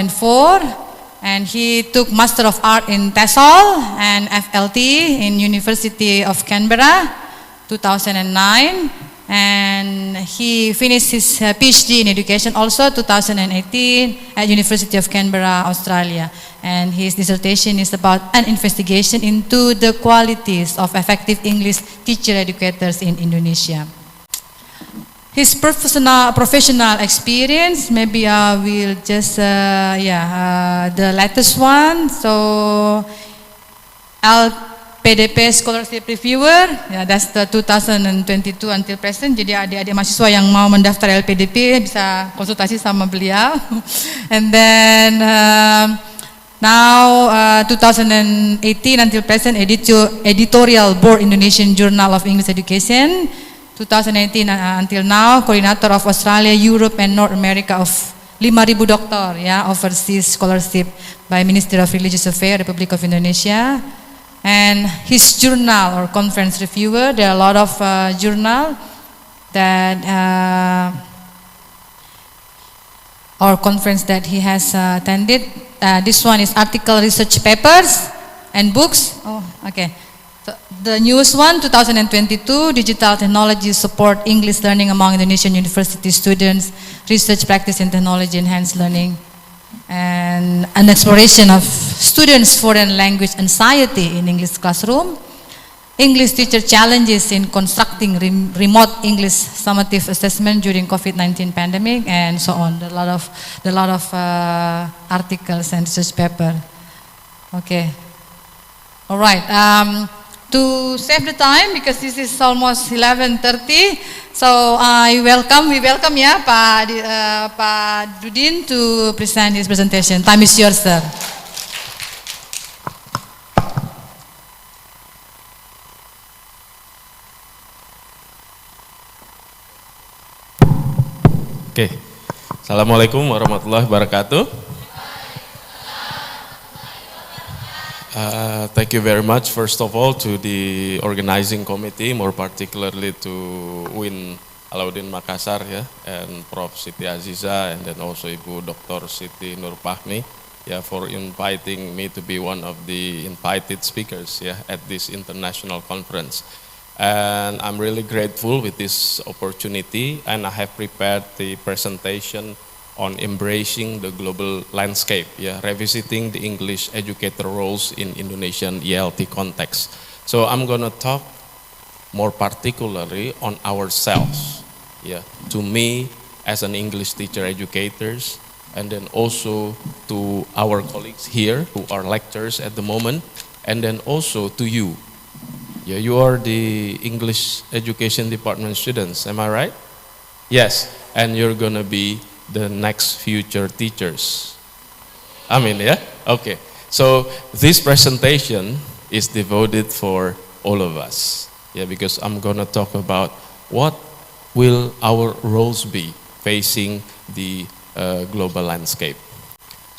and he took Master of Art in TESOL and FLT in University of Canberra, 2009, and he finished his PhD in education also 2018 at University of Canberra, Australia, and his dissertation is about an investigation into the qualities of effective English teacher educators in Indonesia. His professional experience, maybe I will just the latest one. So PDP Scholarship Reviewer, that's the 2022 until present. Jadi adik-adik mahasiswa yang mau mendaftar LPDP bisa konsultasi sama beliau. And then now 2018 until present, editorial board Indonesian Journal of English Education. 2018 until now, coordinator of Australia, Europe, and North America of 5,000 doktor, overseas scholarship by Ministry of Religious Affairs, Republic of Indonesia. And his journal or conference reviewer, there are a lot of journal that or conference that he has attended. This one is article, research papers, and books. Oh, okay. So the newest one, 2022, digital technology support English learning among Indonesian university students, research practice in technology enhanced learning, and an exploration of students' foreign language anxiety in English classroom, English teacher challenges in constructing remote English summative assessment during COVID-19 pandemic, and so on. There are a lot of articles and research paper. Okay. All right. To save the time, because this is almost 11:30, so we welcome Pak Dudin to present his presentation. Time is yours, sir. Oke. Assalamualaikum warahmatullahi wabarakatuh. Thank you very much, first of all, to the organizing committee, more particularly to UIN Alauddin Makassar, and Prof. Siti Aziza, and then also Ibu Dr. Siti Nurpahmi, for inviting me to be one of the invited speakers, at this international conference. And I'm really grateful with this opportunity, and I have prepared the presentation on embracing the global landscape, revisiting the English educator roles in Indonesian ELT context. So I'm gonna talk more particularly on ourselves, to me as an English teacher educators, and then also to our colleagues here who are lecturers at the moment, and then also to you. You are the English education department students, am I right? Yes, and you're gonna be the next future teachers. Amin, Okay. So this presentation is devoted for all of us. Because I'm gonna talk about what will our roles be facing the global landscape.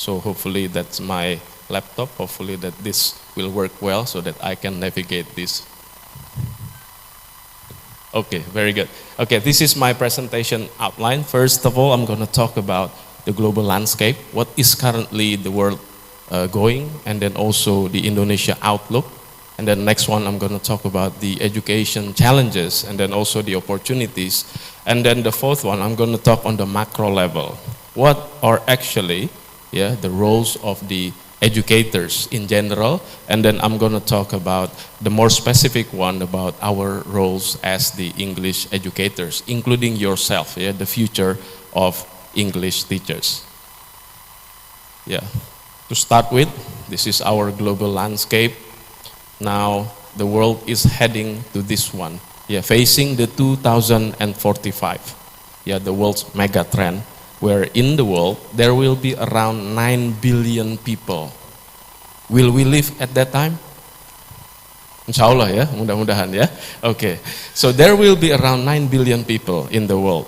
So hopefully that's my laptop. Hopefully that this will work well so that I can navigate this. Okay, very good. Okay, this is my presentation outline. First of all, I'm going to talk about the global landscape, what is currently the world going, and then also the Indonesia outlook. And then next one, I'm going to talk about the education challenges and then also the opportunities. And then the fourth one, I'm going to talk on the macro level. What are actually the roles of the educators in general, and then I'm going to talk about the more specific one about our roles as the English educators, including yourself, the future of English teachers. To start with, this is our global landscape. Now the world is heading to this one, facing the 2045, the world's mega trend, where in the world there will be around 9 billion people. Will we live at that time? Insyaallah ya, mudah-mudahan ya. Okay, so there will be around 9 billion people in the world,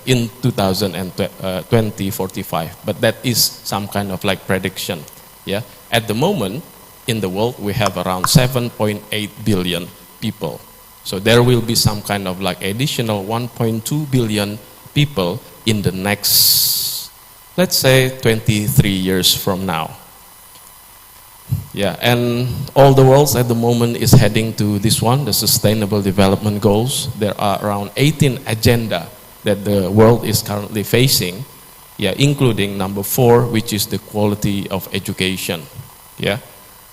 in 2045. But that is some kind of like prediction, At the moment, in the world we have around 7.8 billion people. So there will be some kind of like additional 1.2 billion people in the next, let's say, 23 years from now. And all the world at the moment is heading to this one, the Sustainable Development Goals. There are around 18 agenda that the world is currently facing, including number 4, which is the quality of education.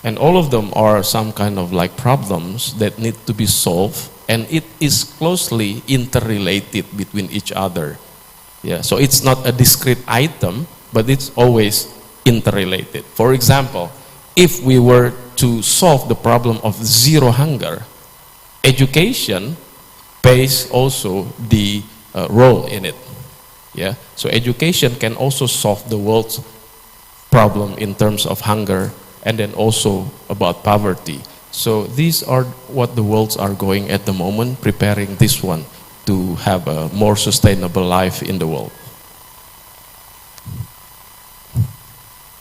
And all of them are some kind of like problems that need to be solved, and it is closely interrelated between each other. So it's not a discrete item, but it's always interrelated. For example, if we were to solve the problem of zero hunger, education plays also the role in it. So education can also solve the world's problem in terms of hunger, and then also about poverty. So these are what the worlds are going at the moment, preparing this one to have a more sustainable life in the world.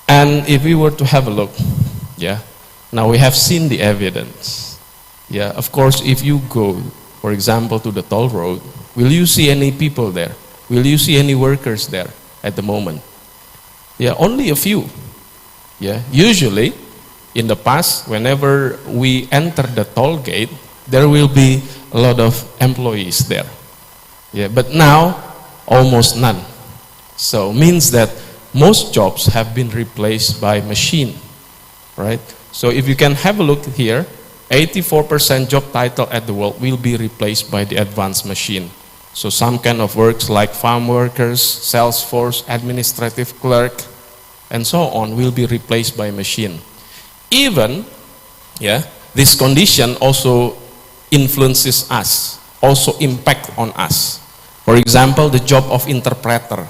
And if we were to have a look, now we have seen the evidence. Of course, if you go, for example, to the toll road, will you see any people there? Will you see any workers there at the moment? Only a few. Usually, in the past, whenever we enter the toll gate, there will be a lot of employees there. But now, almost none. So means that most jobs have been replaced by machine, right? So if you can have a look here, 84% job title at the world will be replaced by the advanced machine. So some kind of works like farm workers, sales force, administrative clerk, and so on will be replaced by machine. Even, this condition also influences us, also impact on us. For example, the job of interpreter,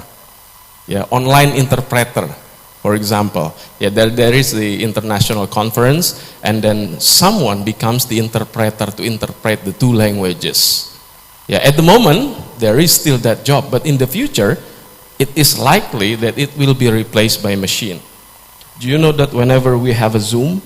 online interpreter, for example. There is the international conference, and then someone becomes the interpreter to interpret the 2 languages. At the moment, there is still that job, but in the future, it is likely that it will be replaced by machine. Do you know that whenever we have a Zoom,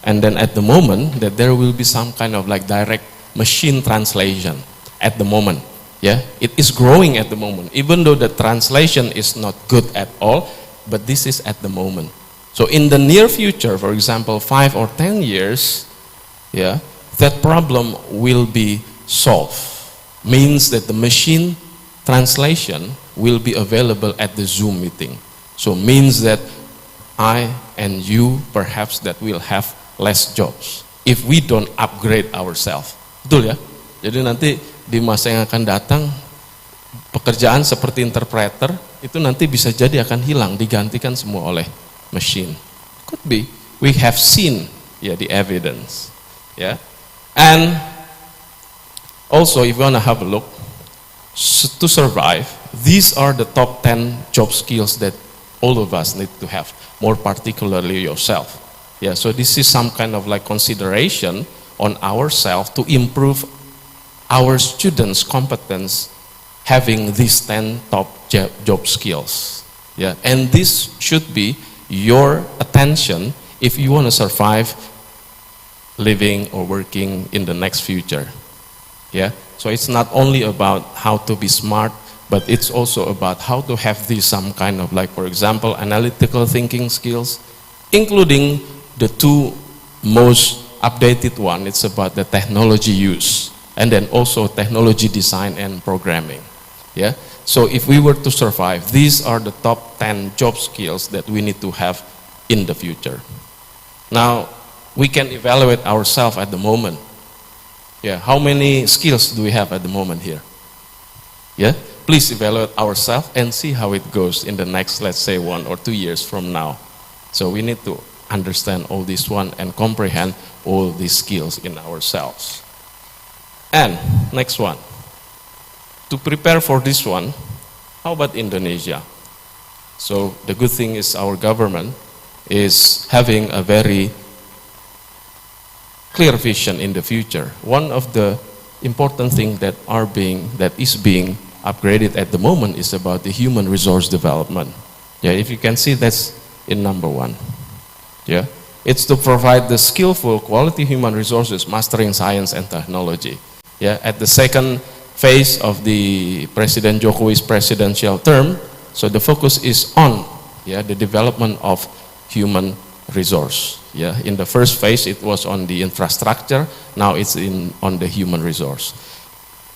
and then at the moment, that there will be some kind of like direct machine translation at the moment. It is growing at the moment, even though the translation is not good at all, but this is at the moment. So in the near future, for example, 5 or 10 years, that problem will be solved. Means that the machine translation will be available at the Zoom meeting. So means that I and you perhaps that will have less jobs if we don't upgrade ourselves. Betul ya? Jadi nanti di masa yang akan datang, pekerjaan seperti interpreter itu nanti bisa jadi akan hilang, digantikan semua oleh machine. Could be. We have seen the evidence. And also if you want to have a look, to survive, these are the top 10 job skills that all of us need to have, more particularly yourself. So this is some kind of like consideration on ourselves to improve our students' competence having these 10 top job skills. And this should be your attention if you want to survive living or working in the next future. So it's not only about how to be smart, but it's also about how to have these some kind of, like, for example, analytical thinking skills, including the two most updated one. It's about the technology use, and then also technology design and programming. Yeah. So if we were to survive, these are the top 10 job skills that we need to have in the future. Now, we can evaluate ourselves at the moment. Yeah, how many skills do we have at the moment here? Yeah, please evaluate ourselves and see how it goes in the next, let's say, 1 or 2 years from now. So we need to understand all this one and comprehend all these skills in ourselves. And next one, to prepare for this one, how about Indonesia? So the good thing is our government is having a very clear vision in the future. One of the important things that is being upgraded at the moment is about the human resource development. Yeah, if you can see, that's in number 1. Yeah, it's to provide the skillful, quality human resources, mastering science and technology. Yeah, at the second phase of the President Jokowi's presidential term, so the focus is on the development of human resource. Yeah, in the first phase it was on the infrastructure, now it's on the human resource.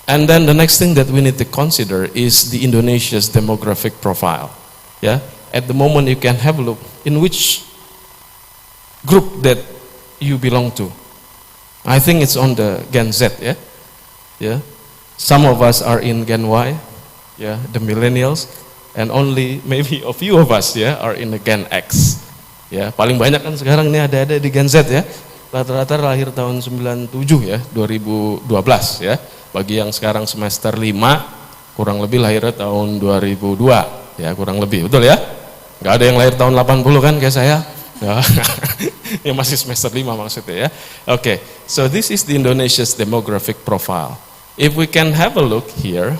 And then the next thing that we need to consider is the Indonesia's demographic profile. Yeah, at the moment you can have a look in which group that you belong to. I think it's on the Gen Z, yeah? Yeah. Some of us are in Gen Y, yeah, the millennials, and only maybe a few of us, yeah, are in the Gen X. Ya, paling banyak kan sekarang ini ada di Gen Z ya. Rata-rata lahir tahun 97 ya, 2012 ya. Bagi yang sekarang semester 5, kurang lebih lahirnya tahun 2002 ya, kurang lebih. Betul ya? Enggak ada yang lahir tahun 80 kan kayak saya. Ya. Ya masih semester 5 maksudnya ya. Okay, so this is the Indonesia's demographic profile. If we can have a look here,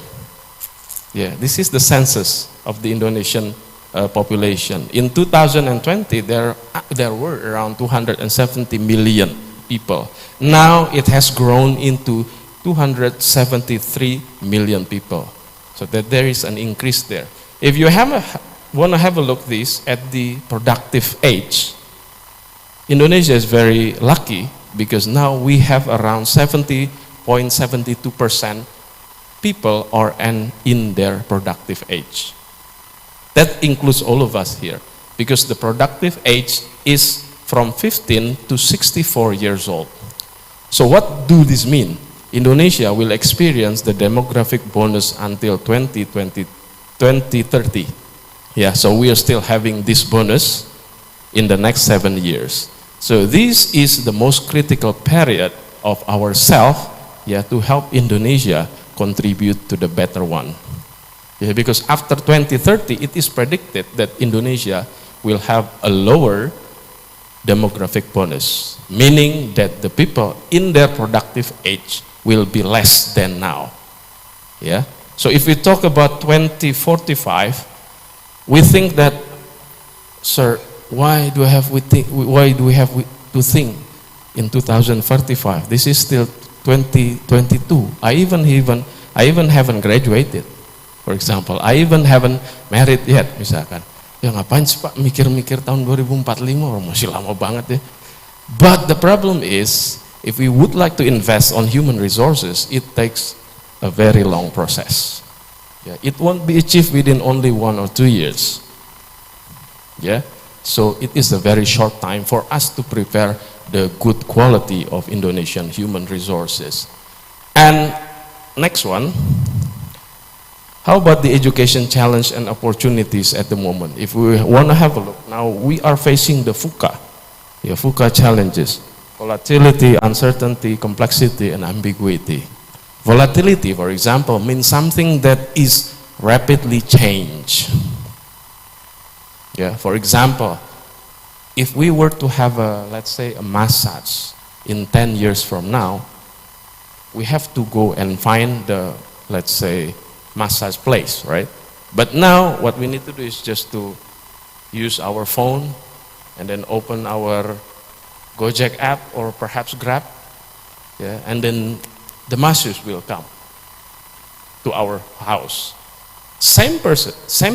yeah, this is the census of the Indonesian population. In 2020, there were around 270 million people. Now it has grown into 273 million people. So that there is an increase there. If you want to have a look at the productive age, Indonesia is very lucky because now we have around 70.72% people are in their productive age. That includes all of us here, because the productive age is from 15 to 64 years old. So what do this mean? Indonesia will experience the demographic bonus until 2030. Yeah, so we are still having this bonus in the next 7 years. So this is the most critical period of ourselves, yeah, to help Indonesia contribute to the better one. Yeah, because after 2030, it is predicted that Indonesia will have a lower demographic bonus, meaning that the people in their productive age will be less than now. Yeah. So if we talk about 2045, we think that, sir, why do we have to think in 2045? This is still 2022. I even haven't graduated. For example, I even haven't married yet, misalkan. Ya ngapain sih Pak mikir-mikir tahun 2045, orang masih lama banget ya. But the problem is, if we would like to invest on human resources, it takes a very long process. Yeah, it won't be achieved within only 1 or 2 years. Yeah, so it is a very short time for us to prepare the good quality of Indonesian human resources. And next one, how about the education challenge and opportunities at the moment? If we want to have a look, now we are facing the FUCA challenges: volatility, uncertainty, complexity, and ambiguity. Volatility, for example, means something that is rapidly changed. Yeah, for example, if we were to have let's say a massage in 10 years from now, we have to go and find the, let's say, massage place, right? But now what we need to do is just to use our phone and then open our Gojek app or perhaps Grab, yeah, and then the masseuse will come. to our house. Same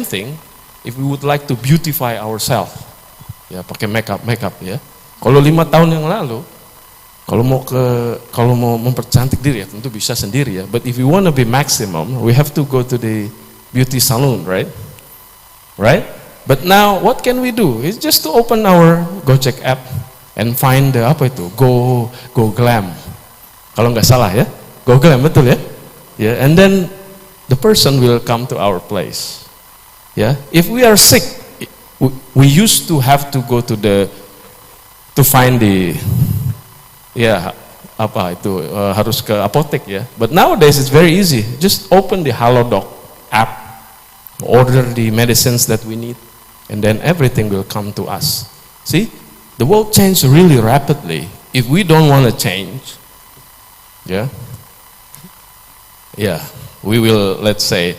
thing if we would like to beautify ourselves. Ya, pakai makeup ya. Kalau 5 tahun yang lalu, kalau mau mempercantik diri ya tentu bisa sendiri ya. But if you want to be maximum, we have to go to the beauty salon, right? Right? But now what can we do? It's just to open our Gojek app and find the Go Glam. Kalau nggak salah ya, Go Glam betul ya? Yeah, and then the person will come to our place. Yeah, if we are sick, we used to have to go to find the harus ke apotek ya. But nowadays it's very easy. Just open the Halodoc app, order the medicines that we need, and then everything will come to us. See, the world changed really rapidly. If we don't want to change, we will, let's say,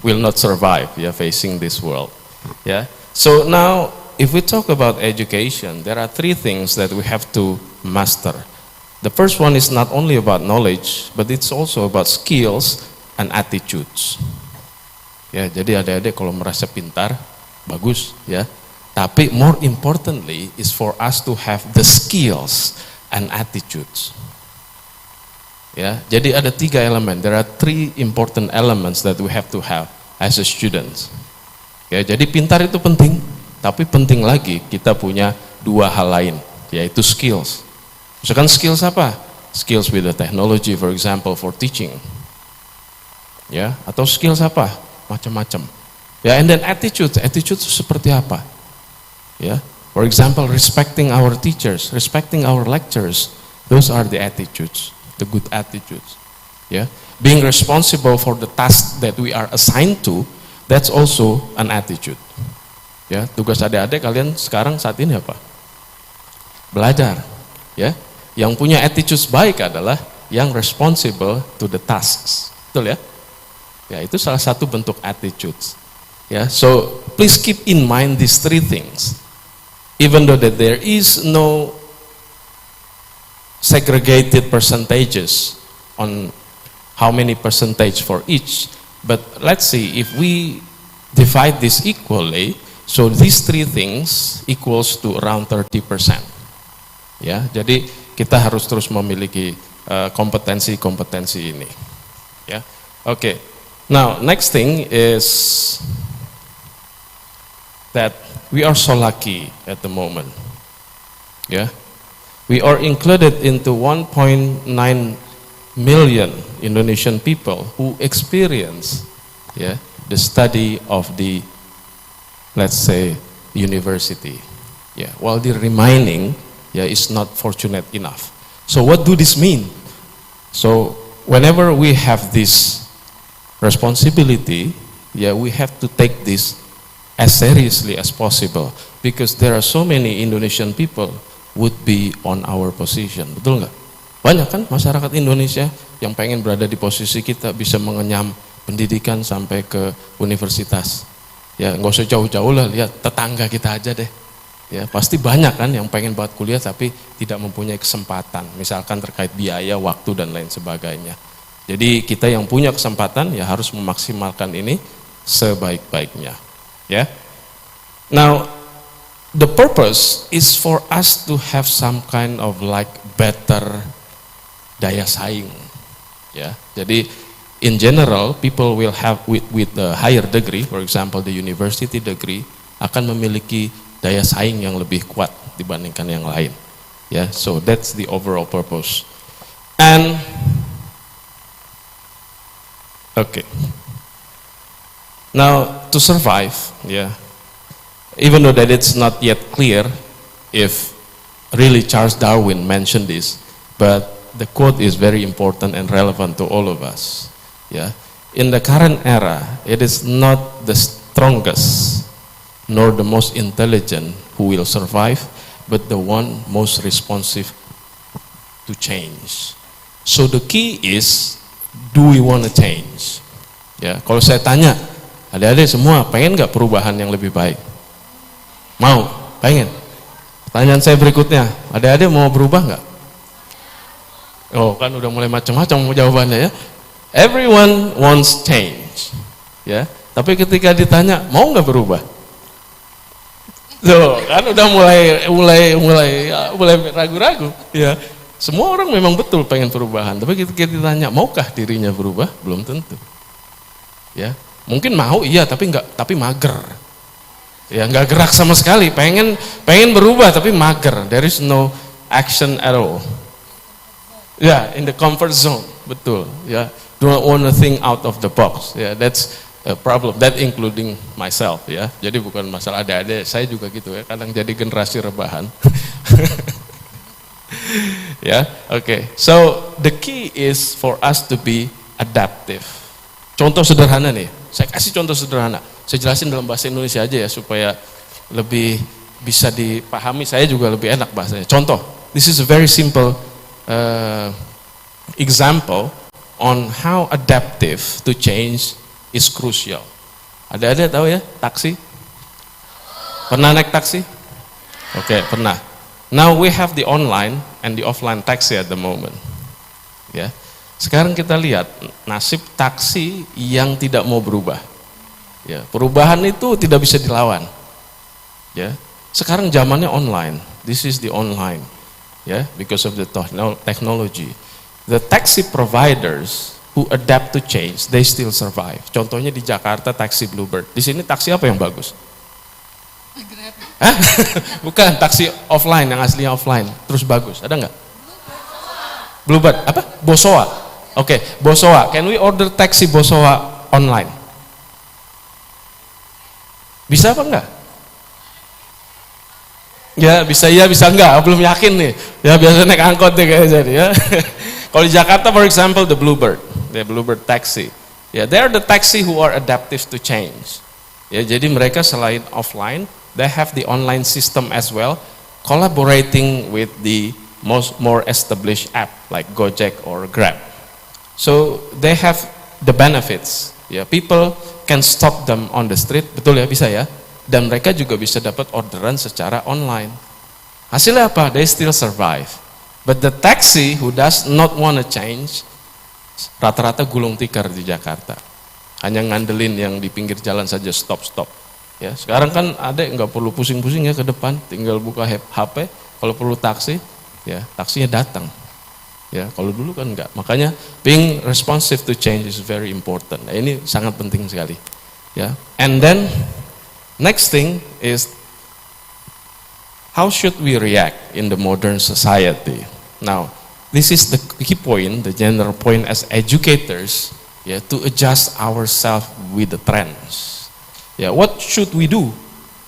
will not survive facing this world. So now, if we talk about education, there are 3 things that we have to master. The first one is not only about knowledge, but it's also about skills and attitudes. Ya, jadi adik-adik kalau merasa pintar, bagus ya. Tapi more importantly is for us to have the skills and attitudes. Ya, jadi ada 3 elemen. There are 3 important elements that we have to have as a student. Ya, jadi pintar itu penting, tapi penting lagi kita punya 2 hal lain, yaitu skills. Misalkan skills apa? Skills with the technology, for example, for teaching. Ya, atau skills apa? Macam-macam. Ya, and then attitude itu seperti apa? Ya, for example, respecting our teachers, respecting our lecturers. Those are the attitudes, the good attitudes. Ya, being responsible for the task that we are assigned to, that's also an attitude. Ya, tugas adik-adik kalian sekarang saat ini apa? Belajar. Ya, yang punya attitudes baik adalah yang responsible to the tasks. Betul ya? Ya, itu salah satu bentuk attitudes. Ya, so please keep in mind these 3 things. Even though that there is no segregated percentages on how many percentage for each, but let's see if we divide this equally, so these 3 things equals to around 30%. Ya, jadi kita harus terus memiliki kompetensi-kompetensi ini. Ya, oke. Now, next thing is that we are so lucky at the moment. Yeah, we are included into 1.9 million Indonesian people who experience the study of the, let's say, university. Yeah, while the remaining is not fortunate enough. So what do this mean? So whenever we have this responsibility, we have to take this as seriously as possible, because there are so many Indonesian people would be on our position. Betul nggak? Banyak kan masyarakat Indonesia yang pengen berada di posisi kita, bisa mengenyam pendidikan sampai ke universitas. Ya, nggak usah jauh-jauh lah, lihat tetangga kita aja deh. Ya, pasti banyak kan yang pengen buat kuliah tapi tidak mempunyai kesempatan, misalkan terkait biaya, waktu dan lain sebagainya. Jadi kita yang punya kesempatan ya harus memaksimalkan ini sebaik-baiknya. Ya. Now, the purpose is for us to have some kind of like better daya saing. Ya. Jadi in general people will have with the higher degree, for example the university degree, akan memiliki daya saing yang lebih kuat dibandingkan yang lain. Ya, so that's the overall purpose. And okay. Now to survive, even though that it's not yet clear if really Charles Darwin mentioned this, but the quote is very important and relevant to all of us. Yeah, in the current era, it is not the strongest nor the most intelligent who will survive, but the one most responsive to change. So the key is, do we want to change? Ya, kalau saya tanya, adik-adik semua pengen nggak perubahan yang lebih baik? Mau? Pengen? Pertanyaan saya berikutnya, adik-adik mau berubah nggak? Oh kan udah mulai macam-macam jawabannya ya. Everyone wants change. Ya, tapi ketika ditanya mau nggak berubah? Tuh, kan udah mulai ragu-ragu. Ya, semua orang memang betul pengen perubahan, tapi ketika ditanya maukah dirinya berubah, belum tentu. Ya, mungkin mau iya, tapi mager. Ya, nggak gerak sama sekali. Pengen berubah tapi mager. There is no action at all. Ya, in the comfort zone, betul. Ya, don't want to think out of the box. Ya, that's a problem, that including myself, ya. Jadi bukan masalah adik-adik, saya juga gitu ya, kadang jadi generasi rebahan. Ya, oke. So the key is for us to be adaptive. Contoh sederhana nih, saya kasih contoh sederhana. Saya jelasin dalam bahasa Indonesia aja ya supaya lebih bisa dipahami, saya juga lebih enak bahasanya. Contoh, this is a very simple example on how adaptive to change is crucial. Ada tahu ya, taksi? Pernah naik taksi? Oke, pernah. Now we have the online and the offline taxi at the moment. Ya. Sekarang kita lihat nasib taksi yang tidak mau berubah. Ya, perubahan itu tidak bisa dilawan. Ya. Sekarang zamannya online. This is the online. Ya, because of the technology. The taxi providers who adapt to change, they still survive. Contohnya di Jakarta taksi Bluebird. Di sini taksi apa yang bagus? Hah? Bukan, taksi offline, yang aslinya offline. Terus bagus, ada nggak? Bluebird, apa? Bosowa. Oke, Bosowa. Can we order taksi Bosowa online? Bisa apa enggak? Ya, bisa iya, bisa enggak. Belum yakin nih. Ya, biasa naik angkot deh kayaknya jadi ya. Kalau di Jakarta, for example, the Bluebird taxi. Ya, they are the taxi who are adaptive to change. Ya, jadi mereka selain offline, they have the online system as well, collaborating with the more established app like Gojek or Grab. So they have the benefits. Ya, people can stop them on the street, betul ya, bisa ya. Dan mereka juga bisa dapat orderan secara online. Hasilnya apa? They still survive. But the taxi who does not want to change, rata-rata gulung tikar di Jakarta. Hanya ngandelin yang di pinggir jalan saja, stop. Ya, sekarang kan ada nggak perlu pusing-pusing ya ke depan, tinggal buka HP. Kalau perlu taksi, ya taksinya datang. Ya, kalau dulu kan enggak. Makanya being responsive to change is very important. Nah, ini sangat penting sekali. Ya, and then next thing is how should we react in the modern society? Now, this is the key point, the general point as educators, yeah, to adjust ourselves with the trends. Yeah, what should we do?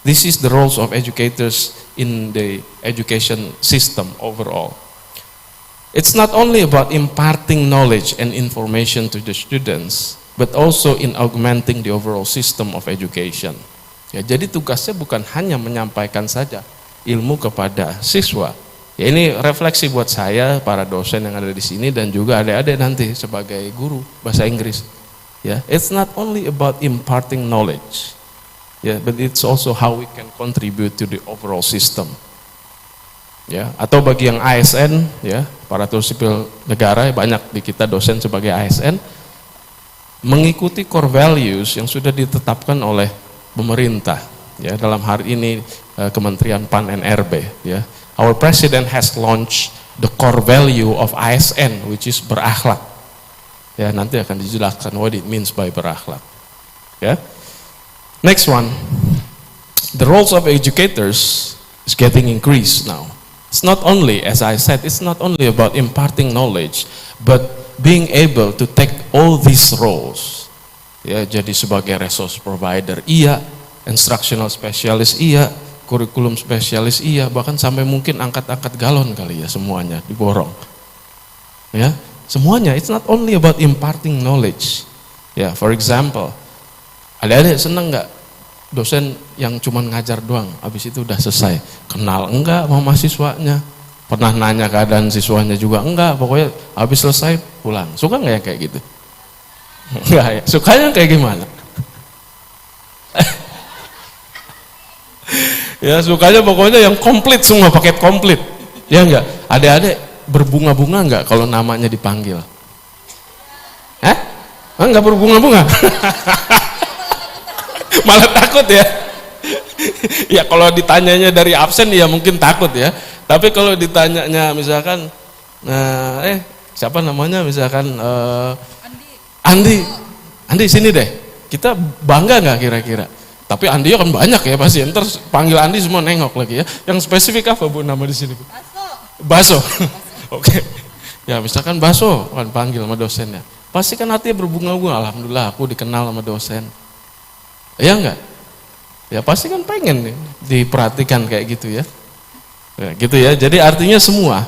This is the roles of educators in the education system overall. It's not only about imparting knowledge and information to the students, but also in augmenting the overall system of education. Ya, jadi tugasnya bukan hanya menyampaikan saja ilmu kepada siswa. Ya, ini refleksi buat saya, para dosen yang ada di sini dan juga adik-adik nanti sebagai guru bahasa Inggris. Ya, it's not only about imparting knowledge, ya, but it's also how we can contribute to the overall system. Ya, atau bagi yang ASN, ya, aparatur sipil negara, banyak di kita dosen sebagai ASN, mengikuti core values yang sudah ditetapkan oleh pemerintah. Ya, dalam hari ini Kementerian PAN NRB, ya. Our president has launched the core value of ASN, which is berakhlak. Ya, nanti akan dijelaskan what it means by berakhlak. Ya. Next one, the roles of educators is getting increased now. It's not only, as I said, it's not only about imparting knowledge, but being able to take all these roles. Ya, jadi sebagai resource provider, iya, instructional specialist, iya, kurikulum spesialis, iya, bahkan sampai mungkin angkat-angkat galon kali ya, semuanya diborong. Ya, semuanya. It's not only about imparting knowledge. Ya, for example, adik-adik seneng nggak dosen yang cuman ngajar doang, habis itu udah selesai? Kenal enggak sama mahasiswanya? Pernah nanya keadaan siswanya juga enggak? Pokoknya habis selesai pulang. Suka nggak yang kayak gitu? Enggak ya. Sukanya kayak gimana? Ya, sukanya pokoknya yang komplit semua, paket komplit. Ya enggak? Adik-adik berbunga-bunga enggak kalau namanya dipanggil? Hah? Nggak berbunga-bunga. Malah takut ya. Ya kalau ditanyanya dari absen ya mungkin takut ya. Tapi kalau ditanyanya misalkan, siapa namanya misalkan Andi sini deh. Kita bangga nggak kira-kira? Tapi Andi kan banyak ya pasti. Ntar panggil Andi semua nengok lagi ya. Yang spesifik apa Bu nama di sini? Baso. Oke. Ya misalkan Baso kan panggil sama dosennya. Pasti kan hatinya berbunga-bunga. Alhamdulillah aku dikenal sama dosen. Ya enggak? Ya pasti kan pengen nih, diperhatikan kayak gitu ya. Ya gitu ya. Jadi artinya semua.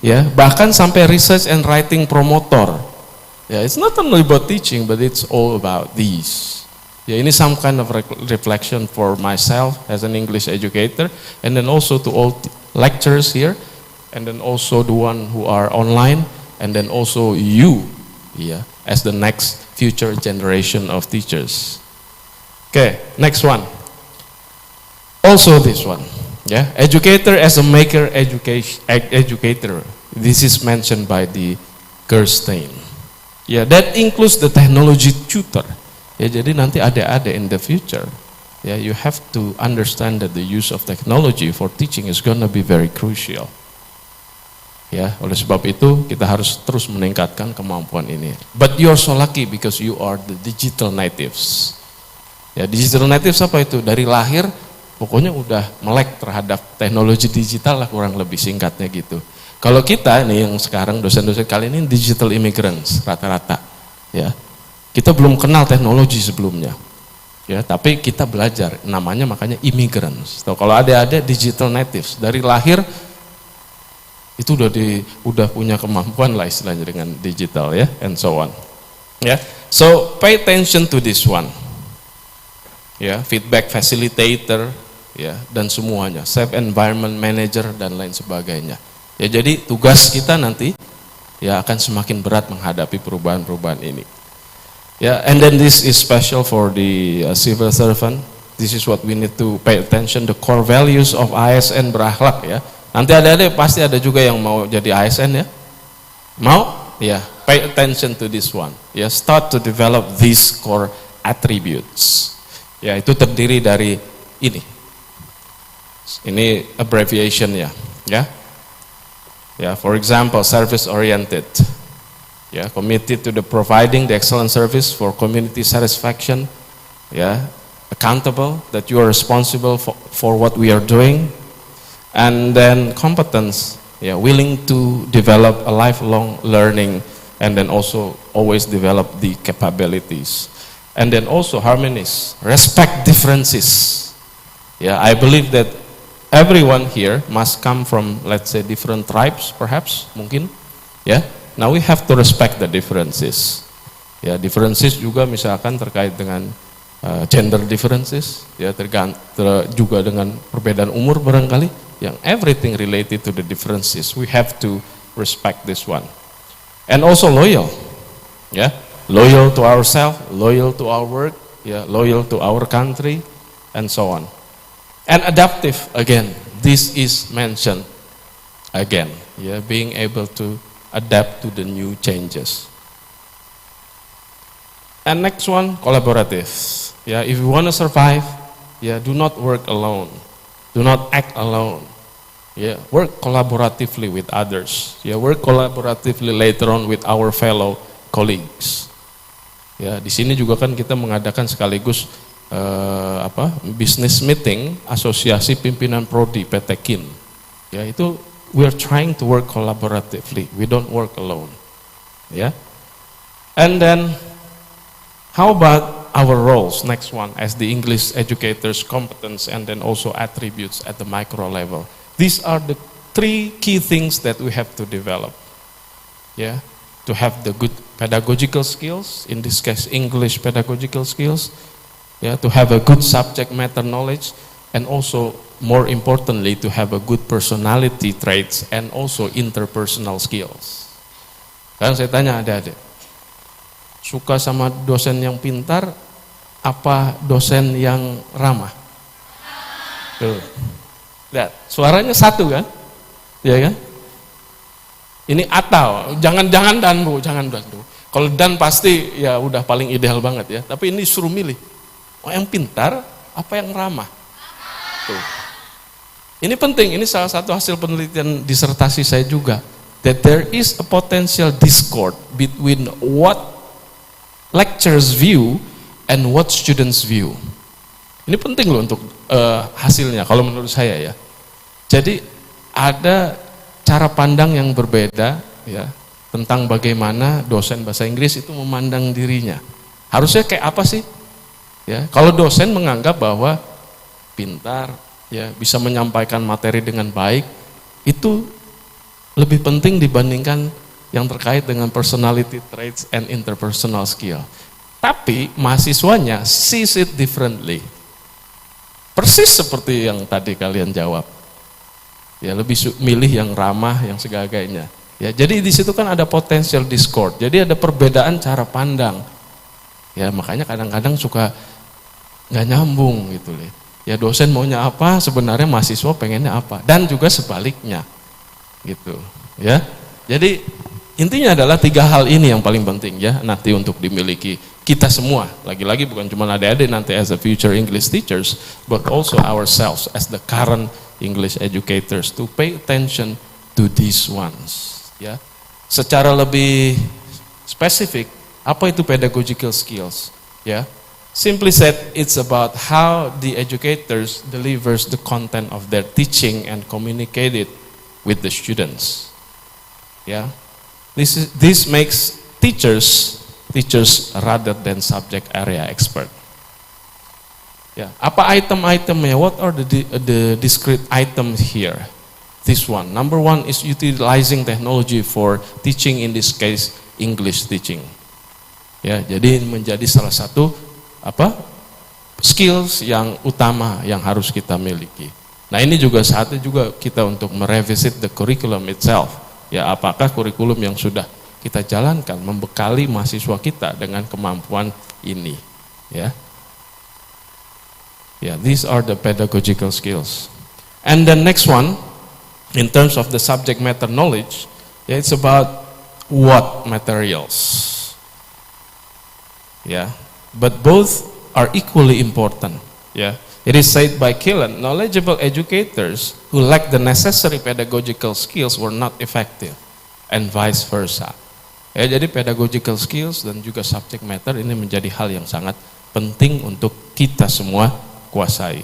Ya, bahkan sampai research and writing promotor. Ya, it's not only about teaching, but it's all about these. Ya, ini some kind of reflection for myself as an English educator, and then also to all lecturers here, and then also the one who are online, and then also you, yeah, as the next future generation of teachers. Okay, next one. Also this one, yeah, educator as a maker educator. This is mentioned by the Gerstein. Yeah, that includes the technology tutor. Ya, jadi nanti adik-adik in the future, ya, you have to understand that the use of technology for teaching is gonna be very crucial. Ya, oleh sebab itu kita harus terus meningkatkan kemampuan ini. But you are so lucky because you are the digital natives. Ya, digital natives apa itu? Dari lahir pokoknya udah melek terhadap teknologi digital lah, kurang lebih singkatnya gitu. Kalau kita nih yang sekarang dosen-dosen kali ini digital immigrants rata-rata, ya. Kita belum kenal teknologi sebelumnya, ya. Tapi kita belajar, namanya makanya immigrants. So, kalau adik-adik digital natives dari lahir itu udah punya kemampuan lah istilahnya dengan digital ya, and so on. Ya, so pay attention to this one. Ya, feedback facilitator, ya, dan semuanya, safe environment manager dan lain sebagainya. Ya, jadi tugas kita nanti ya akan semakin berat menghadapi perubahan-perubahan ini. Ya, and then this is special for the civil servant. This is what we need to pay attention, the core values of ASN berakhlak ya. Nanti ada pasti ada juga yang mau jadi ASN ya. Mau? Ya, pay attention to this one. Ya, start to develop these core attributes. Ya, itu terdiri dari ini. Ini abbreviation ya. Ya, for example, service oriented. Ya, committed to the providing the excellent service for community satisfaction. Ya, accountable, that you are responsible for what we are doing. And then competence, ya, willing to develop a lifelong learning, and then also always develop the capabilities. And then also harmonies, respect differences. Yeah, I believe that everyone here must come from, let's say, different tribes, perhaps, mungkin. Yeah, now we have to respect the differences. Ya, differences juga misalkan terkait dengan gender differences, ya, juga dengan perbedaan umur barangkali. Yang everything related to the differences, we have to respect this one. And also loyal, ya. Loyal to ourselves, loyal to our work, ya, loyal to our country, and so on. And adaptive, again, this is mentioned again, ya, being able to adapt to the new changes. And next one, collaborative. Ya, if you want to survive, ya, do not work alone, do not act alone. Ya, work collaboratively with others. Ya, work collaboratively later on with our fellow colleagues. Ya, di sini juga kan kita mengadakan sekaligus business meeting asosiasi pimpinan prodi PT KIN. Ya, itu we are trying to work collaboratively. We don't work alone. Ya. And then how about our roles? Next one, as the English educators, competence and then also attributes at the micro level. These are the three key things that we have to develop. Yeah, to have the good pedagogical skills, in this case English pedagogical skills, yeah, to have a good subject matter knowledge, and also more importantly to have a good personality traits and also interpersonal skills. Kan saya tanya adik-adik, suka sama dosen yang pintar apa dosen yang ramah? Tuh. Lihat, suaranya satu kan? Ya kan? Ini atau, jangan dan Bu. Kalau dan pasti ya udah paling ideal banget ya. Tapi ini suruh milih. Yang pintar apa yang ramah? Tuh. Ini penting, ini salah satu hasil penelitian disertasi saya juga. That there is a potential discord between what lecturers view and what students view. Ini penting loh untuk hasilnya kalau menurut saya ya. Jadi ada cara pandang yang berbeda ya tentang bagaimana dosen bahasa Inggris itu memandang dirinya. Harusnya kayak apa sih? Ya, kalau dosen menganggap bahwa pintar, ya bisa menyampaikan materi dengan baik, itu lebih penting dibandingkan yang terkait dengan personality traits and interpersonal skill. Tapi mahasiswanya sees it differently. Persis seperti yang tadi kalian jawab. Ya, lebih milih yang ramah, yang segagainya. Ya, jadi di situ kan ada potensial discord. Jadi ada perbedaan cara pandang. Ya, makanya kadang-kadang suka nggak nyambung gitu loh. Ya, dosen maunya apa, sebenarnya mahasiswa pengennya apa, dan juga sebaliknya. Gitu, ya. Jadi intinya adalah 3 hal ini yang paling penting ya nanti untuk dimiliki kita semua. Lagi-lagi bukan cuma adik-adik nanti as a future English teachers, but also ourselves as the current English educators to pay attention to these ones. Ya, secara lebih spesifik, apa itu pedagogical skills? Ya, simply said, it's about how the educators delivers the content of their teaching and communicate it with the students. Ya, this makes teachers rather than subject area expert. Ya, apa item-itemnya? What are the discrete items here? This one. Number 1 is utilizing technology for teaching, in this case English teaching. Ya, jadi menjadi salah satu skills yang utama yang harus kita miliki. Nah, ini juga saatnya juga kita untuk merevisit the curriculum itself. Ya, apakah kurikulum yang sudah kita jalankan membekali mahasiswa kita dengan kemampuan ini? Ya. Yeah, these are the pedagogical skills. And the next one, in terms of the subject matter knowledge, yeah, it's about what materials. Yeah, but both are equally important. Yeah, it is said by Killen, knowledgeable educators who lack the necessary pedagogical skills were not effective, and vice versa. Ya, jadi pedagogical skills dan juga subject matter ini menjadi hal yang sangat penting untuk kita semua kuasai.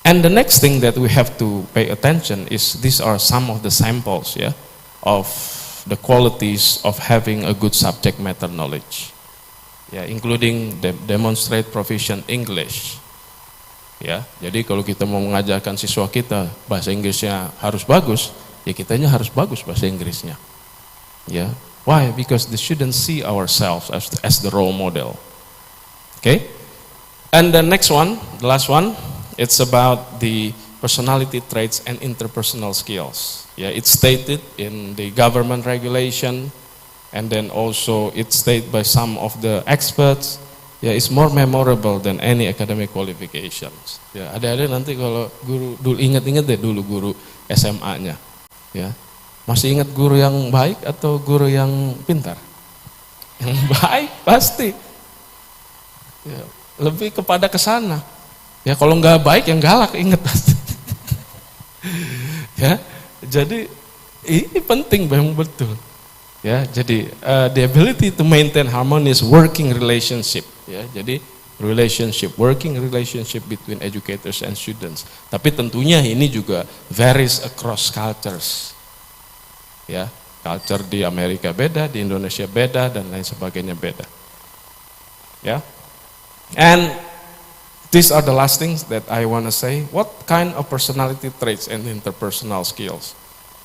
And the next thing that we have to pay attention is these are some of the samples, yeah, of the qualities of having a good subject matter knowledge, yeah, including demonstrate proficient English. Ya, jadi kalau kita mau mengajarkan siswa kita bahasa Inggrisnya harus bagus, ya kitanya harus bagus bahasa Inggrisnya. Ya, why? Because the students see ourselves as the role model. Okay, and the next one, the last one. It's about the personality traits and interpersonal skills. Yeah, it's stated in the government regulation, and then also it's stated by some of the experts. Yeah, it's more memorable than any academic qualifications. Ya, ada nanti kalau guru dulu ingat-ingat deh dulu guru SMA-nya. Ya, masih ingat guru yang baik atau guru yang pintar? Yang baik pasti. Ya, lebih kepada kesana. Ya, kalau nggak baik yang galak inget pasti. Ya, jadi ini penting memang betul. Ya, jadi the ability to maintain harmonious working relationship. Ya, jadi working relationship between educators and students. Tapi tentunya ini juga varies across cultures. Ya, culture di Amerika beda, di Indonesia beda, dan lain sebagainya beda. Ya, and these are the last things that I want to say. What kind of personality traits and interpersonal skills?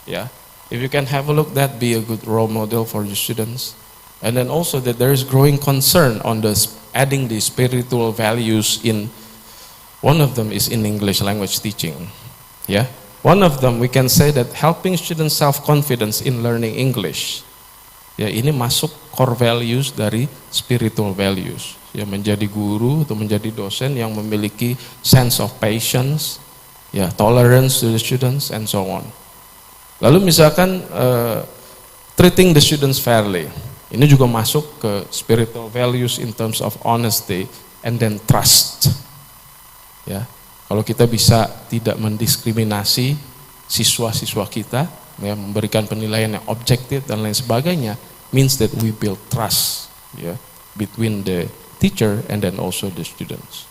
Yeah, if you can have a look, that be a good role model for your students. And then also that there is growing concern on adding the spiritual values in. One of them is in English language teaching. Yeah, one of them we can say that helping students self-confidence in learning English. Ya, ini masuk core values dari spiritual values. Ya, menjadi guru atau menjadi dosen yang memiliki sense of patience, ya, tolerance to the students and so on. Lalu misalkan treating the students fairly. Ini juga masuk ke spiritual values in terms of honesty and then trust. Ya, kalau kita bisa tidak mendiskriminasi siswa-siswa kita, ya, memberikan penilaian yang objektif dan lain sebagainya, means that we build trust, ya, between the teacher and then also the students.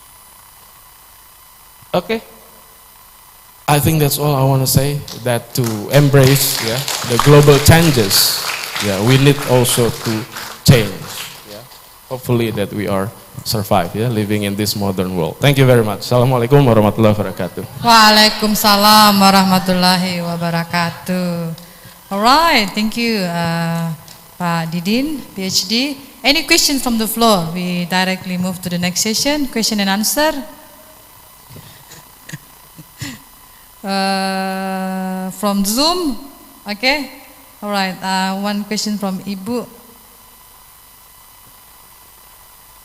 Okay, I think that's all I want to say. That to embrace, yeah, the global changes, yeah, we need also to change. Yeah, hopefully that we are survive, yeah, living in this modern world. Thank you very much. Assalamualaikum warahmatullahi wabarakatuh. Waalaikumsalam warahmatullahi wabarakatuh. Alright, thank you, Pak Didin, PhD. Any questions from the floor? We directly move to the next session, question and answer. From Zoom, okay. Alright, one question from Ibu.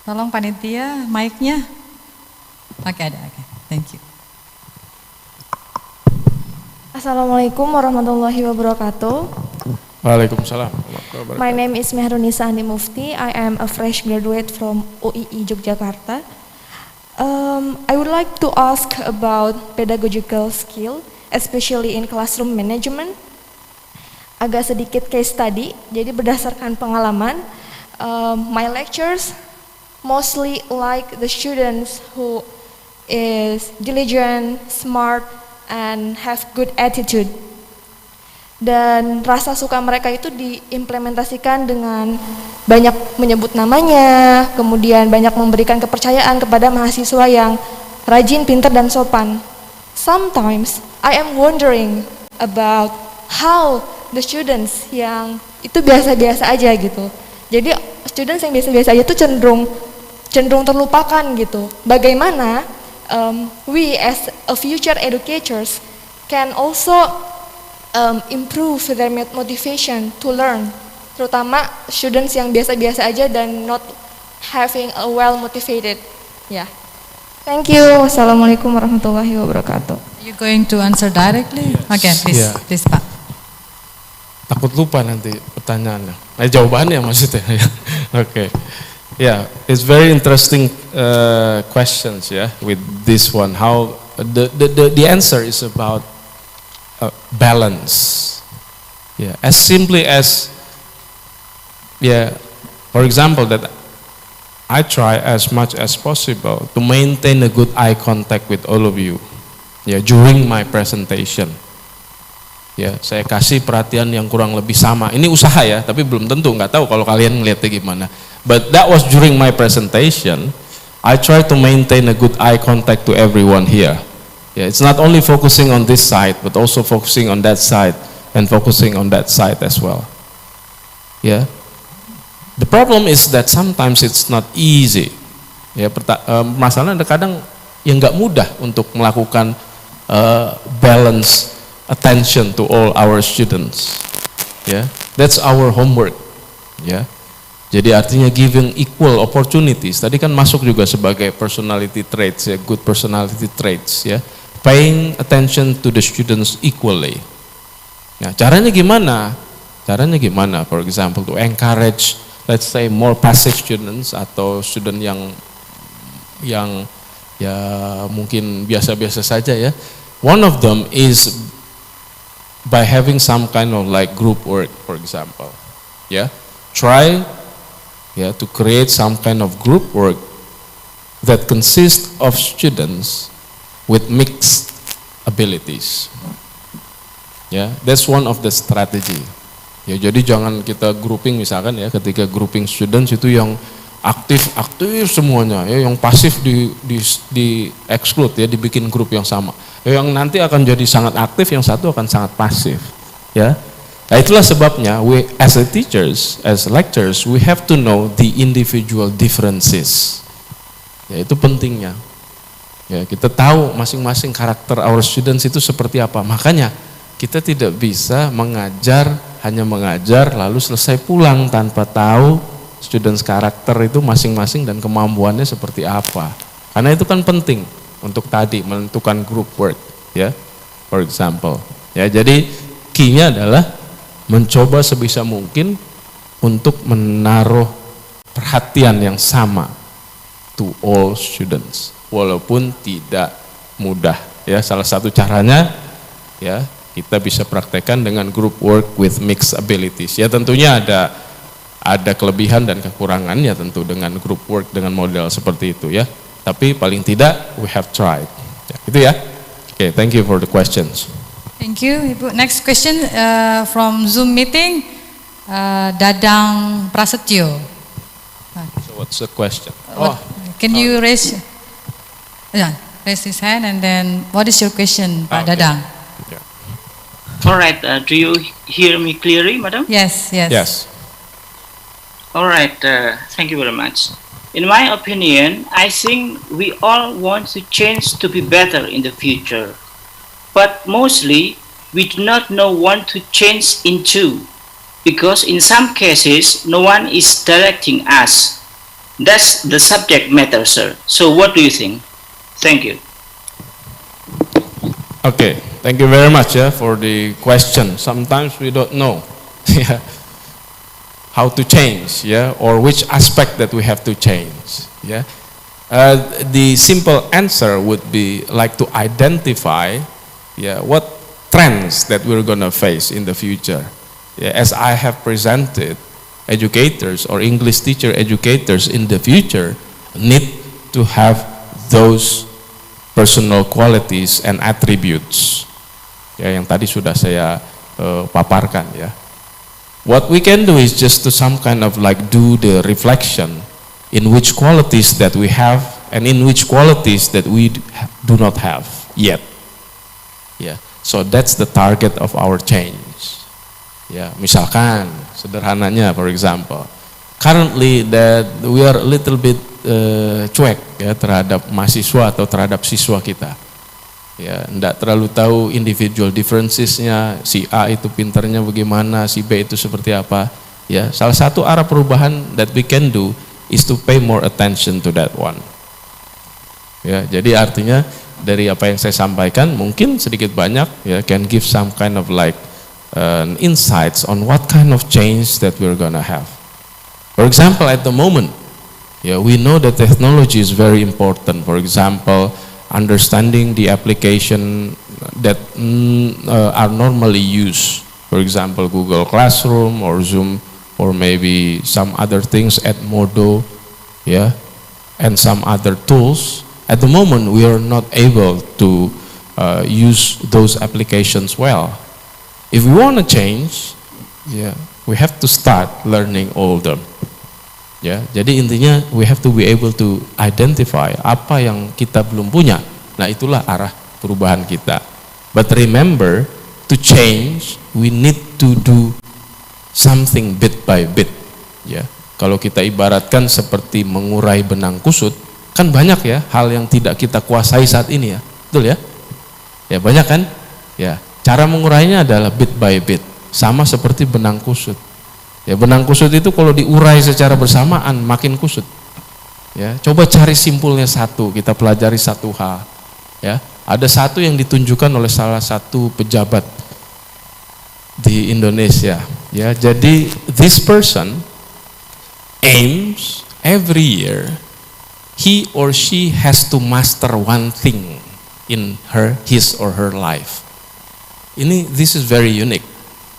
Tolong panitia, mic-nya. Oke, ada, oke. Thank you. Assalamualaikum warahmatullahi wabarakatuh. Waalaikumsalam. My name is Mehrunisa Andi Mufti. I am a fresh graduate from UII Yogyakarta. I would like to ask about pedagogical skill, especially in classroom management. Agak sedikit case study, jadi berdasarkan pengalaman, my lectures mostly like the students who is diligent, smart, and have good attitude. Dan rasa suka mereka itu diimplementasikan dengan banyak menyebut namanya, kemudian banyak memberikan kepercayaan kepada mahasiswa yang rajin, pintar, dan sopan. Sometimes I am wondering about how the students yang itu biasa-biasa aja gitu. Jadi students yang biasa-biasa aja itu cenderung terlupakan gitu. Bagaimana we as a future educators can also improve their motivation to learn, terutama students yang biasa-biasa aja dan not having a well motivated. Yeah. Thank you. Wassalamualaikum warahmatullahi wabarakatuh. You going to answer directly? Okay, please, Yeah. please Pak. Takut lupa nanti pertanyaannya. Jawabannya maksudnya. Okay. Yeah, it's very interesting questions, yeah, with this one. How the answer is about balance. Yeah, as simply as, yeah, for example, that I try as much as possible to maintain a good eye contact with all of you, yeah, during my presentation. Ya, saya kasih perhatian yang kurang lebih sama. Ini usaha ya, tapi belum tentu, nggak tahu kalau kalian ngeliatnya gimana. But that was during my presentation. I try to maintain a good eye contact to everyone here. Yeah, it's not only focusing on this side, but also focusing on that side and focusing on that side as well. Yeah, the problem is that sometimes it's not easy. Ya, masalahnya kadang yang nggak mudah untuk melakukan balance attention to all our students. Yeah, that's our homework. Yeah, jadi artinya giving equal opportunities. Tadi kan masuk juga sebagai personality traits, ya, good personality traits. Ya, paying attention to the students equally. Nah, caranya gimana? Caranya gimana? For example, to encourage, let's say, more passive students atau student yang ya mungkin biasa-biasa saja ya. One of them is by having some kind of like group work, for example. Yeah, try, yeah, to create some kind of group work that consists of students with mixed abilities. Yeah, that's one of the strategy. Ya, jadi jangan kita grouping misalkan ya, ketika grouping students itu yang aktif semuanya, ya, yang pasif di exclude ya, dibikin grup yang sama. Yang nanti akan jadi sangat aktif, yang satu akan sangat pasif, ya. Nah, itulah sebabnya we as a teachers, as lecturers, we have to know the individual differences. Ya, itu pentingnya. Ya, kita tahu masing-masing karakter our students itu seperti apa. Makanya kita tidak bisa hanya mengajar lalu selesai pulang tanpa tahu students karakter itu masing-masing dan kemampuannya seperti apa. Karena itu kan penting untuk tadi menentukan group work, ya, for example. Ya, jadi key-nya adalah mencoba sebisa mungkin untuk menaruh perhatian yang sama to all students, walaupun tidak mudah. Ya, salah satu caranya ya kita bisa praktekkan dengan group work with mixed abilities. Ya tentunya ada kelebihan dan kekurangannya tentu dengan group work dengan model seperti itu ya. Tapi paling tidak we have tried. Ya, gitu ya. Okay, thank you for the questions. Thank you, Ibu. Next question from Zoom meeting, Dadang Prasetyo. So what's the question? Can you raise his hand and then what is your question, Pak Dadang? Yeah. All right. Do you hear me clearly, Madam? Yes. Yes. All right. Thank you very much. In my opinion, I think we all want to change to be better in the future. But mostly, we do not know what to change into, because in some cases, no one is directing us. That's the subject matter, sir. So what do you think? Thank you. Okay, thank you very much for the question. Sometimes we don't know how to change, or which aspect that we have to change. The simple answer would be like to identify what trends that we're going to face in the future. As I have presented, educators or English teacher educators in the future need to have those personal qualities and attributes. Yang tadi sudah saya paparkan ya. What we can do is just to some kind of like do the reflection in which qualities that we have and in which qualities that we do not have yet. So that's the target of our change. Misalkan sederhananya, for example, currently that we are a little bit cuek terhadap mahasiswa atau terhadap siswa kita. Enggak terlalu tahu individual differencesnya, si A itu pintarnya bagaimana, si B itu seperti apa. Salah satu arah perubahan that we can do is to pay more attention to that one. Jadi artinya dari apa yang saya sampaikan mungkin sedikit banyak can give some kind of like insights on what kind of change that we're gonna have. For example, at the moment, we know that technology is very important. For example, understanding the application that are normally used. For example, Google Classroom or Zoom or maybe some other things at Modo, and some other tools. At the moment, we are not able to use those applications well. If we want to change, we have to start learning all of them. Jadi intinya we have to be able to identify apa yang kita belum punya. Nah, itulah arah perubahan kita. But remember, to change, we need to do something bit by bit. Kalau kita ibaratkan seperti mengurai benang kusut, kan banyak hal yang tidak kita kuasai saat ini betul banyak kan cara mengurainya adalah bit by bit, sama seperti benang kusut. Benang kusut itu kalau diurai secara bersamaan makin kusut. Coba cari simpulnya satu, kita pelajari satu hal. Ada satu yang ditunjukkan oleh salah satu pejabat di Indonesia. Jadi this person aims every year he or she has to master one thing in his or her life. This is very unique.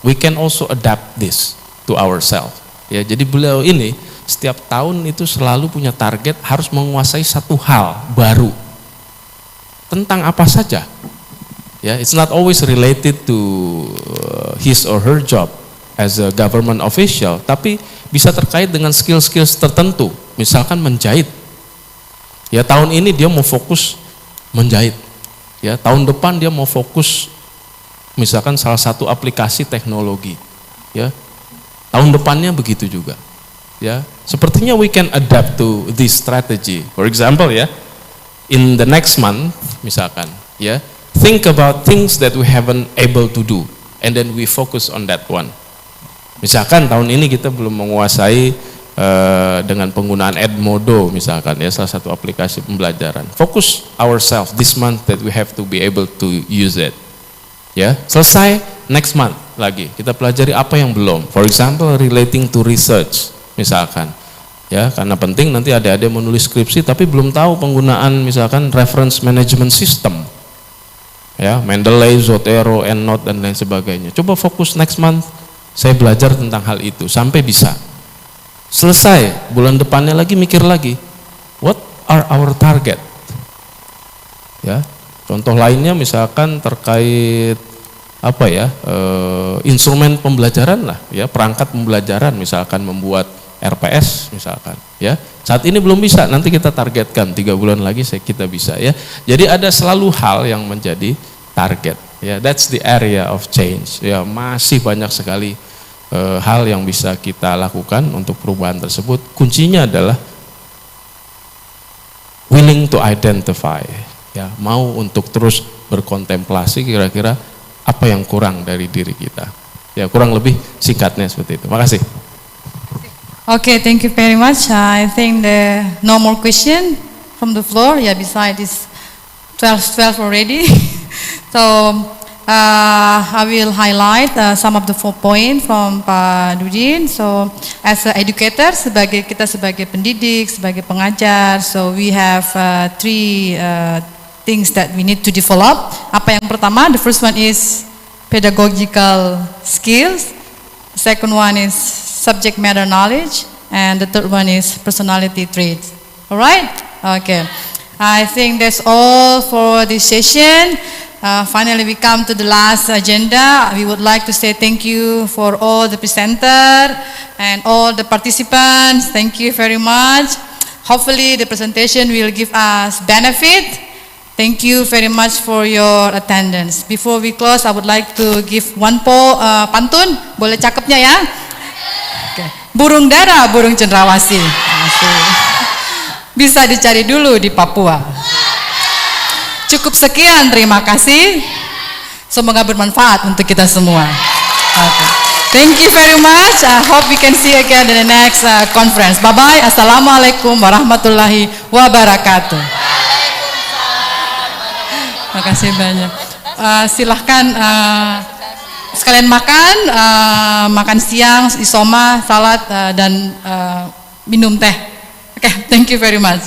We can also adapt this to ourselves. Jadi beliau ini setiap tahun itu selalu punya target harus menguasai satu hal baru. Tentang apa saja. It's not always related to his or her job as a government official, tapi bisa terkait dengan skill-skills tertentu. Misalkan menjahit. Tahun ini dia mau fokus menjahit. Tahun depan dia mau fokus misalkan salah satu aplikasi teknologi. Tahun depannya begitu juga. Sepertinya we can adapt to this strategy. For example in the next month misalkan think about things that we haven't able to do and then we focus on that one. Misalkan tahun ini kita belum menguasai dengan penggunaan Edmodo misalkan salah satu aplikasi pembelajaran. Focus ourselves this month that we have to be able to use it. Selesai next month lagi kita pelajari apa yang belum. For example, relating to research misalkan. Ya, karena penting nanti adik-adik menulis skripsi tapi belum tahu penggunaan misalkan reference management system. Ya, Mendeley, Zotero, EndNote dan lain sebagainya. Coba fokus next month saya belajar tentang hal itu sampai bisa. Selesai, bulan depannya lagi mikir lagi. What are our target? Ya, contoh lainnya misalkan terkait apa ya, instrumen pembelajaran lah, ya perangkat pembelajaran misalkan membuat RPS misalkan, ya saat ini belum bisa, nanti kita targetkan 3 bulan lagi kita bisa ya. Jadi ada selalu hal yang menjadi target, ya that's the area of change. Ya masih banyak sekali hal yang bisa kita lakukan untuk perubahan tersebut. Kuncinya adalah willing to identify, ya mau untuk terus berkontemplasi kira-kira apa yang kurang dari diri kita. Ya kurang lebih singkatnya seperti itu. Makasih. Okay, thank you very much. I think the no more question from the floor. Yeah, besides this 12 already. So I will highlight some of the 4 points from Pak Dudin. So as an educator, kita sebagai pendidik, sebagai pengajar, so we have 3 things that we need to develop. Apa yang pertama? The first one is pedagogical skills. The second one is subject matter knowledge, and the third one is personality traits. All right? Okay. I think that's all for this session. Finally, we come to the last agenda. We would like to say thank you for all the presenter and all the participants. Thank you very much. Hopefully, the presentation will give us benefit. Thank you very much for your attendance. Before we close, I would like to give one pantun. Boleh cakepnya ya? Okay. Burung dara, burung cendrawasih. Bisa dicari dulu di Papua. Cukup sekian, terima kasih. Semoga bermanfaat untuk kita semua. Okay. Thank you very much. I hope we can see you again in the next conference. Bye-bye. Assalamualaikum warahmatullahi wabarakatuh. Terima kasih banyak. Silahkan sekalian makan siang, isoma, salad, dan minum teh. Okay, thank you very much.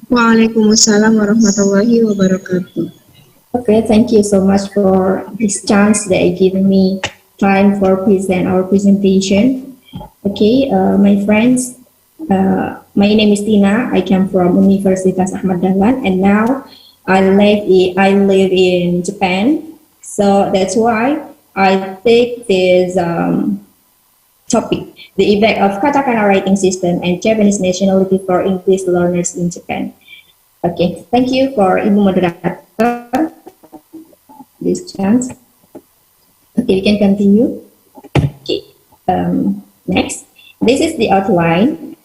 Waalaikumsalam warahmatullahi wabarakatuh. Okay, thank you so much for this chance that you given me time for present our presentation. Okay, my friends, my name is Tina. I come from Universitas Ahmad Dahlan, and now I live in Japan. So that's why I take this topic, the effect of katakana writing system and Japanese nationality for English learners in Japan. Okay, thank you for Ibu Moderator, this chance. Okay, we can continue. Okay, next, this is the outline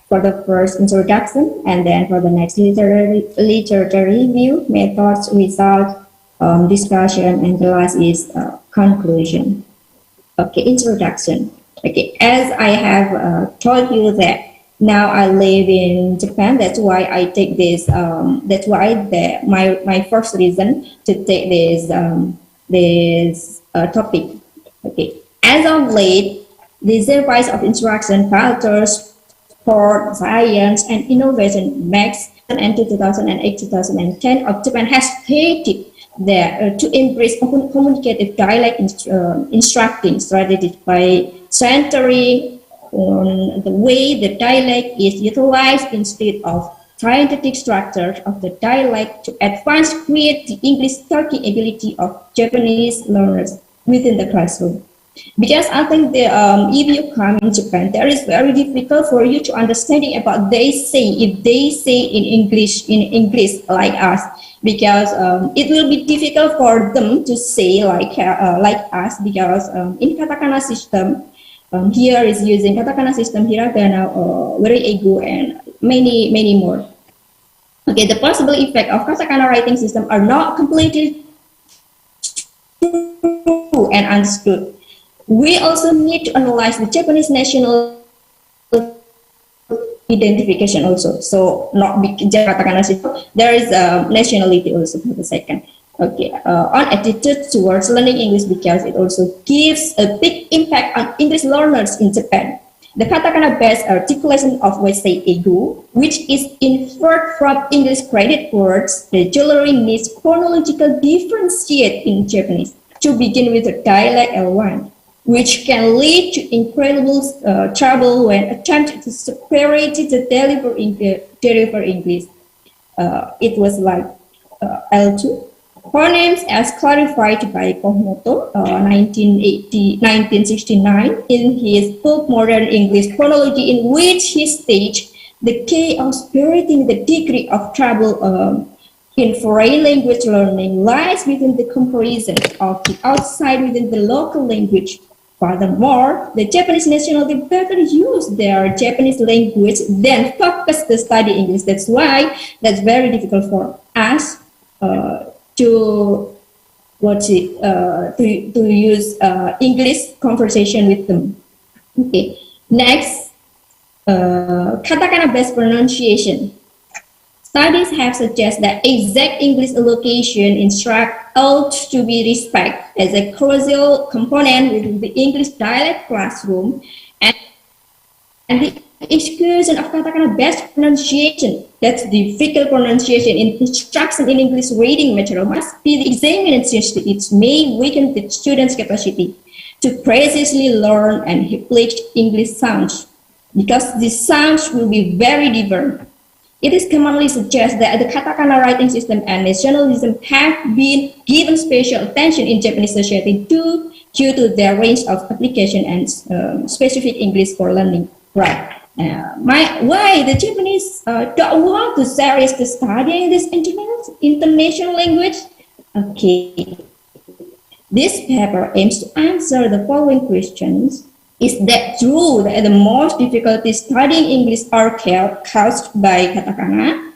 for the first introduction, and then for the next literature review, methods, results, discussion, and the last is conclusion. Okay, introduction. Okay, as I have told you that now I live in Japan. That's why I take this. That's why my first reason to take this topic. Okay, as of late, the service of instruction, culture, sport, science, and innovation makes and 2008-2010 of Japan has stated that to embrace communicative dialect instructing strategies by centering on the way the dialect is utilized instead of scientific structure of the dialect to advance create the English talking ability of Japanese learners within the classroom. Because I think if you come in Japan, there is very difficult for you to understanding about if they say in English like us, because it will be difficult for them to say like us, because in katakana system, here is using katakana system, hiragana, very ego, and many more. Okay, the possible effect of katakana writing system are not completely true and understood. We also need to analyze the Japanese national identification also. So not katakana system, there is nationality also for the second. Okay, on attitude towards learning English, because it also gives a big impact on English learners in Japan. The katakana-based articulation of we say ego, which is inferred from English credit words, the generally needs chronological differentiate in Japanese to begin with the dialect L1, which can lead to incredible trouble when attempted to separate the deliver English. It was like L2. Phonemes as clarified by Kohmoto, 1969, in his book Modern English Chronology, in which he states the key of separating the degree of trouble in foreign language learning lies within the comparison of the outside within the local language. Furthermore, the Japanese nationality better use their Japanese language than focus to study English. That's why that's very difficult for us to use English conversation with them. Okay. Next, katakana-based pronunciation. Studies have suggested that exact English allocation instruct ought to be respected as a crucial component within the English dialect classroom, and the exclusion of katakana-based pronunciation, that's difficult pronunciation in instruction in English reading material, must be the examination. It may weaken the student's capacity to precisely learn and replace English sounds, because these sounds will be very different. It is commonly suggested that the katakana writing system and nationalism have been given special attention in Japanese society due to their range of application and specific English for learning. Right. Why the Japanese don't want to seriously study this international language? Okay. This paper aims to answer the following questions. Is that true that the most difficulties studying English are caused by katakana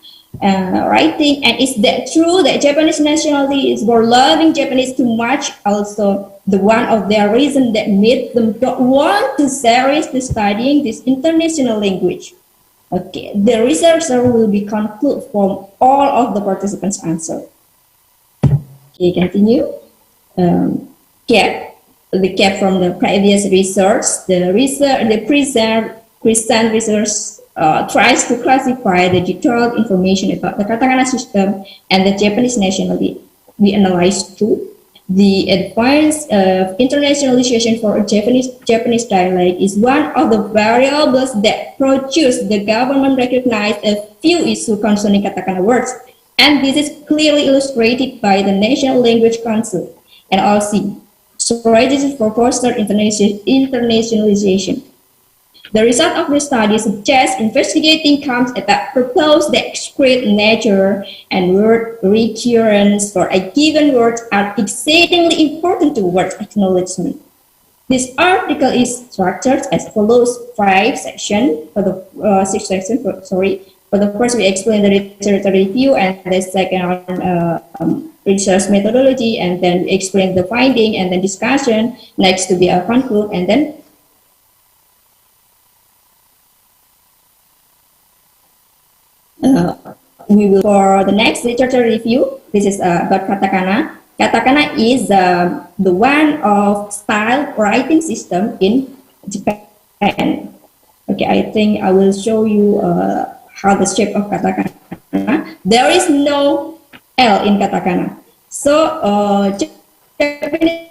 writing? And is that true that Japanese nationality is for loving Japanese too much also the one of their reasons that made them don't want to seriously studying this international language? Okay, the researcher will be conclude from all of the participants' answer. Okay, continue. The gap from the previous research, the present research tries to classify the detailed information about the katakana system and the Japanese nationality. We analyzed too. The advance of internationalization for a Japanese dialect is one of the variables that produce the government recognize a few issues concerning katakana words, and this is clearly illustrated by the National Language Council and NLC. Strategies for foster internationalization. The result of the study suggests investigating comes at that propose the express nature and word recurrence for a given word are exceedingly important to word acknowledgement. This article is structured as follows: 5 sections. For the 6 sections, For the first, we explain the literature review, and the second research methodology, and then explain the finding, and then discussion. Next to be a conclude, and then we will for the next literature review. This is about katakana. Katakana is the one of style writing system in Japan. Okay, I think I will show you how the shape of katakana. There is no L in katakana. So Japanese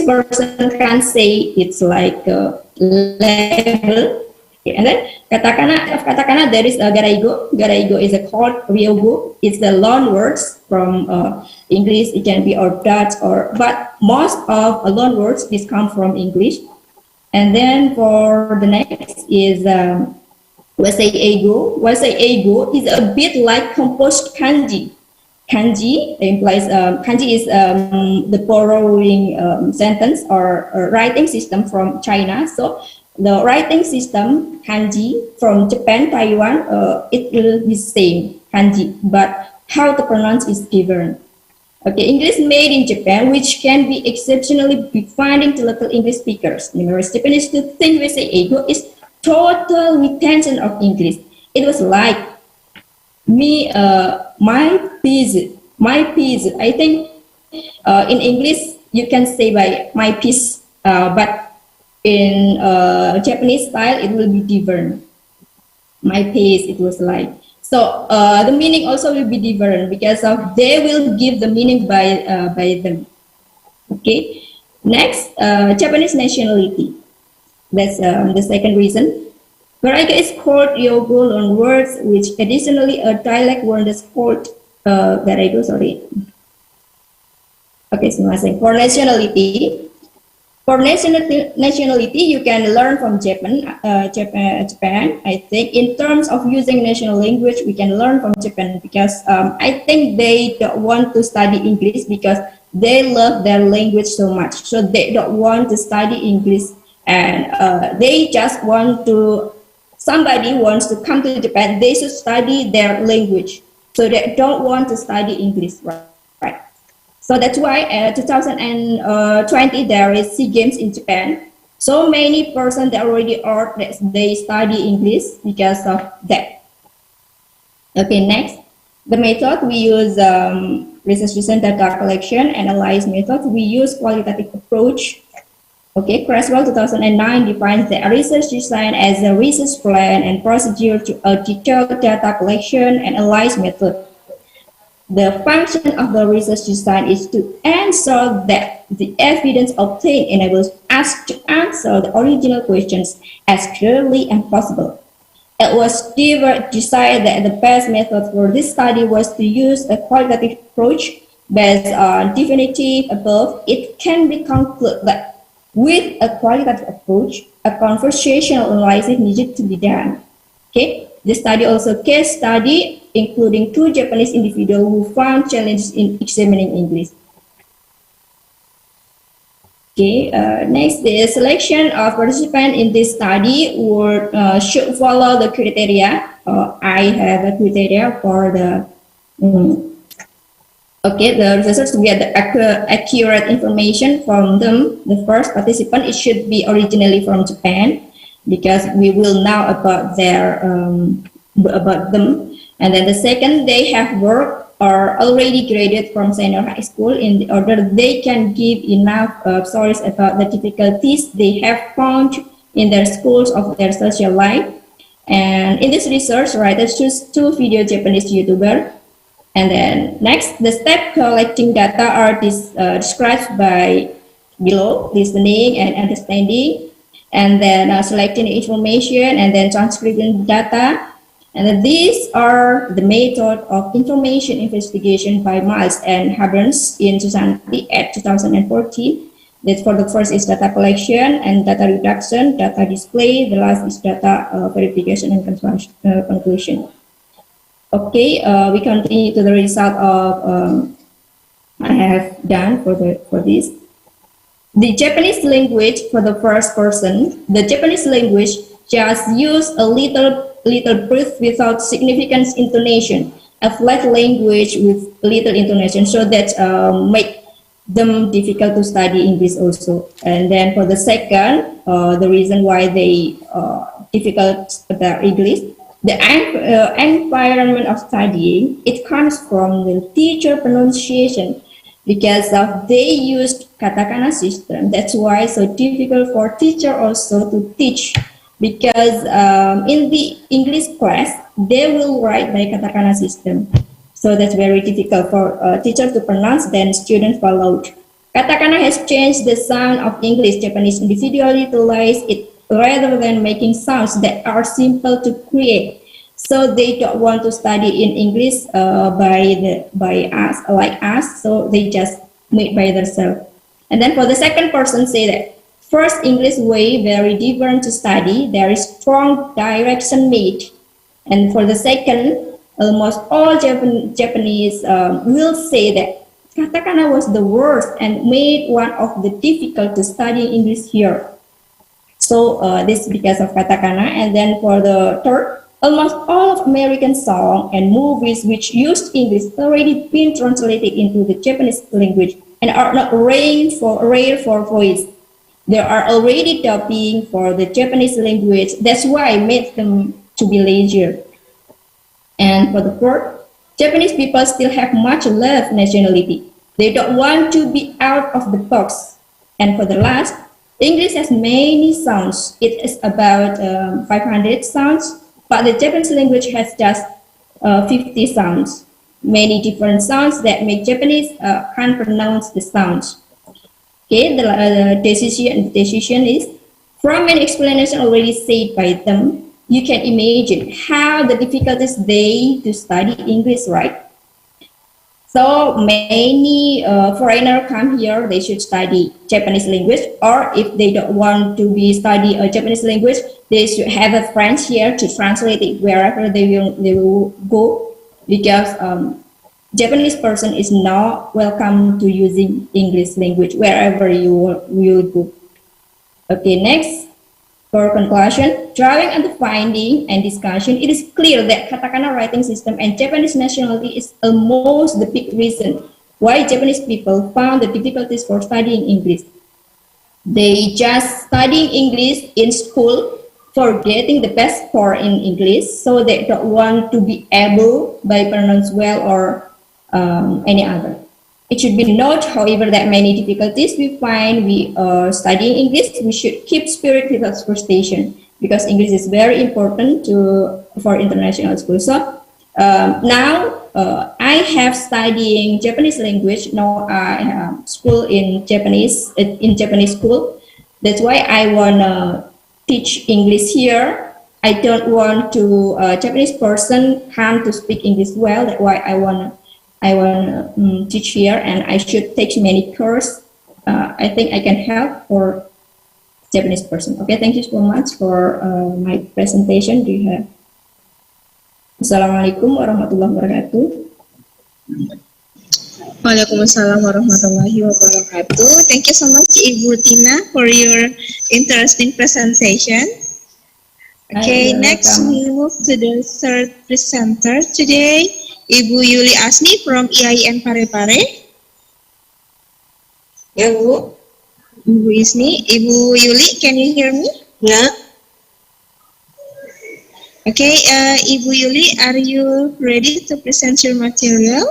person can say it's like a level. Okay, and then katakana, there is a garaigo. Garaigo is a called ryogo. It's the loan words from English. It can be or Dutch but most of loan words is come from English. And then for the next is wasei ego. Wasei ego is a bit like composed kanji. Kanji implies kanji is the borrowing sentence or writing system from China. So the writing system kanji from Japan, Taiwan, it will be same kanji, but how to pronounce is different. Okay, English made in Japan, which can be exceptionally befitting to local English speakers. Numerous Japanese to think we say ego is total retention of English. It was like me, my piece. I think in English you can say by my piece, but in Japanese style it will be different. My piece, it was like. So the meaning also will be different because of they will give the meaning by them. Okay. Next, Japanese nationality. That's the second reason. Garaigo is called Ryogo loan words, which additionally a dialect word is called Garaigo. Sorry. Okay, so for nationality. For nationality, you can learn from Japan. I think in terms of using national language, we can learn from Japan because I think they don't want to study English because they love their language so much. So they don't want to study English, and they just want to. Somebody wants to come to Japan, they should study their language. So they don't want to study English, right? So that's why 2020 there is SEA Games in Japan. So many persons that already are they study English because of that. Okay, next, the method we use research data collection, analyze method. We use qualitative approach. Okay, Creswell 2009 defines the research design as a research plan and procedure to a detailed data collection and analyze method. The function of the research design is to ensure that the evidence obtained enables us to answer the original questions as clearly as possible. It was decided that the best method for this study was to use a qualitative approach based on definitive above. It can be concluded that with a qualitative approach, a conversational analysis needed to be done. Okay, the study also case study, including 2 Japanese individuals who found challenges in examining English. Okay, next, the selection of participants in this study should follow the criteria. I have a criteria for the okay, the researchers to get the accurate information from them. The first participant, it should be originally from Japan because we will know about their about them. And then the second, they have work or already graduated from senior high school in order they can give enough stories about the difficulties they have found in their schools of their social life. And in this research, writers choose 2 video Japanese YouTubers. And then next, the step collecting data are described by below: listening and understanding, and then selecting information, and then transcribing data. And then these are the method of information investigation by Miles and Haberns in society at 2014. That for the first is data collection and data reduction, data display. The last is data verification and conclusion. Okay, we continue to the result of I have done for this. The Japanese language for the first person. The Japanese language just use a little breath without significant intonation a flat language with little intonation, so that make them difficult to study English also. And then for the second, the reason why they difficult about English, the environment of studying, it comes from the teacher pronunciation, because of they used katakana system. That's why so difficult for teacher also to teach, because in the English class they will write by katakana system, so that's very difficult for teacher to pronounce, then students followed. Katakana has changed the sound of English. Japanese individually utilize it rather than making sounds that are simple to create. So they don't want to study in English by us, like us, so they just made by themselves. And then for the second person say that first English way very different to study, there is strong direction made. And for the second, almost all Japanese will say that katakana was the worst and made one of the difficult to study English here. So this is because of katakana. And then for the third, almost all of American songs and movies which used English already been translated into the Japanese language and are not rare for voice. There are already dubbing for the Japanese language. That's why I made them to be lazier. And for the fourth, Japanese people still have much love nationality. They don't want to be out of the box. And for the last, English has many sounds. It is about 500 sounds, but the Japanese language has just 50 sounds. Many different sounds that make Japanese can't pronounce the sounds. Okay, the decision is, from an explanation already said by them, you can imagine how the difficulties they to study English, right? So many foreigners come here, they should study Japanese language, or if they don't want to study a Japanese language, they should have a friend here to translate it wherever they will go, because Japanese person is not welcome to using English language wherever you will go. Okay, next. For conclusion, drawing on the finding and discussion, it is clear that katakana writing system and Japanese nationality is almost the big reason why Japanese people found the difficulties for studying English. They just studying English in school for getting the best score in English, so they don't want to be able by pronounce well or any other. It should be noted, however, that many difficulties we find we studying English, we should keep spirit without frustration, because English is very important for international school. So now I have studying Japanese language. Now I have school in Japanese school. That's why I wanna teach English here. I don't want to Japanese person come to speak English well. That's why I wanna teach here, and I should take many courses. I think I can help for Japanese person. Okay, thank you so much for my presentation. Do you have? Assalamualaikum warahmatullahi wabarakatuh. Waalaikumsalam warahmatullahi wabarakatuh. Thank you so much, Ibu Tina, for your interesting presentation. Okay, next we move to the third presenter today, Ibu Yuli Asni from IAIN Parepare. Ya, Bu. Ibu Yuli, can you hear me? Ya. Okay, Ibu Yuli, are you ready to present your material?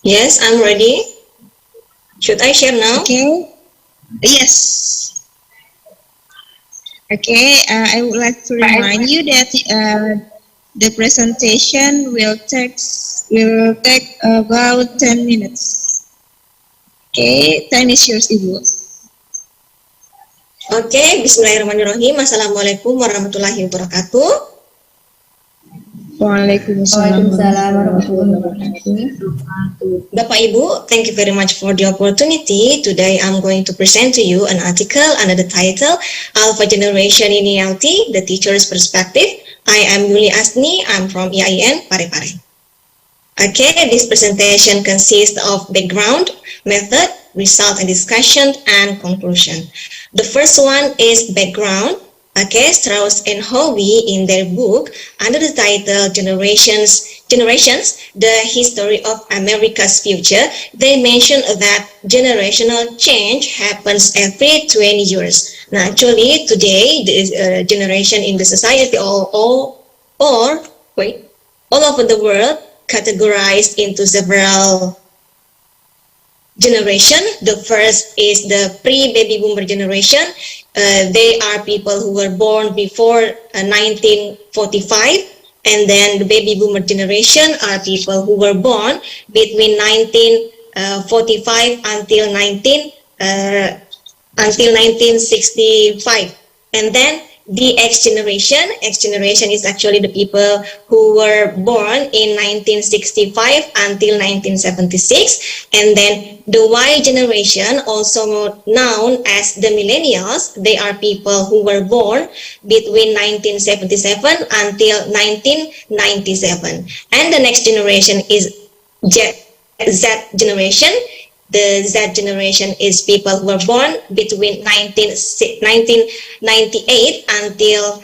Yes, I'm ready. Should I share now? Okay. Yes. Okay, I would like to remind you that the presentation will take about 10 minutes. Okay, time is yours, Ibu. Okay, bismillahirrahmanirrahim. Assalamualaikum warahmatullahi wabarakatuh. Waalaikumsalam warahmatullahi wabarakatuh. Bapak Ibu, thank you very much for the opportunity. Today I'm going to present to you an article under the title Alpha Generation in ILT, The Teacher's Perspective. I am Yuli Asni, I'm from IAIN Parepare. Okay, this presentation consists of background, method, result and discussion, and conclusion. The first one is background. Okay, Strauss and Howe in their book under the title Generations generations, the history of America's future, they mention that generational change happens every 20 years. Now, actually, today, the generation in the society all over the world categorized into several generation. The first is the pre-baby boomer generation. They are people who were born before 1945, and then the baby boomer generation are people who were born between 1945 until 1965, and then the X generation. X generation is actually the people who were born in 1965 until 1976. And then the Y generation, also known as the millennials, they are people who were born between 1977 until 1997. And the next generation is Z generation. The Z generation is people who were born between 1998 until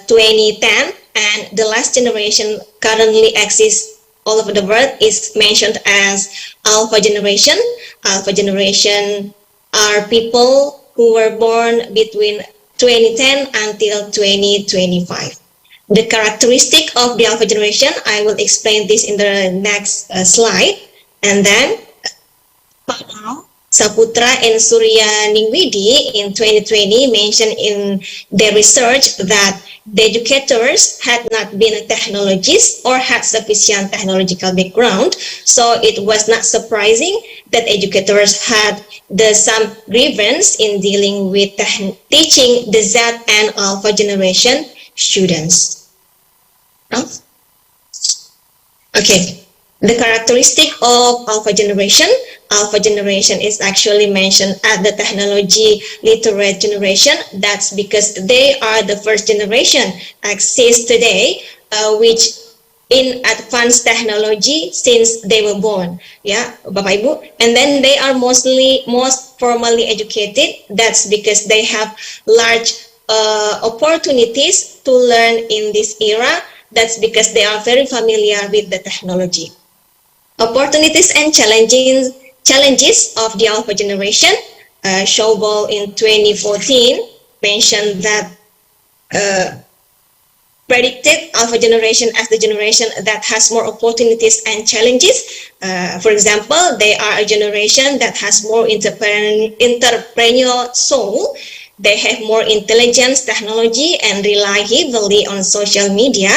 2010, and the last generation currently exists all over the world is mentioned as Alpha generation. Alpha generation are people who were born between 2010 until 2025. The characteristic of the Alpha generation, I will explain this in the next slide, and then Saputra and Surya Ningwidi in 2020 mentioned in their research that the educators had not been technologists or had sufficient technological background, so it was not surprising that educators had some grievance in dealing with teaching the Z and Alpha generation students. Okay. The characteristic of Alpha generation is actually mentioned as the technology literate generation. That's because they are the first generation exists today, which in advanced technology since they were born. Yeah, Bapak Ibu. And then they are most formally educated. That's because they have large opportunities to learn in this era. That's because they are very familiar with the technology. Opportunities and challenges of the Alpha generation. Schobel in 2014 mentioned that predicted Alpha generation as the generation that has more opportunities and challenges. For example, they are a generation that has more entrepreneurial soul. They have more intelligence, technology, and rely heavily on social media.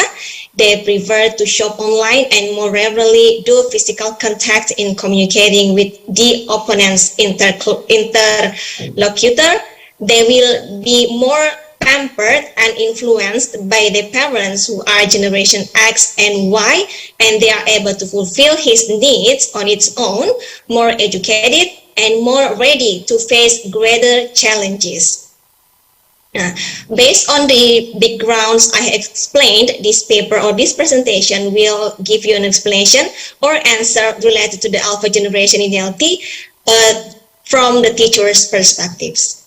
They prefer to shop online and more rarely do physical contact in communicating with the opponent's interlocutor. They will be more pampered and influenced by their parents who are generation X and Y, and they are able to fulfill his needs on its own, more educated and more ready to face greater challenges. Based on the backgrounds I have explained, this paper or this presentation will give you an explanation or answer related to the Alpha generation in LT from the teacher's perspectives.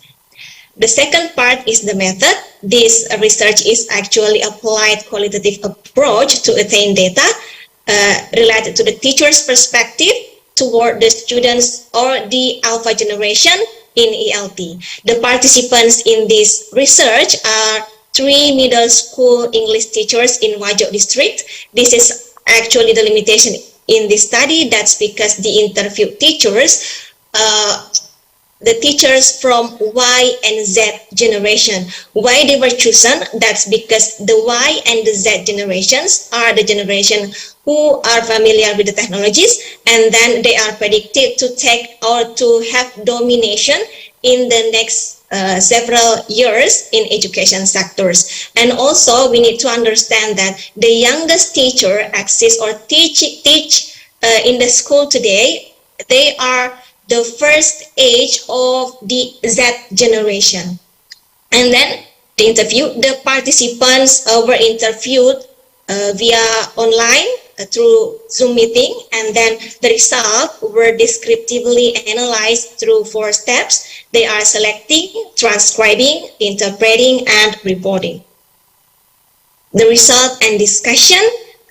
The second part is the method. This research is actually applied qualitative approach to attain data related to the teacher's perspective toward the students or the Alpha generation in ELT. The participants in this research are 3 middle school English teachers in Wajok district. This is actually the limitation in this study. That's because the interviewed teachers, the teachers from Y and Z generation. Why they were chosen? That's because the Y and the Z generations are the generation who are familiar with the technologies, and then they are predicted to take or to have domination in the next several years in education sectors. And also we need to understand that the youngest teacher access or teach in the school today, they are the first age of the Z generation. And then the participants were interviewed via online through Zoom meeting, and then the results were descriptively analyzed through 4 steps. They are selecting, transcribing, interpreting, and reporting. The result and discussion.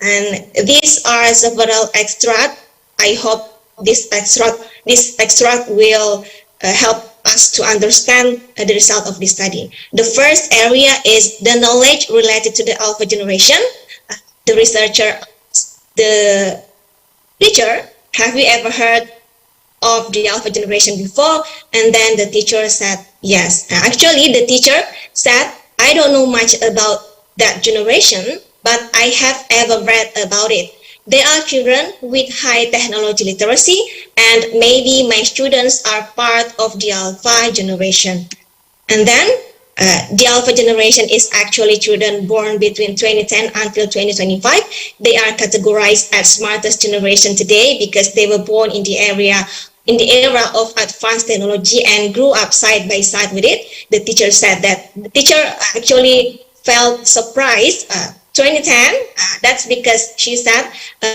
And these are several extracts. I hope this extract will help us to understand the result of this study. The first area is the knowledge related to the alpha generation. The researcher asked the teacher, have you ever heard of the alpha generation before? And then the teacher said, yes. Actually, the teacher said, I don't know much about that generation, but I have ever read about it. They are children with high technology literacy, and maybe my students are part of the alpha generation. And then the alpha generation is actually children born between 2010 until 2025. They are categorized as smartest generation today because they were born in the era of advanced technology and grew up side by side with it. The teacher said that the teacher actually felt surprised. 2010, that's because she said,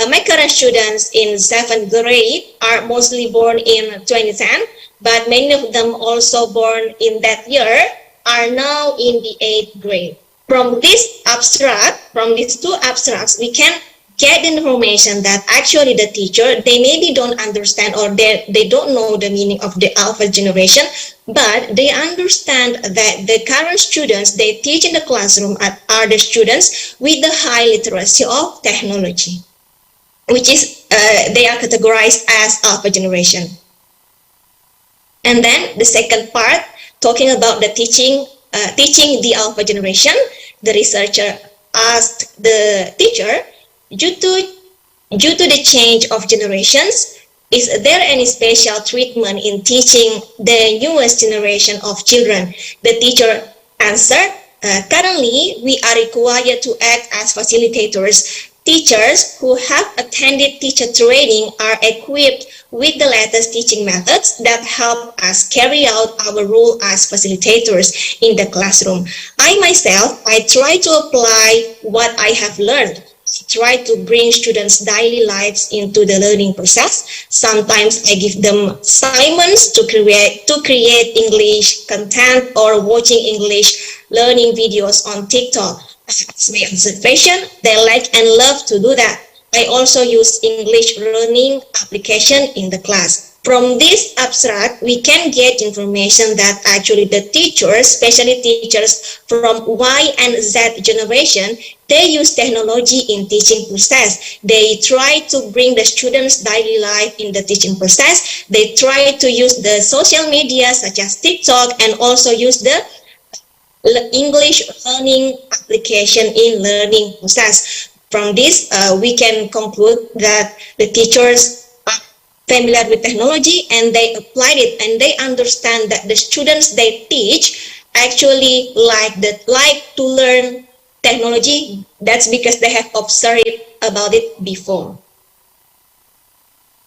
my current students in 7th grade are mostly born in 2010, but many of them also born in that year are now in the 8th grade. From this abstract, from these two abstracts, we can get information that actually the teacher, they maybe don't understand or they don't know the meaning of the alpha generation, but they understand that the current students they teach in the classroom are the students with the high literacy of technology, which is, they are categorized as alpha generation. And then the second part, talking about the teaching the alpha generation, the researcher asked the teacher, due to the change of generations, is there any special treatment in teaching the newest generation of children? The teacher answered, currently we are required to act as facilitators. Teachers who have attended teacher training are equipped with the latest teaching methods that help us carry out our role as facilitators in the classroom. I myself, I try to apply what I have learned. Try to bring students' daily lives into the learning process. Sometimes I give them assignments to create English content or watching English learning videos on TikTok. As my observation, they like and love to do that. I also use English learning application in the class. From this abstract, we can get information that actually the teachers, especially teachers from Y and Z generation, they use technology in teaching process. They try to bring the students' daily life in the teaching process. They try to use the social media such as TikTok and also use the English learning application in learning process. From this, we can conclude that the teachers familiar with technology and they applied it and they understand that the students they teach actually like to learn technology. That's because they have observed about it before.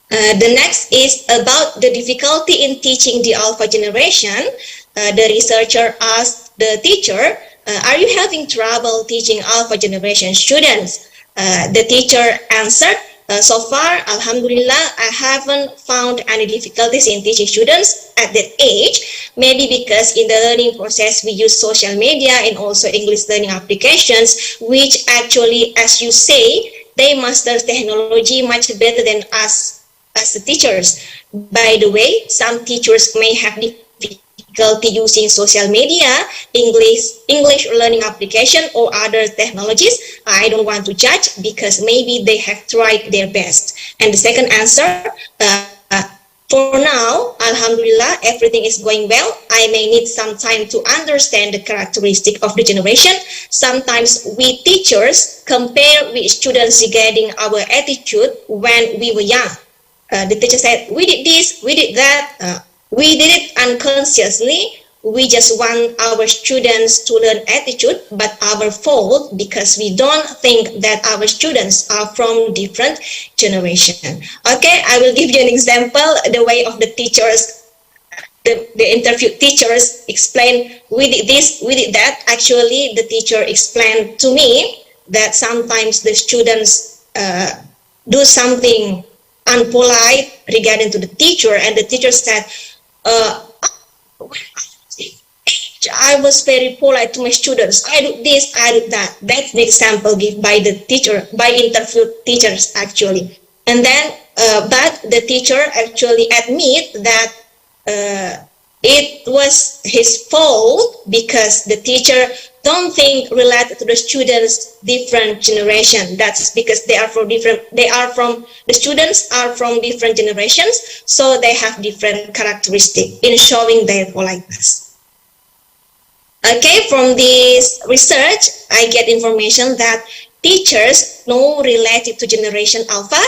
The next is about the difficulty in teaching the alpha generation. The researcher asked the teacher, are you having trouble teaching alpha generation students? The teacher answered, so far, Alhamdulillah, I haven't found any difficulties in teaching students at that age. Maybe because in the learning process, we use social media and also English learning applications, which actually, as you say, they master technology much better than us as the teachers. By the way, some teachers may have difficulty using social media, English learning application or other technologies. I don't want to judge because maybe they have tried their best. And the second answer, for now, Alhamdulillah, everything is going well. I may need some time to understand the characteristic of the generation. Sometimes we teachers compare with students regarding our attitude when we were young. The teacher said, we did this, we did that. We did it unconsciously. We just want our students to learn attitude, but our fault because we don't think that our students are from different generation. Okay, I will give you an example, the way of the teachers, the interview teachers explain, we did this, we did that. Actually, the teacher explained to me that sometimes the students do something unpolite regarding to the teacher, and the teacher said, I was very polite to my students. I do this, I do that. That's the example given by the teacher, by interviewed teachers actually. And then, but the teacher actually admit that it was his fault because the teacher don't think related to the students different generation. That's because the students are from different generations, so they have different characteristics in showing their politeness. Okay, from this research, I get information that teachers know related to generation alpha.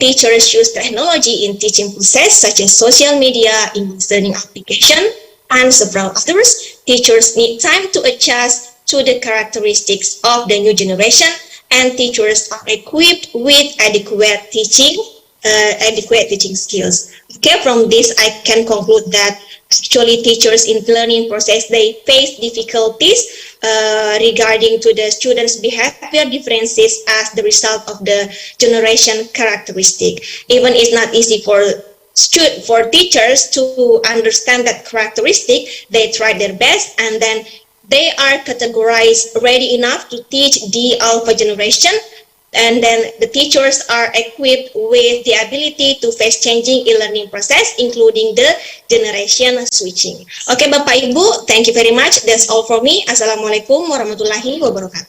Teachers use technology in teaching process such as social media, English learning application, and several others. Teachers need time to adjust to the characteristics of the new generation, and teachers are equipped with adequate teaching skills. Okay, from this I can conclude that actually teachers in the learning process, they face difficulties regarding to the students' behavior differences as the result of the generation characteristic. Even it's not easy for teachers to understand that characteristic, they try their best and then they are categorized ready enough to teach the alpha generation. And then the teachers are equipped with the ability to face changing e-learning process, including the generation switching. Okay, Bapak Ibu, thank you very much. That's all for me. Assalamualaikum warahmatullahi wabarakatuh.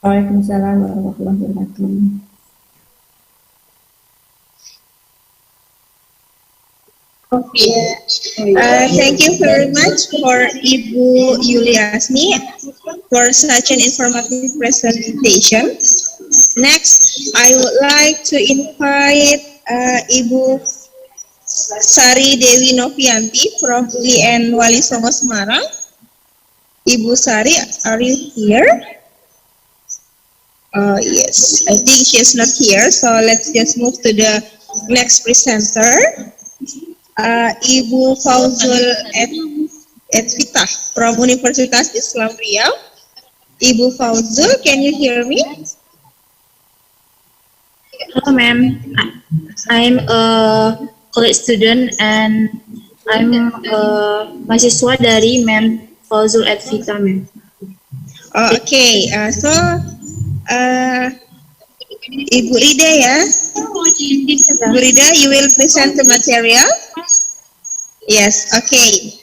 Waalaikumsalam warahmatullahi wabarakatuh. Okay, thank you very much for Ibu Yuliasni for such an informative presentation. Next, I would like to invite Ibu Sari Dewi Novianti from UIN Wali Songo Semarang. Ibu Sari, are you here? Yes, I think she is not here, so let's just move to the next presenter. Ibu Fauzul Edvita from Universitas Islam Riau. Ibu Fauzul, can you hear me? Hello, ma'am. I'm a college student and I'm mahasiswa dari Ma'am Fauzul Edvita, ma'am. Okay, so Ibu Rida ya. Ibu Rida, you will present the material. Yes, okay.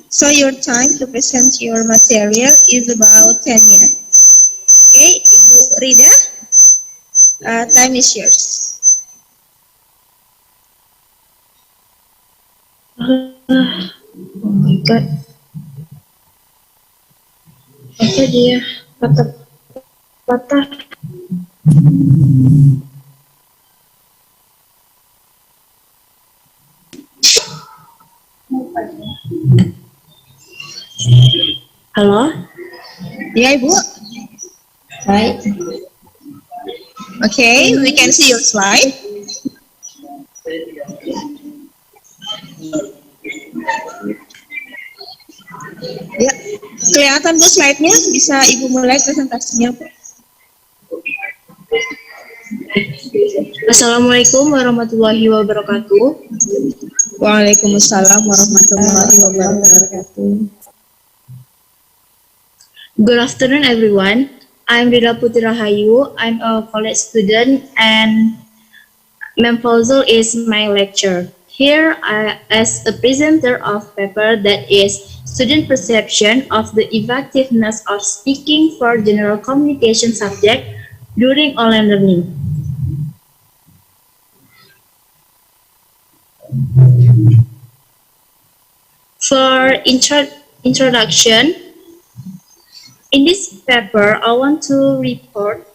So your time to present your material is about 10 minutes. Okay, Ibu Rida, time is yours. Oh my God. Apa dia? Patah. Halo? Ya, Ibu. Baik. Okay, we can see your slide. Ya, kelihatan Bu slide-nya? Bisa Ibu mulai presentasinya, Bu. Assalamualaikum warahmatullahi wabarakatuh. Waalaikumsalam warahmatullahi wabarakatuh. Good afternoon, everyone. I'm Rida Putri Rahayu. I'm a college student and Ma'am Fauzul is my lecturer. Here, as a presenter of paper that is Student Perception of the Effectiveness of Speaking for General Communication Subject during Online Learning. For introduction, in this paper, I want to report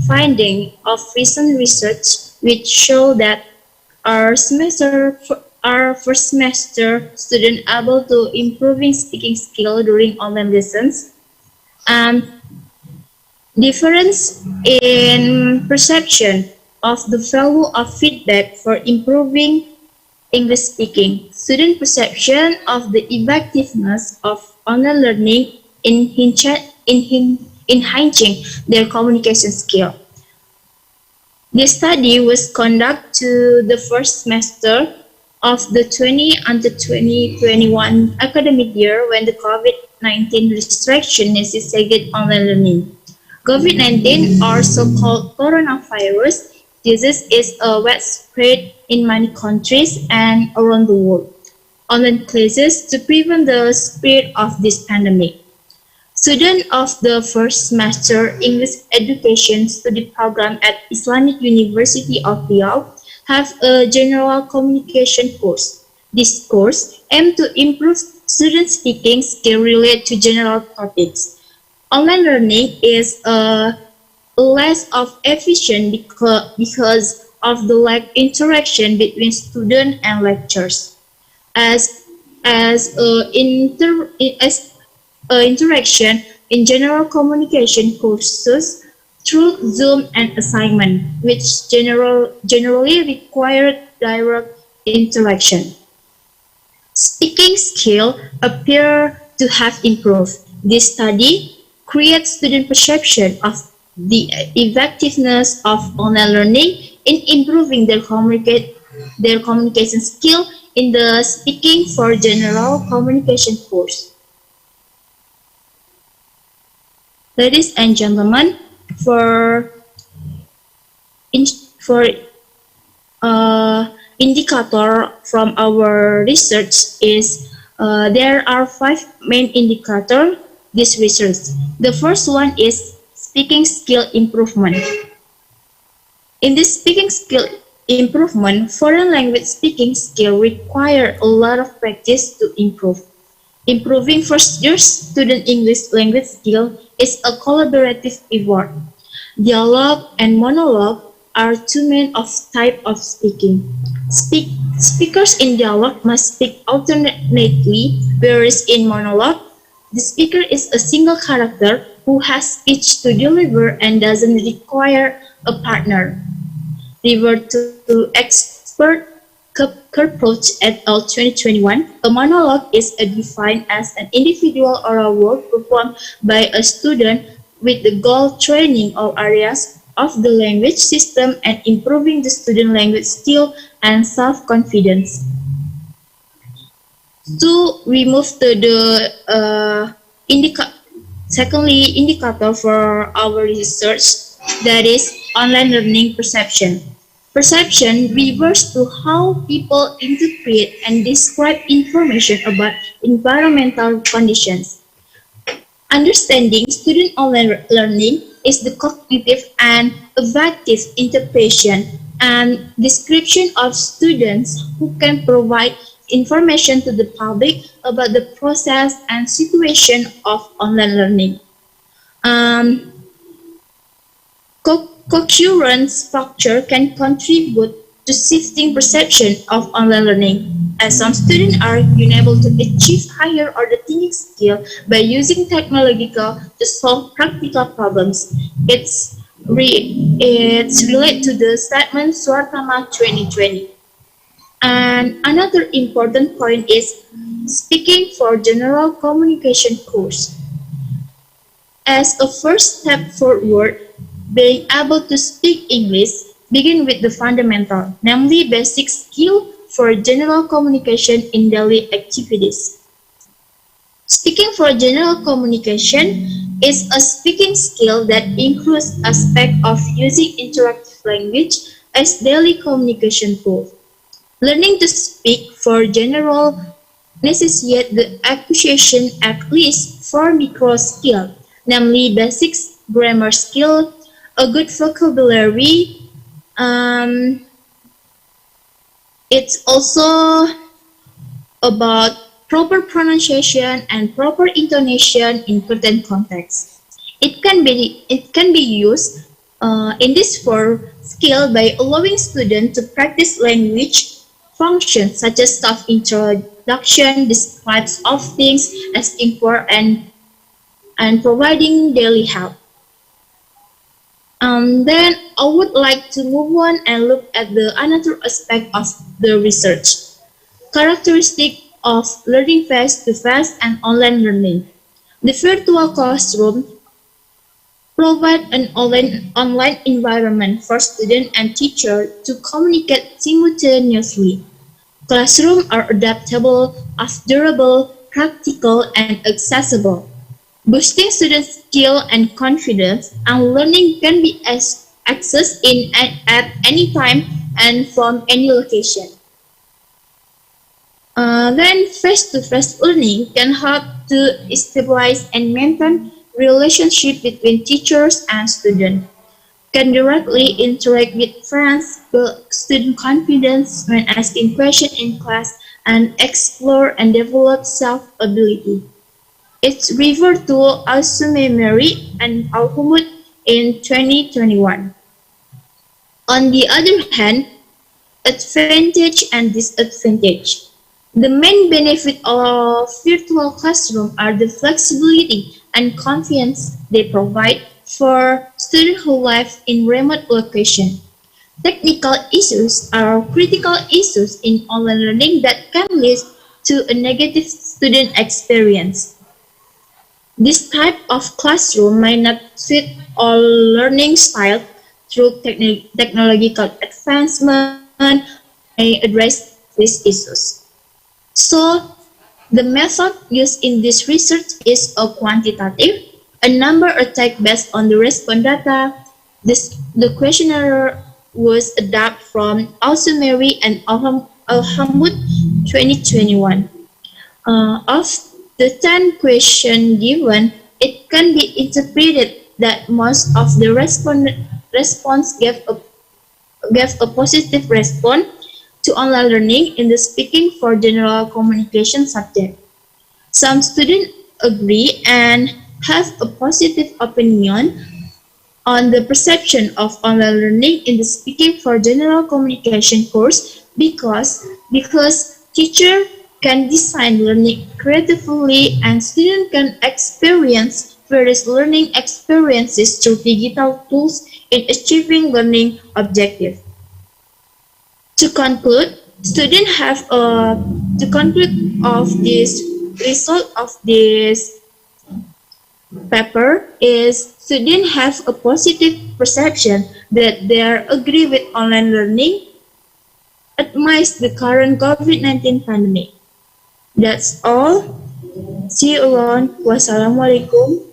finding of recent research which show that our first semester student able to improving speaking skill during online lessons, and difference in perception of the value of feedback for improving English speaking, student perception of the effectiveness of online learning in enhancing their communication skill. This study was conducted to the first semester of the 20 until 2021 academic year when the COVID-19 restriction necessitated online learning. COVID-19, or so-called coronavirus disease, is a widespread in many countries and around the world. Online classes to prevent the spread of this pandemic. Students of the first semester English Education Study Program at Islamic University of Riau have a general communication course. This course aims to improve student speaking skill related to general topics. Online learning is less of efficient because of the lack interaction between student and lecturers. As interaction in general communication courses through Zoom and assignment, which generally require direct interaction. Speaking skill appear to have improved. This study creates student perception of the effectiveness of online learning in improving their communication skill in the Speaking for General Communication course. Ladies and gentlemen, for indicator from our research is there are 5 main indicators this research. The first one is speaking skill improvement. In this speaking skill improvement, foreign language speaking skill require a lot of practice to improve. Improving first-year student English language skill is a collaborative effort. Dialogue and monologue are two main types of speaking. Speakers in dialogue must speak alternately, whereas in monologue, the speaker is a single character who has speech to deliver and doesn't require a partner. Referred to expert Kerpoch et al. 2021, a monologue is defined as an individual oral work performed by a student with the goal training all areas of the language system and improving the student language skill and self-confidence. So we move to the indicator for our research, that is online learning perception. Perception refers to how people interpret and describe information about environmental conditions. Understanding student online learning is the cognitive and affective interpretation and description of students who can provide information to the public about the process and situation of online learning. Concurrence factor can contribute to shifting perception of online learning, as some students are unable to achieve higher order thinking skill by using technology to solve practical problems. It's related to the statement Swartama 2020. And another important point is Speaking for General Communication course. As a first step forward, being able to speak English begin with the fundamental, namely basic skill for general communication in daily activities. Speaking for general communication is a speaking skill that includes aspect of using interactive language as daily communication tool. Learning to speak for general necessitates the acquisition at least 4 micro skills, namely basics, grammar skill, a good vocabulary. It's also about proper pronunciation and proper intonation in certain contexts. It can be used in this 4 skill by allowing students to practice language functions such as self-introduction, description of things, asking for and providing daily help. Then I would like to move on and look at the another aspect of the research. Characteristic of learning face-to-face and online learning. The virtual classroom provide an online environment for student and teacher to communicate simultaneously. Classrooms are adaptable, affordable, practical, and accessible. Boosting students' skill and confidence, and learning can be accessed at any time and from any location. Then face-to-face learning can help to establish and maintain relationship between teachers and students. Can directly interact with friends, build student confidence when asking questions in class, and explore and develop self-ability. It's referred to Asume Mary and Alhumut in 2021. On the other hand, advantage and disadvantage. The main benefit of virtual classroom are the flexibility and convenience they provide for students who live in remote locations. Technical issues are critical issues in online learning that can lead to a negative student experience. This type of classroom might not fit all learning styles through technological advancement may address these issues. So, the method used in this research is a quantitative, a number attack based on the response data. The questionnaire was adapted from Alsumeri and Alhamud 2021. Of the 10 questions given, it can be interpreted that most of the response gave a positive response to online learning in the speaking for general communication subject. Some students agree and have a positive opinion on the perception of online learning in the speaking for general communication course because teacher can design learning creatively and students can experience various learning experiences through digital tools in achieving learning objectives. To conclude, students have to conclude of this result of this paper is students have a positive perception that they agree with online learning amidst the current COVID-19 pandemic. That's all. See you around. Wassalamualaikum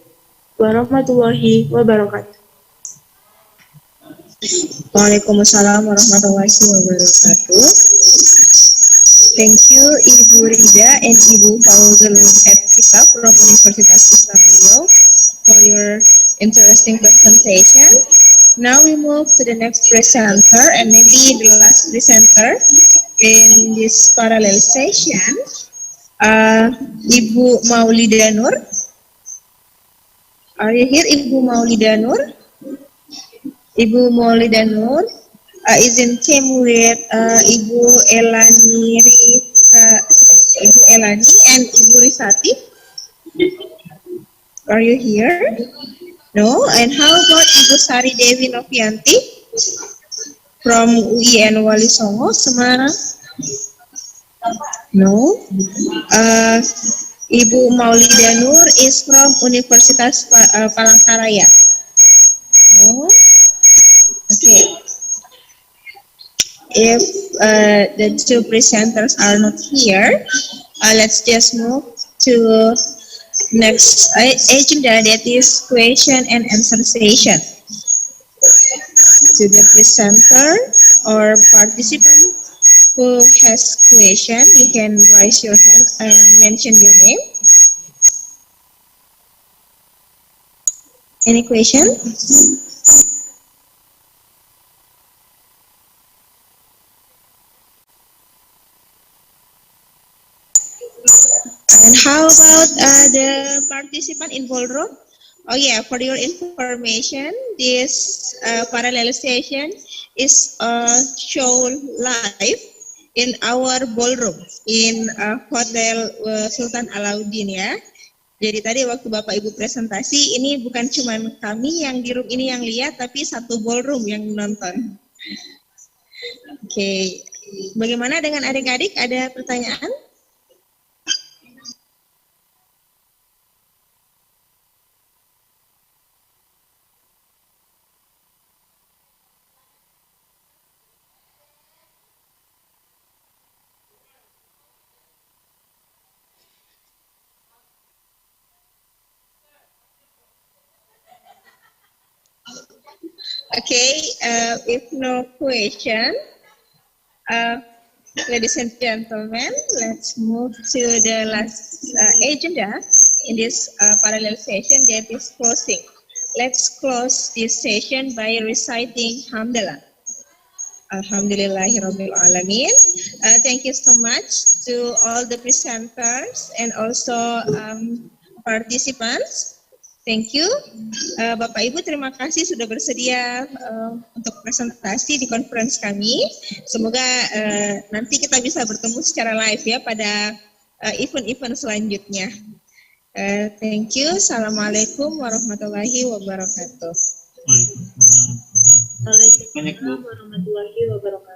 warahmatullahi wabarakatuh. Waalaikumsalam warahmatullahi wabarakatuh. Thank you, Ibu Rida and Ibu Fauzul Etika from Universitas Islam Riau for your interesting presentation. Now we move to the next presenter and maybe the last presenter in this parallel session, Ibu Maulida Nur. Are you here, Ibu Maulida Nur? Ibu Maulida Nur is in team with Ibu Elani, Ibu Elani and Ibu Risati. Are you here? No. And how about Ibu Sari Dewi Novianti from UIN Wali Songo, Semarang? No. Ibu Maulida Nur is from Universitas Palangkaraya. No. Okay. If the two presenters are not here, let's just move to next agenda, that is question and answer session. To the presenter or participant who has question, you can raise your hand and mention your name. Any question? And how about the participant in ballroom? Oh yeah, for your information, this parallel session is shown live in our ballroom in Hotel Sultan Alauddin ya. Jadi tadi waktu Bapak Ibu presentasi, ini bukan cuma kami yang di room ini yang lihat, tapi satu ballroom yang nonton. Oke, bagaimana dengan adik-adik? Ada pertanyaan? Okay, if no question, ladies and gentlemen, let's move to the last agenda in this parallel session, that is closing. Let's close this session by reciting Hamdalah. Alhamdulillahirabbil alamin. Thank you so much to all the presenters and also participants. Thank you. Bapak Ibu, terima kasih sudah bersedia untuk presentasi di conference kami. Semoga nanti kita bisa bertemu secara live ya pada event-event selanjutnya. Thank you. Assalamualaikum warahmatullahi wabarakatuh. Waalaikumsalam warahmatullahi wabarakatuh.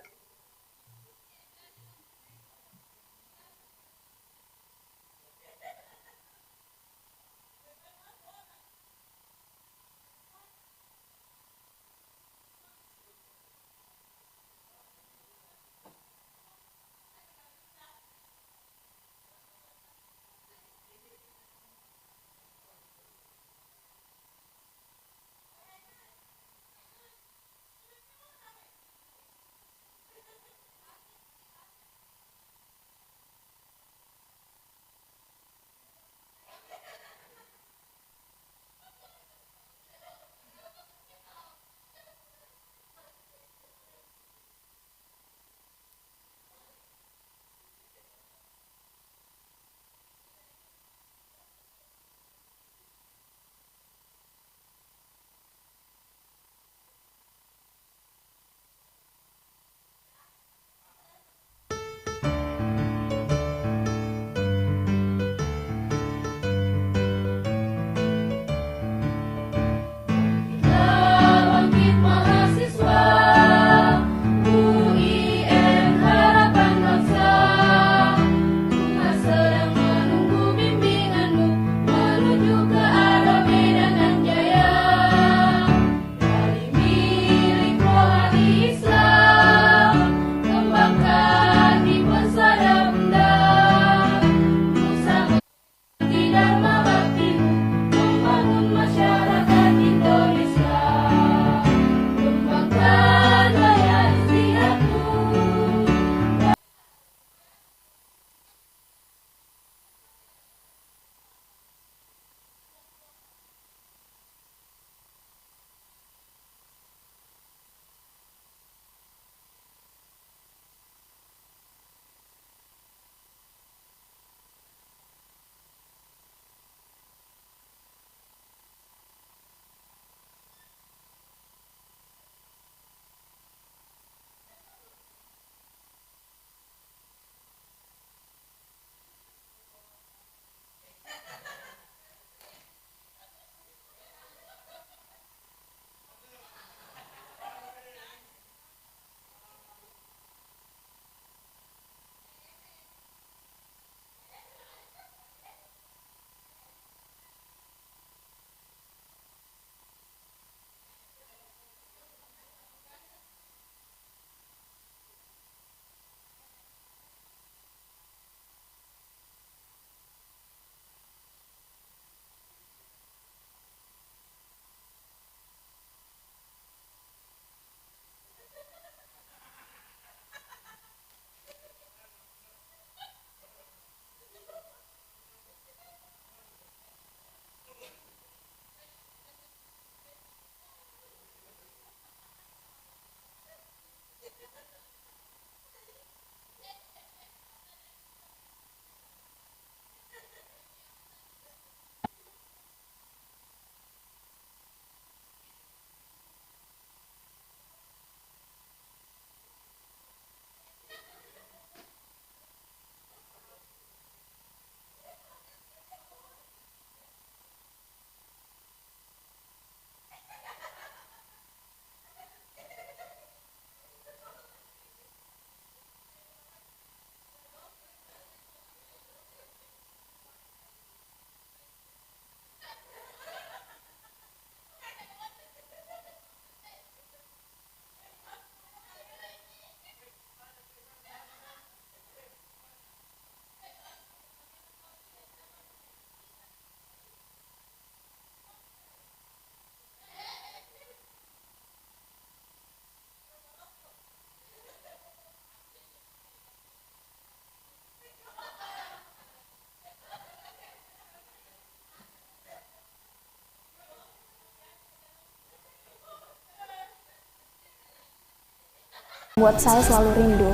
membuat saya selalu rindu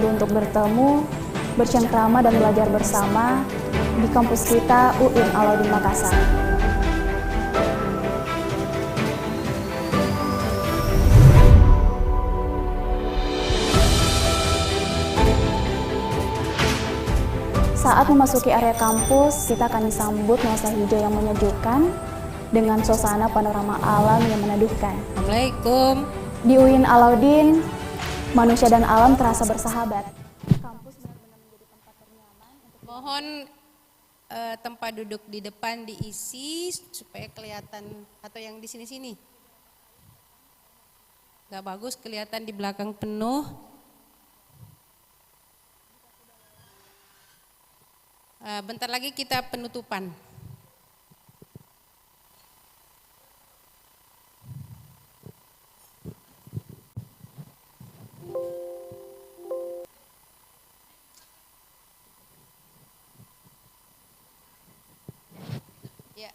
untuk bertemu, bercengkrama dan belajar bersama di kampus kita UIN Alauddin Makassar. Saat memasuki area kampus, kita akan disambut nuansa hijau yang menyejukkan dengan suasana panorama alam yang meneduhkan. Assalamualaikum. Di UIN Alauddin, manusia dan alam terasa bersahabat. Kampus benar-benar menjadi tempat ternyaman. Mohon tempat duduk di depan diisi supaya kelihatan, atau yang di sini-sini. Gak bagus kelihatan di belakang penuh. Bentar lagi kita penutupan. Ya.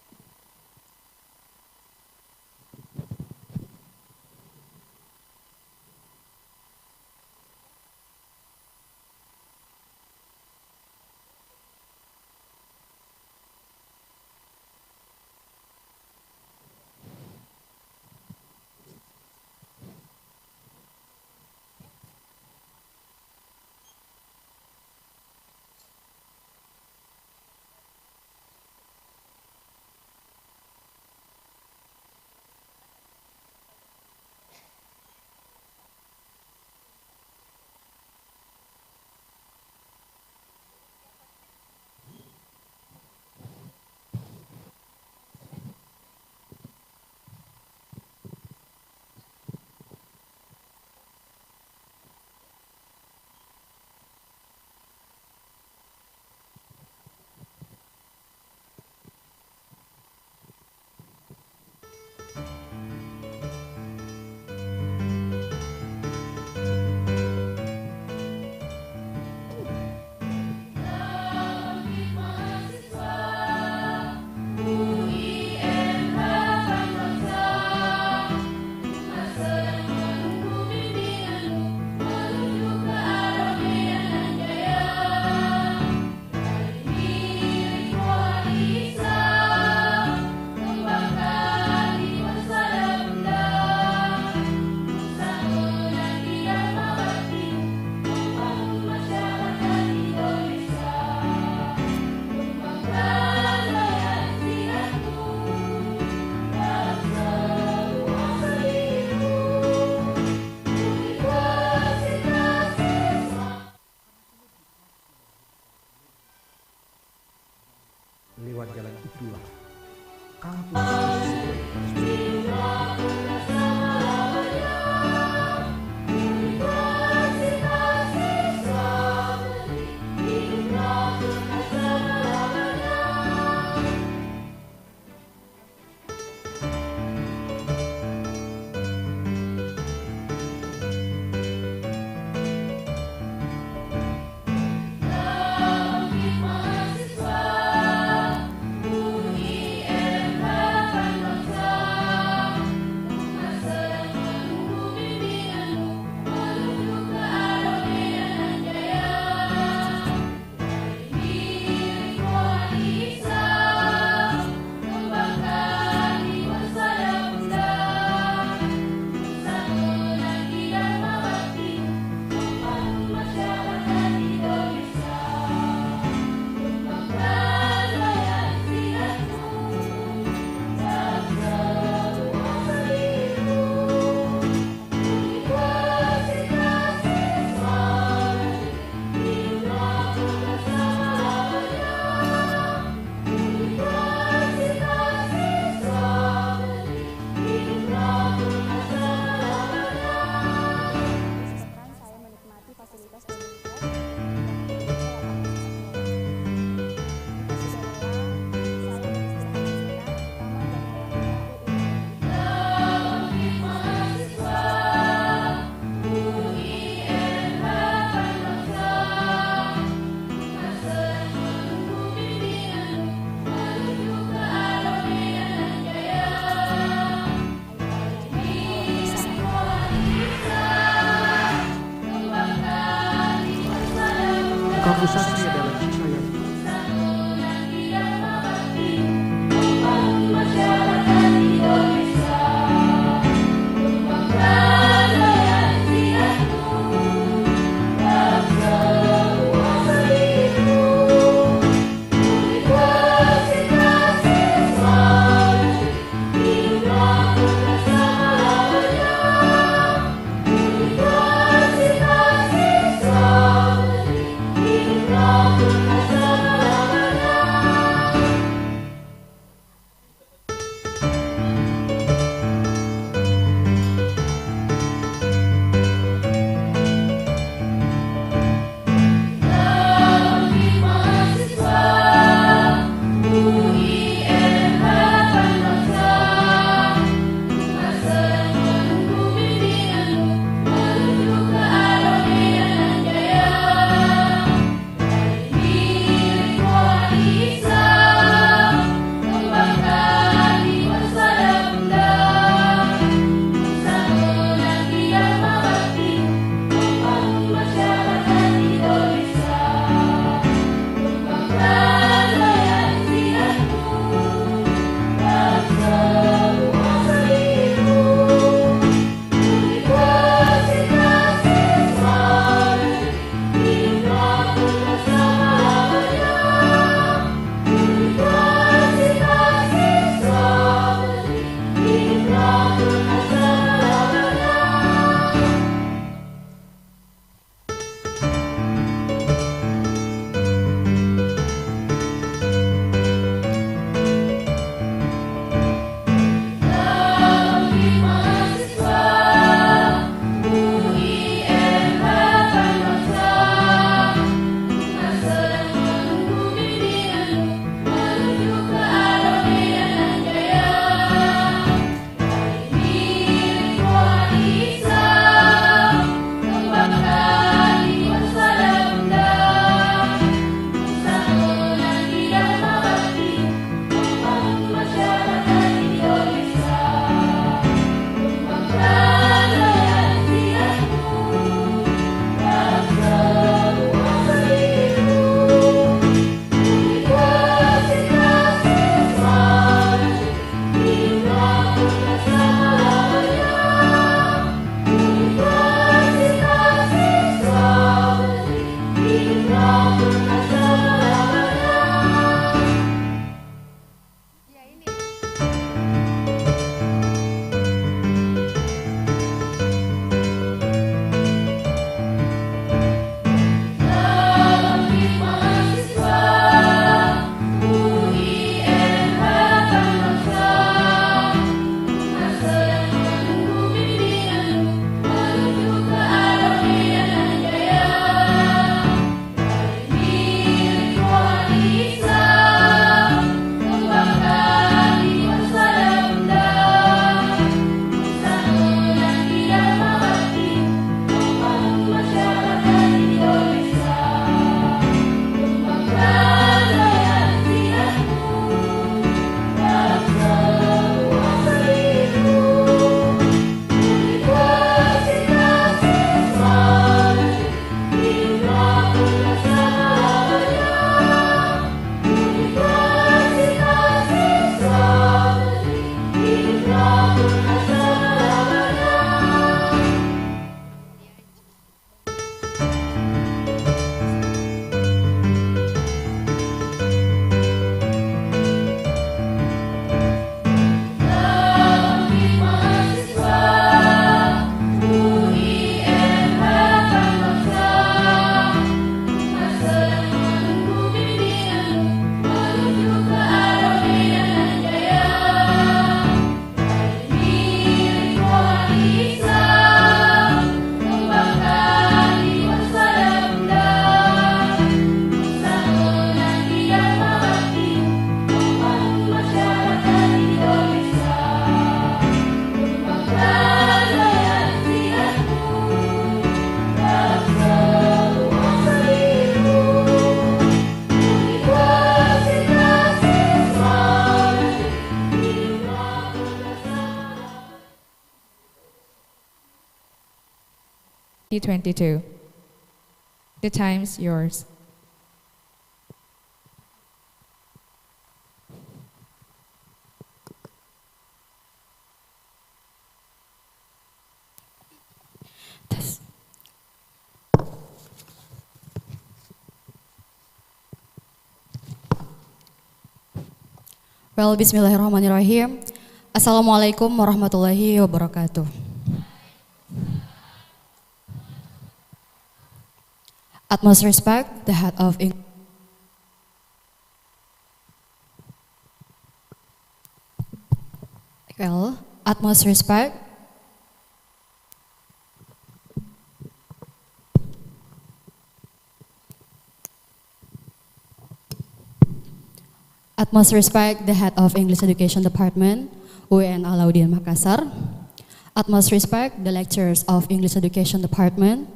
Lewat jalan itulah kampus Kamu satria dalam cinta yang T22. The time's yours. Well, bismillahirrahmanirrahim. Assalamualaikum warahmatullahi wabarakatuh. Utmost respect, the head of English. Well, utmost respect. Utmost respect, the head of English Education Department, UN Alauddin Makassar. Utmost respect, the lecturers of English Education Department,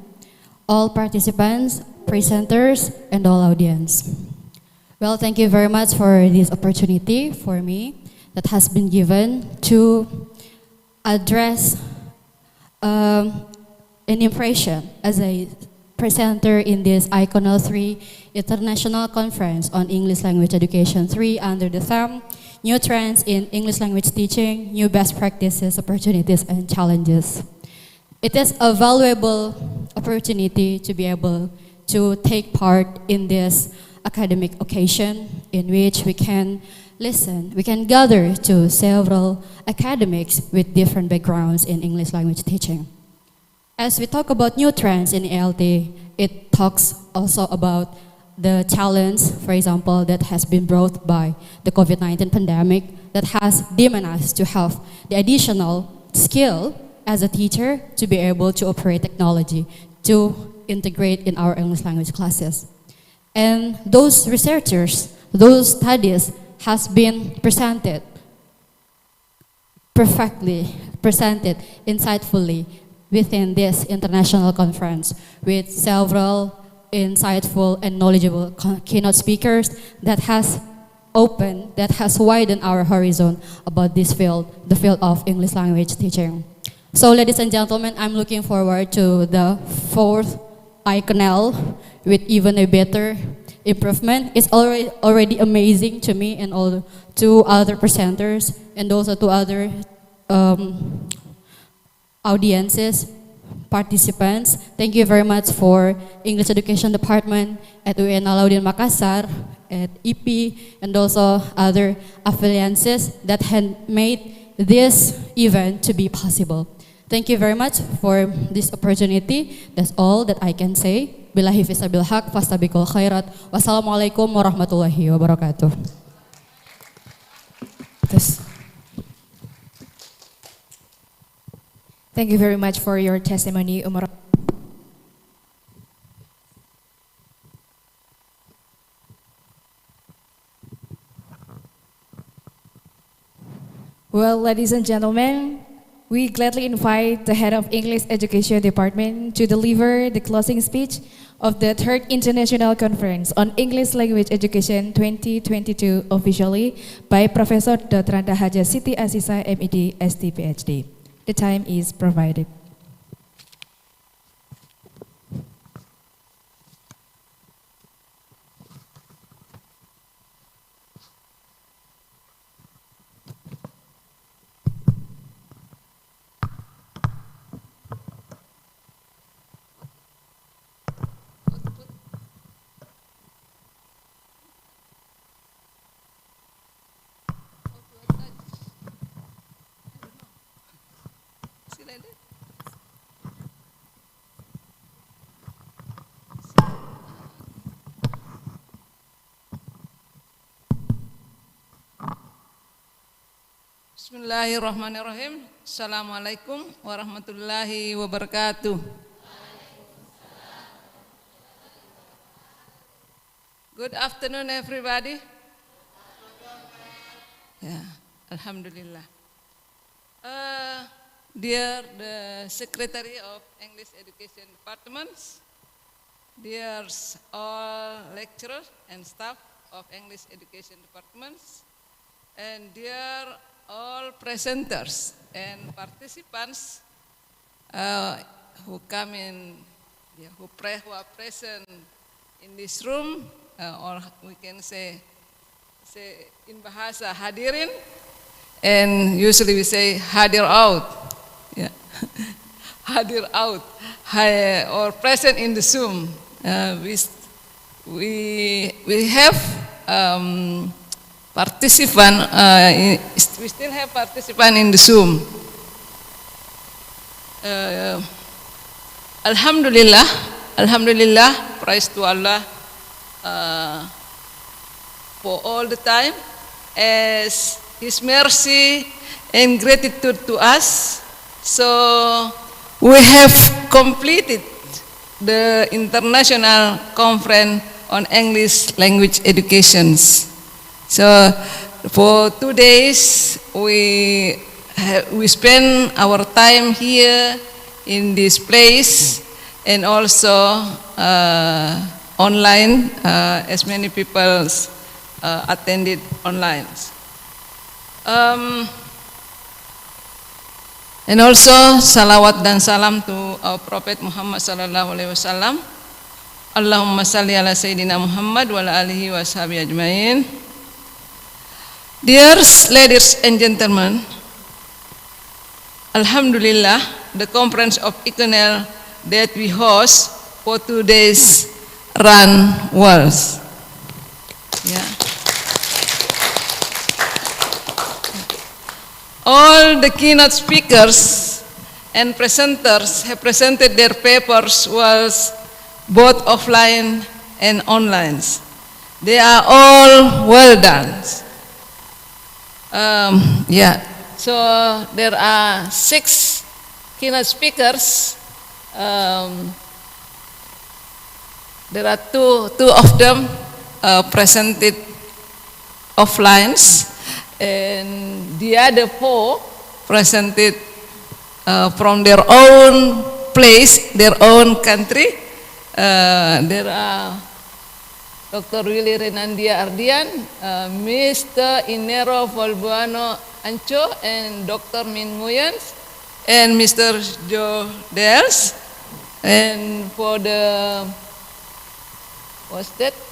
all participants, presenters, and all audience. Well, thank you very much for this opportunity for me that has been given to address an impression as a presenter in this Iconele 3 International Conference on English Language Education 3 under the theme New Trends in English Language Teaching, New Best Practices, Opportunities, and Challenges. It is a valuable opportunity to be able to take part in this academic occasion in which we can listen, we can gather to several academics with different backgrounds in English language teaching. As we talk about new trends in ELT, it talks also about the challenge, for example, that has been brought by the COVID-19 pandemic that has demanded us to have the additional skill as a teacher to be able to operate technology, to integrate in our English language classes. And those researchers, those studies has been presented perfectly, presented insightfully within this international conference with several insightful and knowledgeable keynote speakers that has opened, that has widened our horizon about this field, the field of English language teaching. So ladies and gentlemen, I'm looking forward to the fourth Iconele with even a better improvement. It's already amazing to me and all two other presenters and also to other audiences, participants. Thank you very much for English Education Department at UN Alauddin Makassar, at EP, and also other affiliates that had made this event to be possible. Thank you very much for this opportunity. That's all that I can say. Billahi fisabil haq, fastabikul khairat. Wassalamualaikum warahmatullahi wabarakatuh. Thank you very much for your testimony, Umar. Well, ladies and gentlemen, we gladly invite the head of English Education Department to deliver the closing speech of the third International Conference on English Language Education 2022 officially by Professor Dr. Haja Siti Asisa, MED, ST, PhD. The time is provided. Bismillahirrahmanirrahim. Assalamualaikum warahmatullahi wabarakatuh. Good afternoon, everybody. Yeah, Alhamdulillah. Dear the Secretary of English Education Departments, dear all lecturers and staff of English Education Departments, and dear all presenters and participants who come in, who are present in this room, or we can say in bahasa hadirin, and usually we say hadir out, yeah. Hadir out, or present in the Zoom. We have participant, we still have participant in the Zoom. Alhamdulillah, praise to Allah for all the time, as His mercy and gratitude to us. So we have completed the international conference on English language educations. So for 2 days we spend our time here in this place, and also online, as many people attended online. And also salawat dan salam to our Prophet Muhammad sallallahu alaihi wasallam. Allahumma salli ala Sayyidina Muhammad wa ala alihi wa sahbihi ajmain. Dear ladies and gentlemen, Alhamdulillah, the conference of Iconele that we host for 2 days run well. Yeah. All the keynote speakers and presenters have presented their papers was both offline and online. They are all well done. So there are 6 keynote speakers. There are two of them presented offline, and the other 4 presented from their own place, their own country. There are Dr. Willy Renandia Ardian, Mr. Inero Volbuano Ancho, and Dr. Min Nguyens, and Mr. Joe Dels. And for the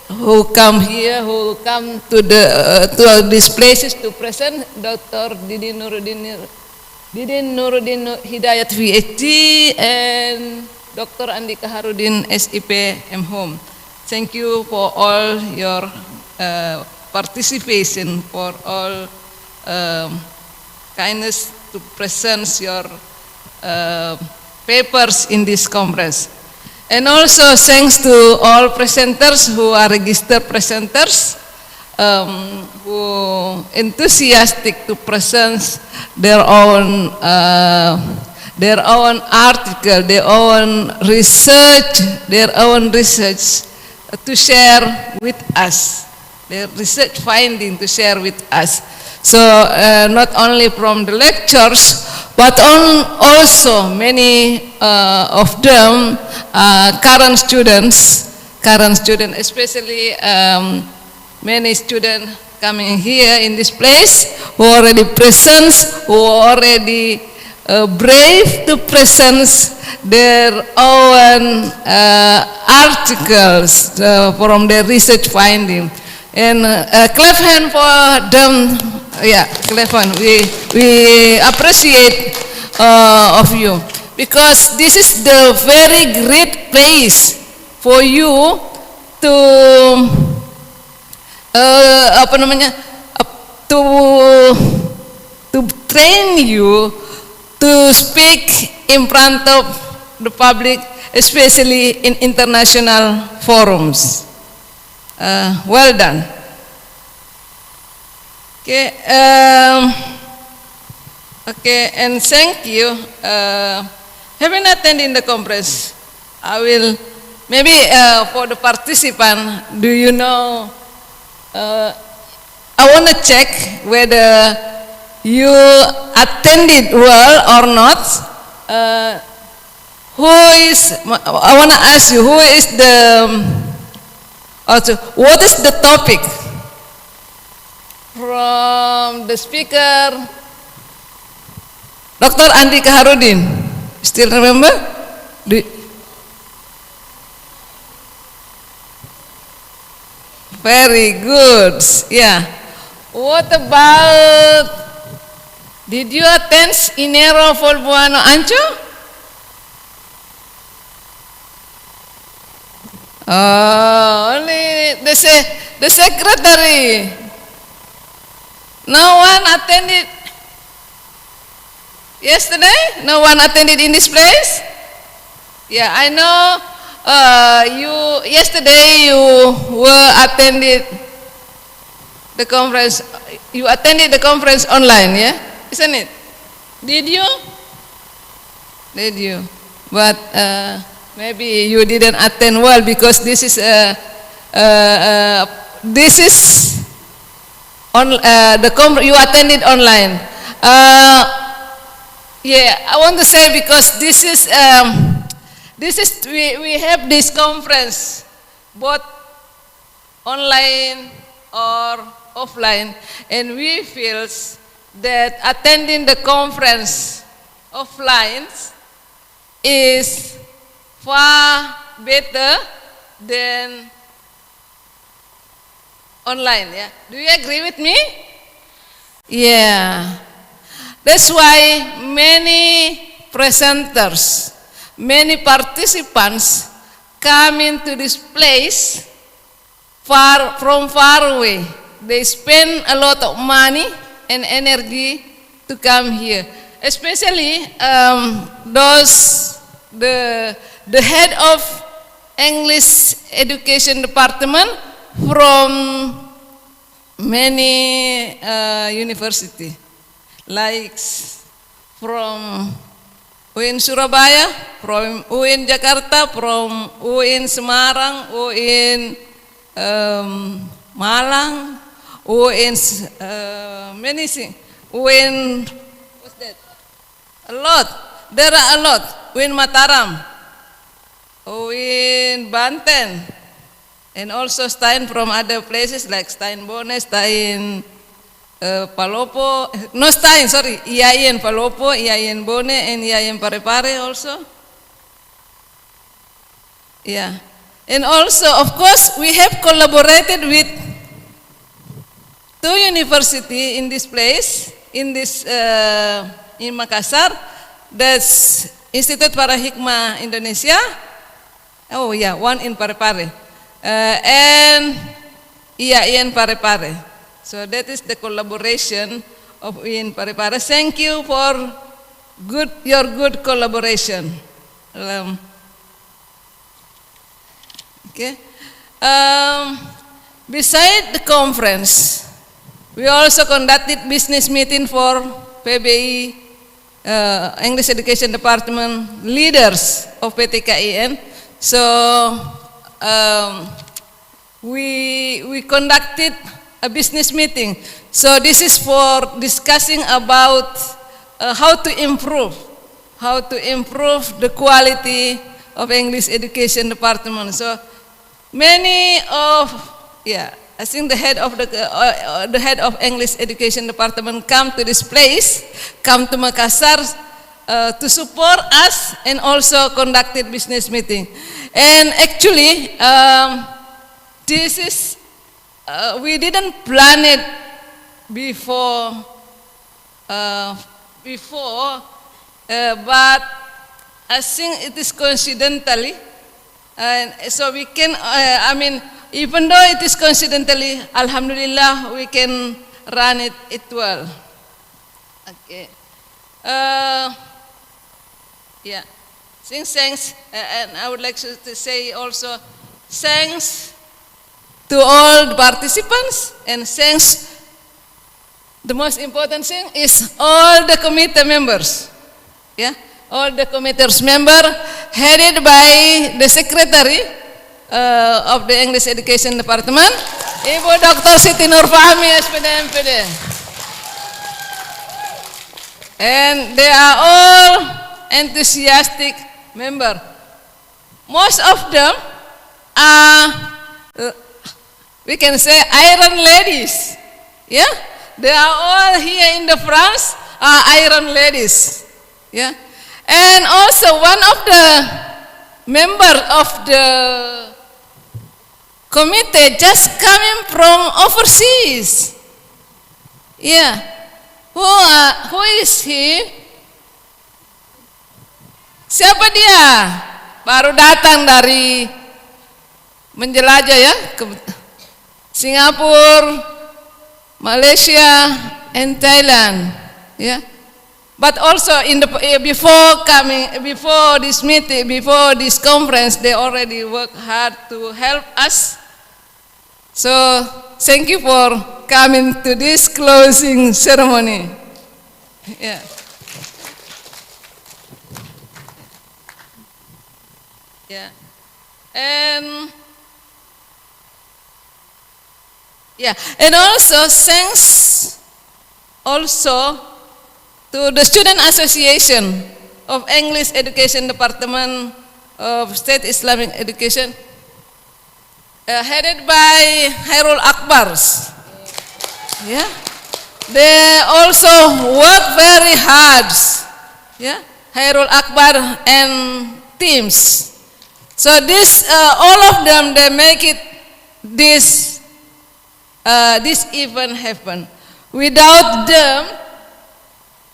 who come here, who come to these places to present, Dr. Didin Nuruddin Hidayat VHT, and Dr. Andika Harudin SIP M Home. Thank you for all your participation, for all kindness to present your papers in this conference. And also thanks to all presenters who are registered presenters, who enthusiastic to present their own article, their own research to share with us, their research finding to share with us. So not only from the lectures, but also many of them current students, especially many students coming here in this place who already present, who already brave to present their own articles from their research finding. And clap hand for them. Yeah, clap hand. We appreciate of you, because this is the very great place for you to to train you to speak in front of the public, especially in international forums. Well done. Okay, and thank you. Having attended the conference, I will maybe for the participant, do you know? I want to check whether you attended well or not. I want to ask you, who is what is the topic from the speaker, Dr. Andika Harudin? Still remember? Very good. Yeah. What about, did you attend Inero Volbuano Ancho? Only the secretary. No one attended yesterday? No one attended in this place? Yeah, I know yesterday you were attended the conference. You attended the conference online, yeah? Isn't it? Did you? Did you? But maybe you didn't attend well because this is on you attended online. Yeah, I want to say because this is we have this conference both online or offline, and we feel that attending the conference offline is far better than online. Yeah, do you agree with me? Yeah, that's why many presenters, many participants come into this place far away. They spend a lot of money and energy to come here, especially the head of English education department from many university, like from UIN Surabaya, from UIN Jakarta, from UIN Semarang, UIN Malang, UIN many things. UIN, what's that? A lot. There are a lot. UIN Mataram, UIN Banten, and also Stein from other places like Stein Bone, Stein Palopo, no Stein, sorry, IAIN Palopo, IAIN Bone, and IAIN Parepare also. Yeah. And also, of course, we have collaborated with 2 universities in this place, in Makassar. That's Institute Para Hikmah Indonesia. Oh yeah, one in Parepare. And IAIN Parepare. So that is the collaboration of IAIN Parepare. Thank you for your good collaboration. Okay. Beside the conference, we also conducted business meeting for PBI English Education Department leaders of PTKIN. So we conducted a business meeting. So this is for discussing about how to improve the quality of English Education Department. So many of, I think the head of English Education Department come to this place, come to Makassar to support us, and also conducted business meeting. And actually, this is we didn't plan it before, but I think it is coincidentally. And so we can, even though it is coincidentally, Alhamdulillah, we can run it well. Okay. Yeah. Thanks, and I would like to say also thanks to all the participants, and thanks. The most important thing is all the committee members. Yeah. All the committees member headed by the secretary of the English Education Department, Ibu Dr. Siti Nurfahmi, SPD MPD. And they are all enthusiastic members. Most of them are, we can say, iron ladies. Yeah, they are all here in the France are iron ladies. Yeah. And also one of the members of the committee just coming from overseas. Yeah. Who is he? Siapa dia? Baru datang dari menjelajah ya ke Singapura, Malaysia, and Thailand. Yeah. But also before this meeting, before this conference, they already work hard to help us. So thank you for coming to this closing ceremony. Yeah. Yeah. And also thanks also to the Student Association of English Education Department of State Islamic Education, headed by Hairul Akbars. Yeah, they also work very hard. Yeah, Hairul Akbar and teams. So this, all of them, they make it this event happen. Without them,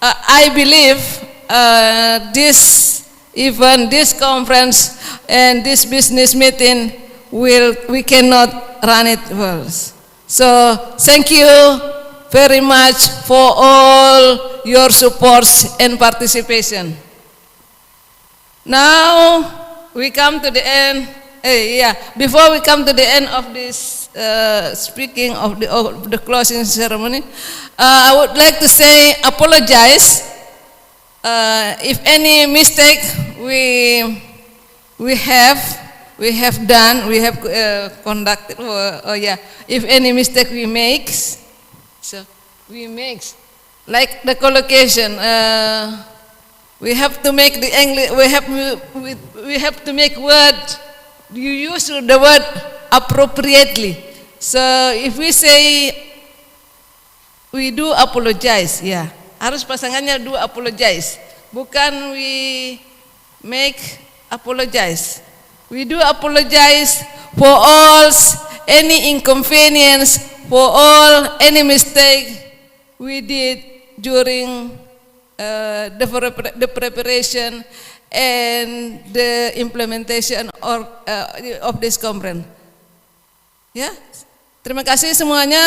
I believe this event, this conference, and this business meeting we cannot run it well. So thank you very much for all your supports and participation. Now we come to the end. Before we come to the end of this speaking of the closing ceremony, I would like to say apologize if any mistake we have conducted. If any mistake we make, like the collocation. We have to make the English. We have to make word. You use the word appropriately. So if we say we do apologize, harus pasangannya do apologize. Bukan we make apologize. We do apologize for all any inconvenience, for all any mistake we did during the preparation and the implementation of this conference. Ya, terima kasih semuanya.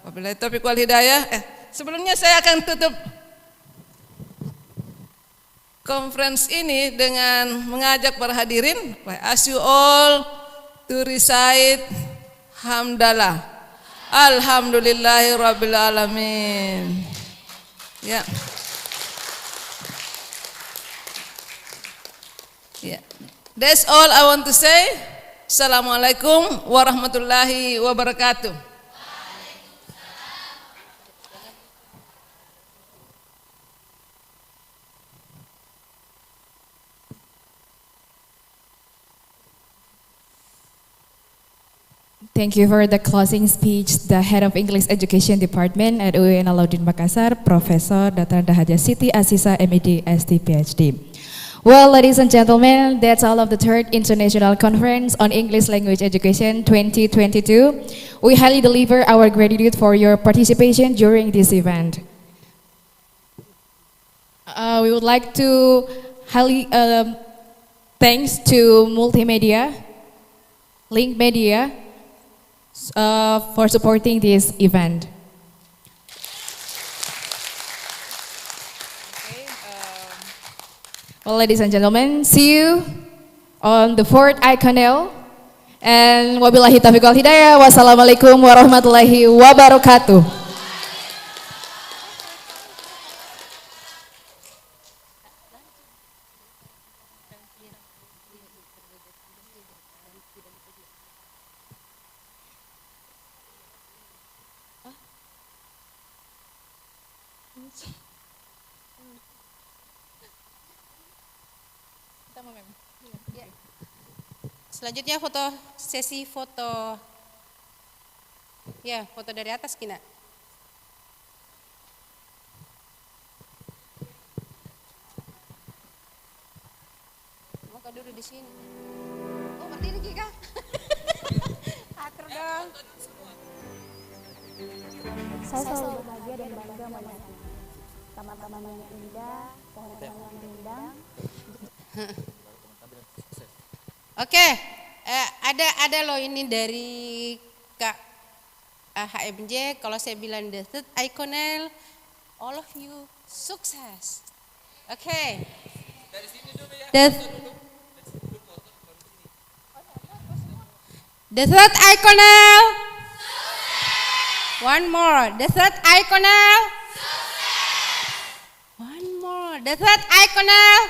Wabillahi taufiq wal hidayah. Sebelumnya saya akan tutup conference ini dengan mengajak para hadirin, I ask you all to recite hamdalah. Alhamdulillahirabbil alamin. Yeah. That's all I want to say. Assalamualaikum warahmatullahi wabarakatuh. Thank you for the closing speech, the Head of English Education Department at UIN Alauddin Makassar, Professor Dr. Dahaja Siti Aziza, MED, ST, PhD. Well, ladies and gentlemen, that's all of the third International Conference on English Language Education 2022. We highly deliver our gratitude for your participation during this event. We would like to highly thanks to Multimedia, Link Media, for supporting this event. Well, ladies and gentlemen, see you on the fourth Iconele. And wabillahi taufiq wal hidayah. Wassalamualaikum warahmatullahi wabarakatuh. Selanjutnya sesi foto. Ya, foto dari atas Kina. Mau dulu di sini. Oh, berdiri Kika. Atur dong. Saya selalu bahagia dan bangga melihat taman-taman yang indah, pohon-pohon yang rindang. Oke, ada loh ini dari Kak HMJ, kalau saya bilang the third Iconele, all of you sukses. Okay. The third Iconele. One more. The third Iconele. One more. The third Iconele.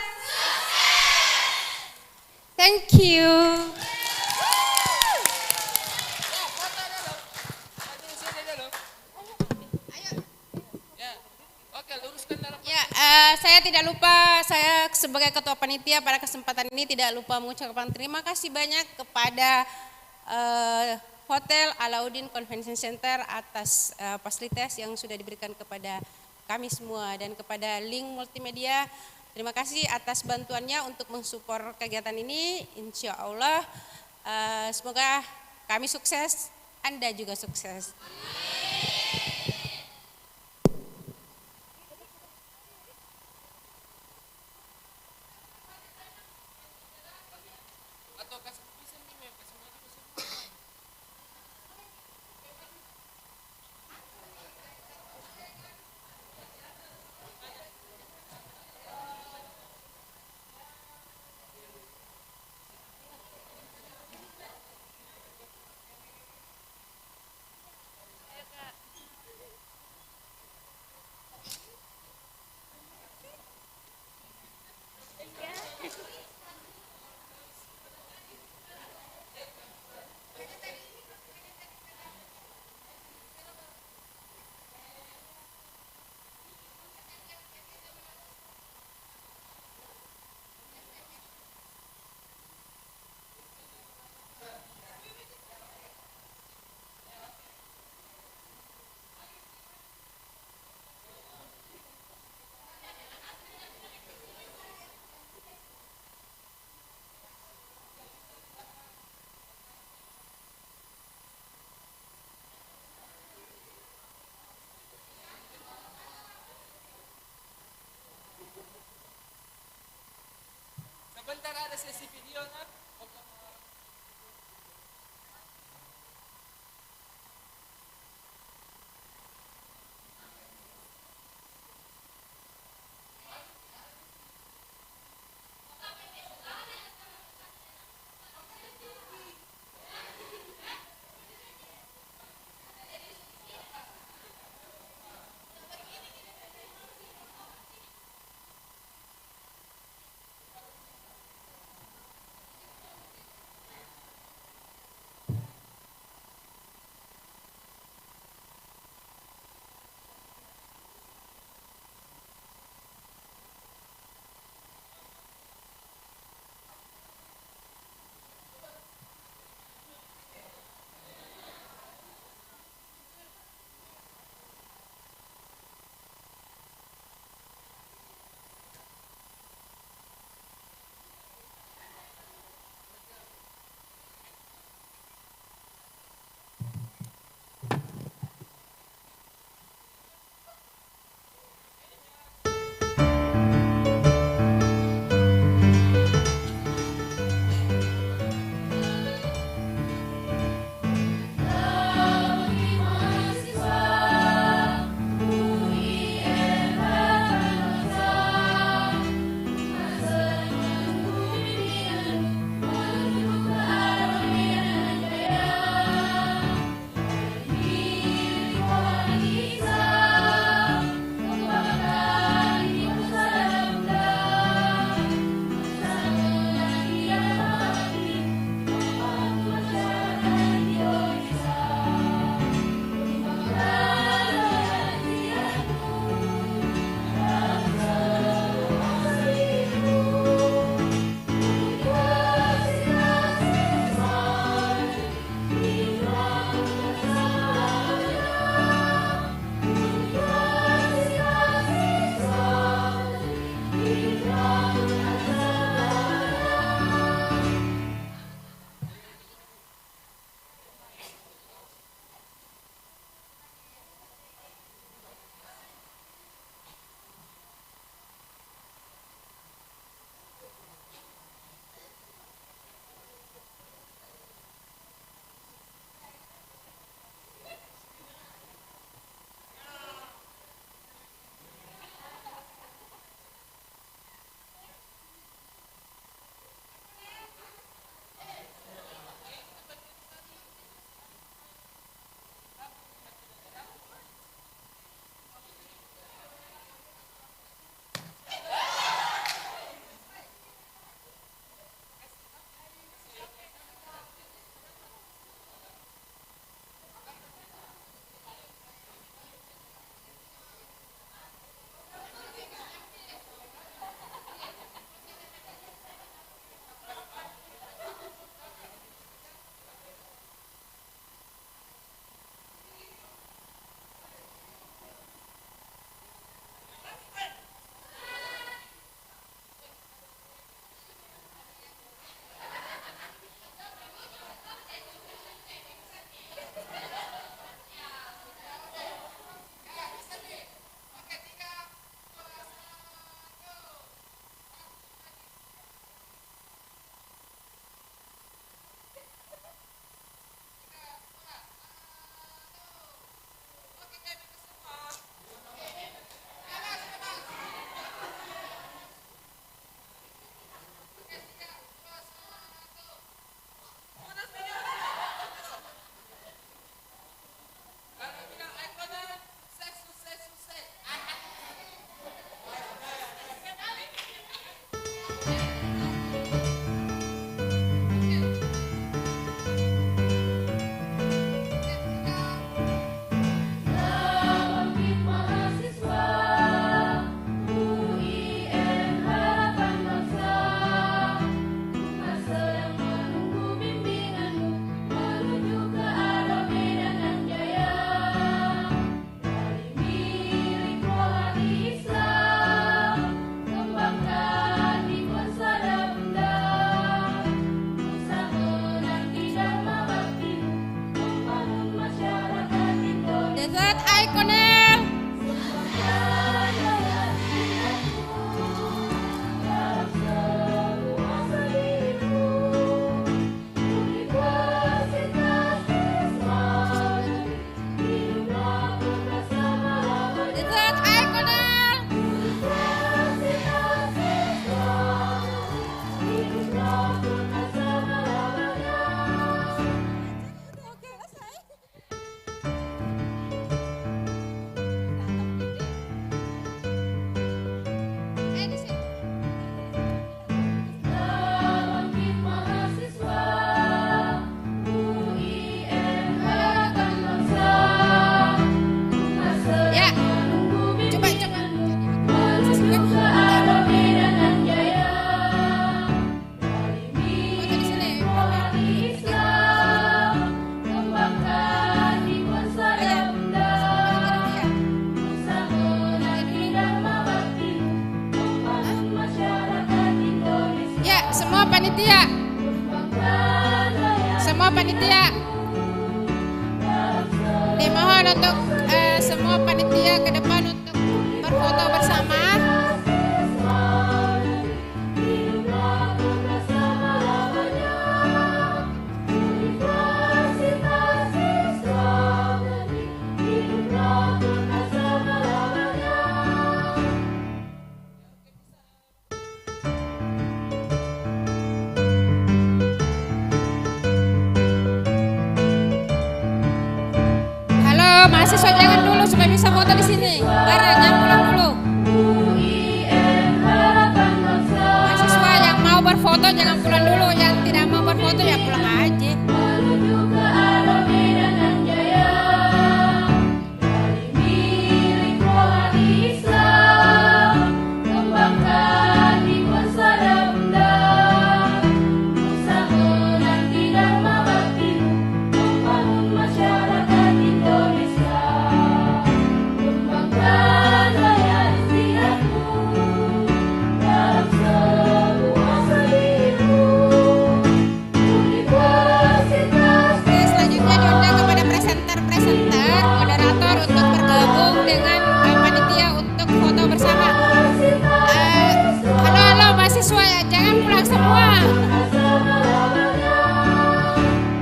Thank you. Ya, saya tidak lupa, saya sebagai ketua panitia pada kesempatan ini tidak lupa mengucapkan terima kasih banyak kepada Hotel Alauddin Convention Center atas fasilitas yang sudah diberikan kepada kami semua dan kepada Link Multimedia. Terima kasih atas bantuannya untuk mensupport kegiatan ini. Insya Allah semoga kami sukses, Anda juga sukses. Sebentar ada sesi video kan? Dessert Iconele. Dessert Iconele. Ya, coba. Foto di sini. Ya, semua panitia. Semua panitia. Dimohon untuk semua panitia ke depan untuk berfoto bersama. Halo, mahasiswa jangan dulu supaya bisa foto di sini. Bareng, yang pulang dulu. Mahasiswa yang mau berfoto jangan pulang dulu, yang tidak mau berfoto ya pulang aja.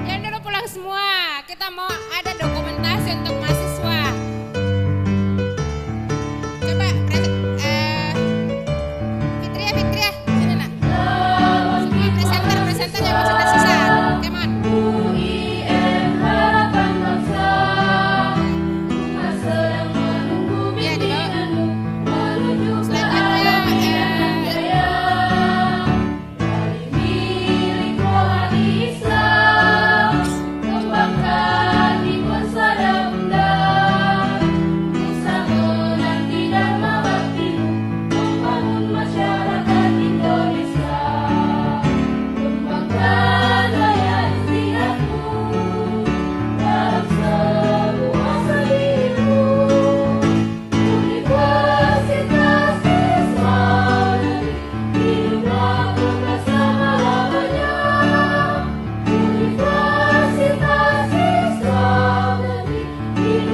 Jangan dulu pulang semua. Kita mau ada dokumen